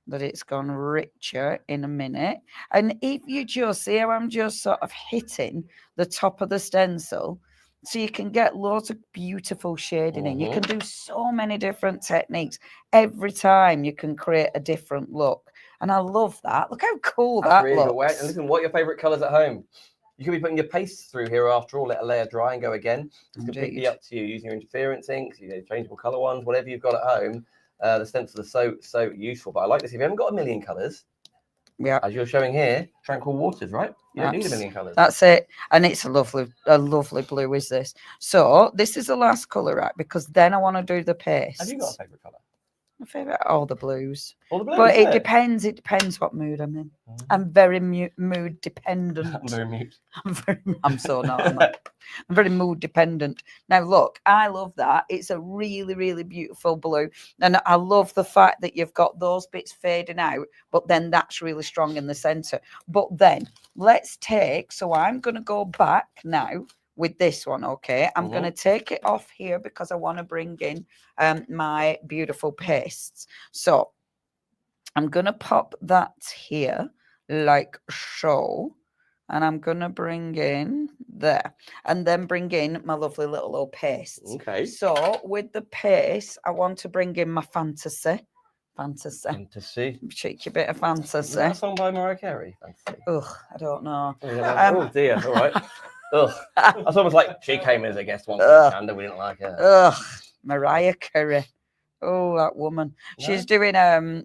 that it's gone richer in a minute. And if you just see how I'm just sort of hitting the top of the stencil, so you can get lots of beautiful shading in. You can do so many different techniques. Every time you can create a different look. And I love that. Look how cool that really looks. And listen, what are your favourite colours at home? You could be putting your paste through here after all, let a layer dry and go again. It's completely up to you, using your interference inks, changeable colour ones, whatever you've got at home. The stencils are so useful, but I like this. If you haven't got a million colours, yeah, as you're showing here, tranquil waters, right? You don't need a million colours. That's it, and it's a lovely blue. Is this? So this is the last colour, right? Because then I want to do the paste. Have you got a favourite colour? My favourite, all the blues. All the blues, but it depends. It depends what mood I'm in. I'm very mood dependent. I'm very mute. I'm so not. I'm very mood dependent. Now look, I love that. It's a really, really beautiful blue, and I love the fact that you've got those bits fading out, but then that's really strong in the centre. But then let's take. So I'm going to go back now with this one, okay? I'm going to take it off here because I want to bring in my beautiful pastes. So I'm going to pop that here like so, and I'm going to bring in there, and then bring in my lovely little old pastes. Okay. So with the paste, I want to bring in my fantasy. Cheeky bit of fantasy. Is that a song by Mariah Carey? Fantasy. Ugh, I don't know. Oh dear, all right. Ugh. That's almost like she came as a guest once and we didn't like her. Ugh, Mariah Carey. Oh, that woman. No? She's doing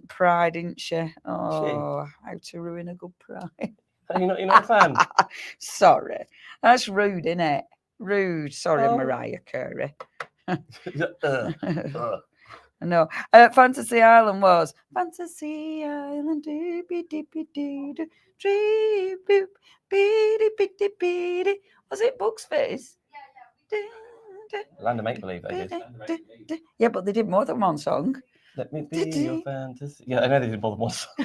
Pride, isn't she? Oh, how to ruin a good pride. You're not a fan? Sorry. That's rude, isn't it? Rude. Sorry, Mariah Carey. No, Fantasy Island was Fantasy Island. Was it Bugs Fizz? Land of Make Believe, they did. Yeah, but they did more than one song. Let me be your fantasy. Yeah, I know they did more than one song.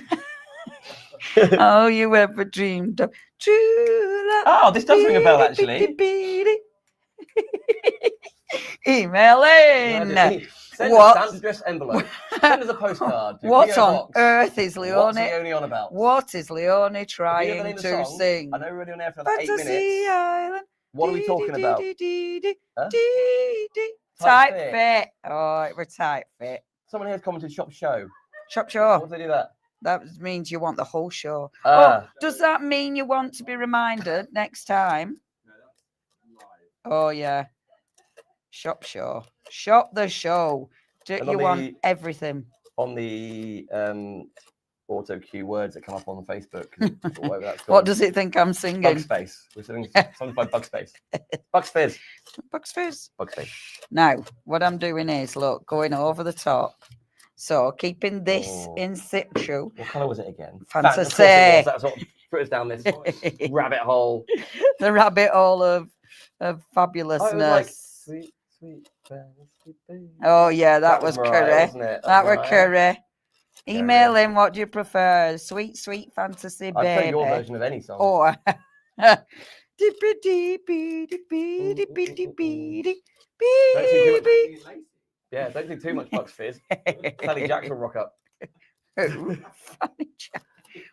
Oh, you ever dreamed of true love? Oh, this does ring a bell, actually. Email in. Send a stamped address envelope. Send us a postcard. What on earth is Leonie? What's Leonie on about? What is Leonie trying to sing? I know we're already on air for another 8 minutes. Fantasy Island. What are we talking about? Huh? Tight fit. Oh, we're tight fit. Someone here has commented shop show. Shop show. What do they do that? That means you want the whole show. Oh, does that mean you want to be reminded next time? No, that's live. Oh, yeah. Shop show. Shop the show. Do you want everything? On the auto cue words that come up on Facebook. What does it think I'm singing? Bugs Face. We're singing songs by Bugs Face. Bugs Fizz. Bugs Fizz. Bugs Face. Now, what I'm doing is, look, going over the top. So, keeping this in situ. What colour was it again? Fantasy. That's what put us down this rabbit hole. The rabbit hole of fabulousness. Like, sweet, sweet fantasy. Oh, yeah, that was Mariah, curry. That was curry. Email in, what do you prefer? Sweet, sweet fantasy, baby. I'd play your version of any song. Or Yeah, don't do too much Bucks Fizz. Sally Jacks will rock up. Funny Jack.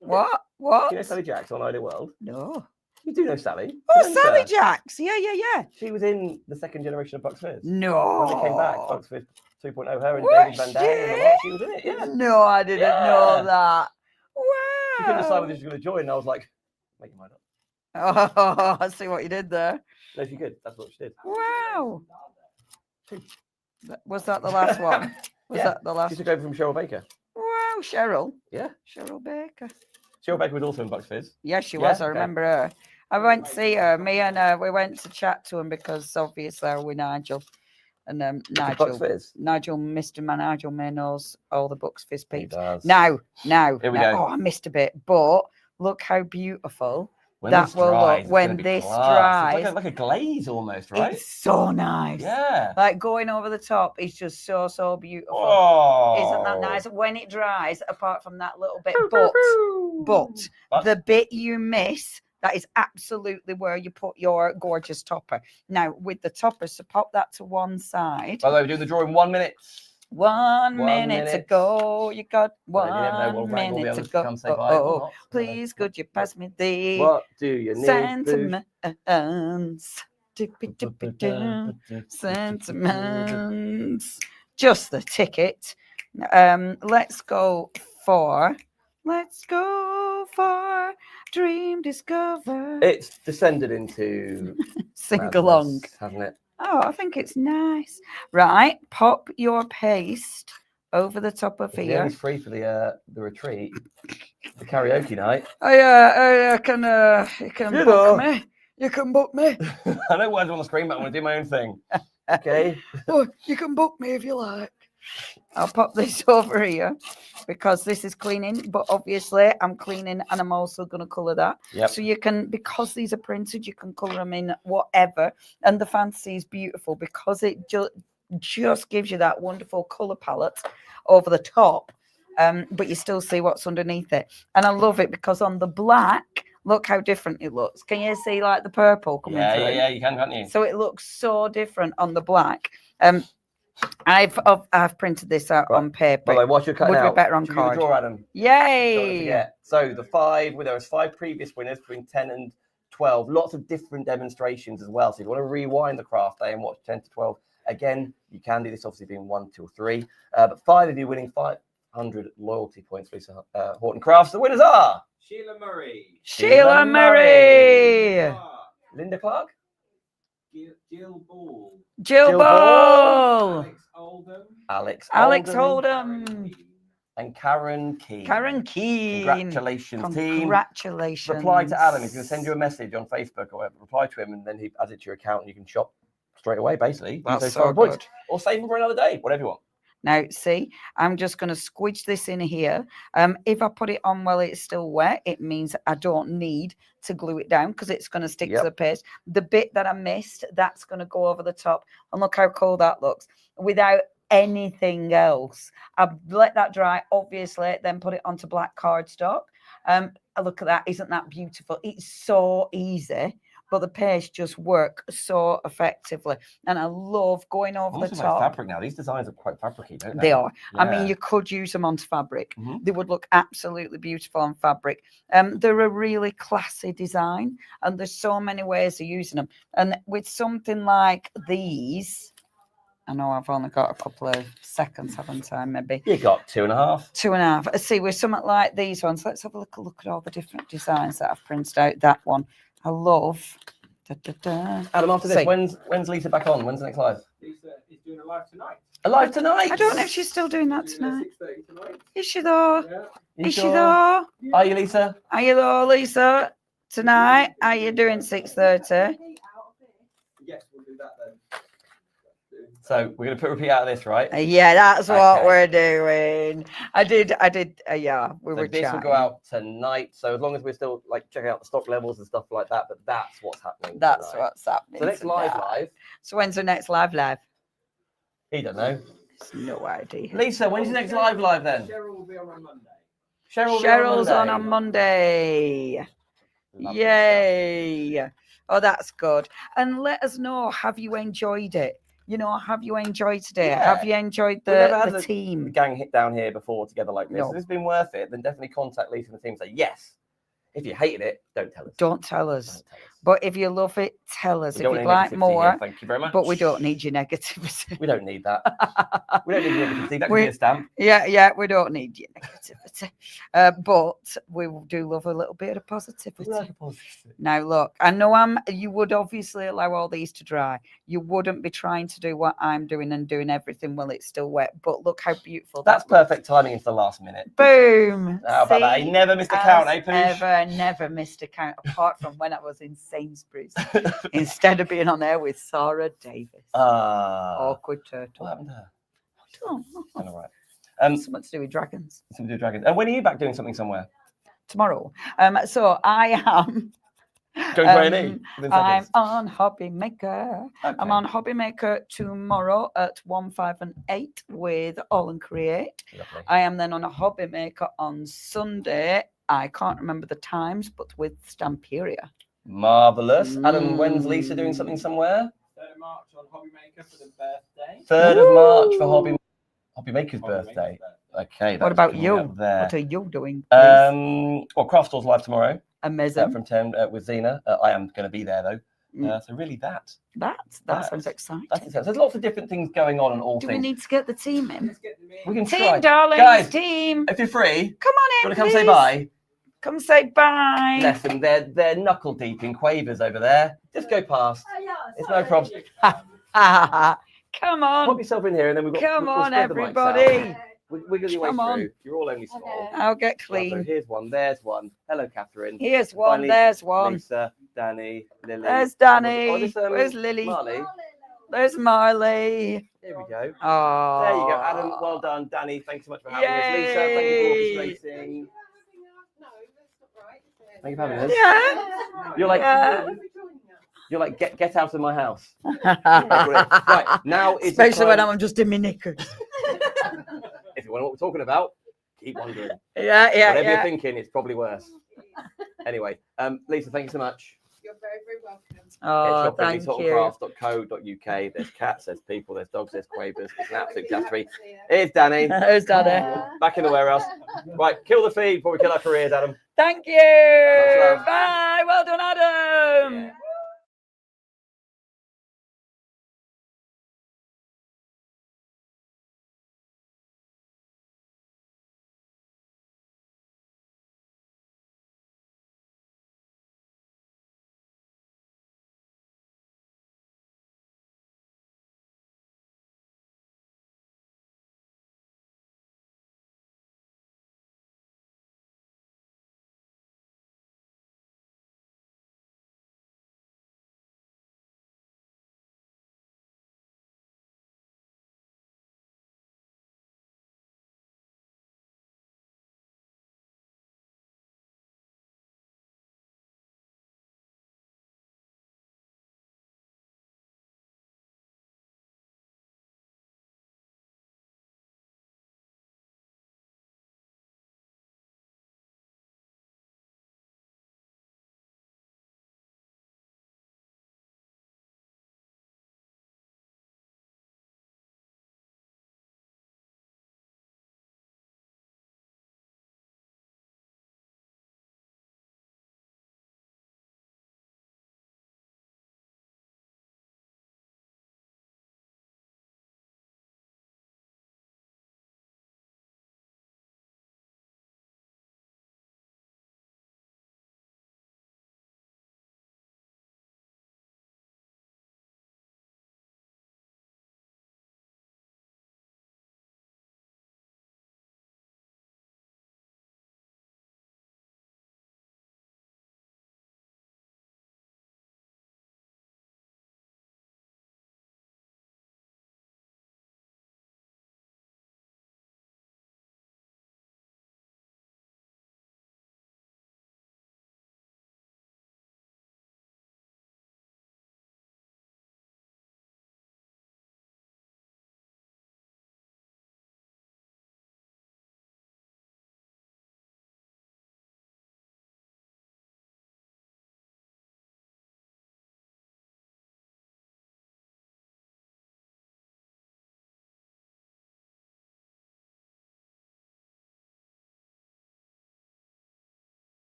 What? Do you know What? Sally Jacks on Ideal World? No. You do know Sally. Oh, Remember? Sally Jacks. Yeah. She was in the second generation of Bucks Fizz. No. When they came back, Bucks Fizz 2.0, her and Was David Van Damme and the lot, she? she was in it, yeah. No, I didn't know that. She couldn't decide Wow. whether she was going to join, and I was like, make your mind up. Oh, I see what you did there. No, she could. That's what she did. Wow. Was that the last one? Was Yeah. that the She last? took over from Cheryl Baker. Wow, Cheryl. Yeah. Cheryl Baker. Cheryl Baker was also in Bucks Fizz. Yes, she Yeah, was. I okay. remember her. I went to see her. Me and we went to chat to him because obviously we're Nigel. And Bucks Nigel, Fizz. Mr. Nigel May knows all the Bucks Fizz He peeps. does. Now. Here we go. Oh, I missed a bit. But look how beautiful When that this will dries, look it's when gonna be this class. It's dries. like a glaze almost, right? It's so nice. Yeah. Like going over the top is just so beautiful. Oh. Isn't that nice? When it dries, apart from that little bit, but the bit you miss, that is absolutely where you put your gorgeous topper. Now, with the topper, so pop that to one side. By the way, we're doing the draw in 1 minute. 1 1 minute to minute. go. You got Well, you never know 1 what rank will be minute able to to come say go. bye or not. Please, could you pass me the What do you need? sentiments? Tippy-tippy-doo. Sentiments. Just the ticket. Let's go for Dream Discover. It's descended into Sing madness, along. hasn't it? Oh, I think it's nice. Right, pop your paste over the top of here. Leonie's free for the retreat, the karaoke night. I can you can You book know. me. You can book me. I know words on the screen, but I want to do my own thing. Okay. Oh, you can book me if you like. I'll pop this over here because this is cleaning, but obviously I'm cleaning and I'm also going to colour that. Yep. So you can, because these are printed, you can colour them in whatever. And the fancy is beautiful because it just gives you that wonderful colour palette over the top, but you still see what's underneath it. And I love it because on the black, look how different it looks. Can you see like the purple coming through? Yeah, you can, can't you? So it looks so different on the black. I've printed this out Right. on paper. By the way, whilst you're cutting Would be out, better on should we do card. the draw, Adam? Don't Yay! forget. So the five, well, there was 5 previous winners between 10 and 12. Lots of different demonstrations as well. So if you want to rewind the craft day and watch 10 to 12, again, you can do this, obviously being 1 till 3. But 5 of you winning 500 loyalty points, Lisa Horton Crafts. The winners are Sheila Murray, Sheila Murray! Linda Clark, Jill Ball, Jill Jill Ball! Alex Oldham, Alex Oldham! and Karen Keane. Karen Keane! Congratulations, team. Congratulations. Reply to Adam. He's going to send you a message on Facebook or whatever. Reply to him, and then he adds it to your account, and you can shop straight away, basically. Use That's those so 5 points. good. Or save them for another day, whatever you want. Now, see, I'm just going to squidge this in here. If I put it on while it's still wet, it means I don't need to glue it down because it's going to stick to the paste. The bit that I missed, that's going to go over the top. And look how cool that looks without anything else. I've let that dry, obviously, then put it onto black cardstock. Look at that. Isn't that beautiful? It's so easy. But the paste just work so effectively. And I love going over the Also top. like fabric now. These designs are quite fabricy, don't They are. I mean, Yeah. you could use them onto fabric. Mhm. They would look absolutely beautiful on fabric. They're a really classy design, and there's so many ways of using them. And with something like these, I know I've only got a couple of seconds, haven't I? Maybe You got 2.5. 2.5. Let's see, with something like these ones, let's have a look at all the different designs that I've printed out. That one, I love. Adam, after this, See. when's Lisa back on? When's the next live? Lisa is doing a live tonight. A live tonight? I don't know if she's still doing that She's doing tonight. it at 6:30 tonight. Is she though? Yeah. You Is she sure? though? Are you, Lisa? Are you though, Lisa? Tonight? Are you doing 6:30? Yes, we'll do that then. So we're going to put repeat out of this, right? Yeah, that's what Okay. we're doing. I did. Yeah, we So were this chatting. will go out tonight. So as long as we're still like checking out the stock levels and stuff like that, but that's what's happening. That's tonight. what's happening. So next live, tonight. So when's the next live? he don't know. No idea. Lisa, when's your next live then? Cheryl will be on Monday. Cheryl will be Cheryl's on Monday. Monday. Lovely Yay! Oh, that's good. And let us know, have you enjoyed it? You know, have you enjoyed today? Yeah. Have you enjoyed We've never had the a team? gang hit down here before together like this. No. If it's been worth it, then definitely contact Lisa and the team and say yes. If you hated it, don't tell us. Don't tell us. Don't tell us. But if you love it, tell us. We If don't you'd need like negativity more, here, thank you very much. but we don't need your negativity. We don't need that. We don't need negativity. That could We- be a stamp. Yeah, we don't need your negativity. But we do love a little bit of positivity. Now, look, I know you would obviously allow all these to dry. You wouldn't be trying to do what I'm doing and doing everything while it's still wet. But look how beautiful That's that looks. perfect timing into the last minute. Boom. How about that? He See? never missed a count, eh, As Pooch? ever, never missed a count, apart from when I was in Sainsbury's. Instead of being on there with Sarah Davis. Awkward What turtle. happened to her? Oh, All right. something to do with dragons. Something to do with dragons. And when are you back doing something somewhere? Tomorrow. So I am. Going to A&E? within I'm seconds? on Hobby Maker. Okay. I'm on Hobby Maker tomorrow at 1, 5 and 8 with All and Create. Lovely. I am then on a Hobby Maker on Sunday. I can't remember the times, but with Stamperia. Marvellous. Adam, when's Lisa doing something somewhere? 3rd of March on Hobby Maker for the birthday. 3rd of March for Hobby Maker's Hobby Maker's birthday. Okay. What that's about coming you? up There. What are you doing? Please? Well, Craft Store's live tomorrow Amazing. from 10 with Zena. I am going to be there though. So really that That sounds exciting. that's intense. There's lots of different things going on all Do we things. need to get the team in? Let's get them in. We can Team, try. darlings, Guys, team. if you're free, Come on you in, want to come say please. bye? Come say bye. Bless them. They're knuckle deep in quavers over there. Just go past. It's no problem. Come on. Pop yourself in here and then we've got. Come we'll on, spread the mics out. everybody. Wiggle your way Come on. through. You're all only small. I'll get So clean. here's one. There's one. Hello, Kathryn. Here's one. Finally, There's one. Lisa, Danny, Lily. There's Oh, Danny. this, Where's Lily? Marley. There's Marley. There we go. Oh. There you go, Adam. Well done, Danny. Thanks so much for having us. Lisa, thank you for orchestrating. Thank you for having us. Yeah. You're like, Yeah. you're like, get out of my house. Right now, it's Especially when I'm just in my knickers. If you want to know what we're talking about, keep wondering. Yeah. Whatever you're thinking, it's probably worse. Anyway, Lisa, thank you so much. You're very, very welcome. Oh, Shop at thank you. lisahortoncrafts.co.uk. There's cats, there's people, there's dogs, there's quavers. It's an absolute catastrophe. Here's Danny. There's Danny. Back in the warehouse. Right, kill the feed before we kill our careers, Adam. Thank you. Much love. Bye. Well done, Adam.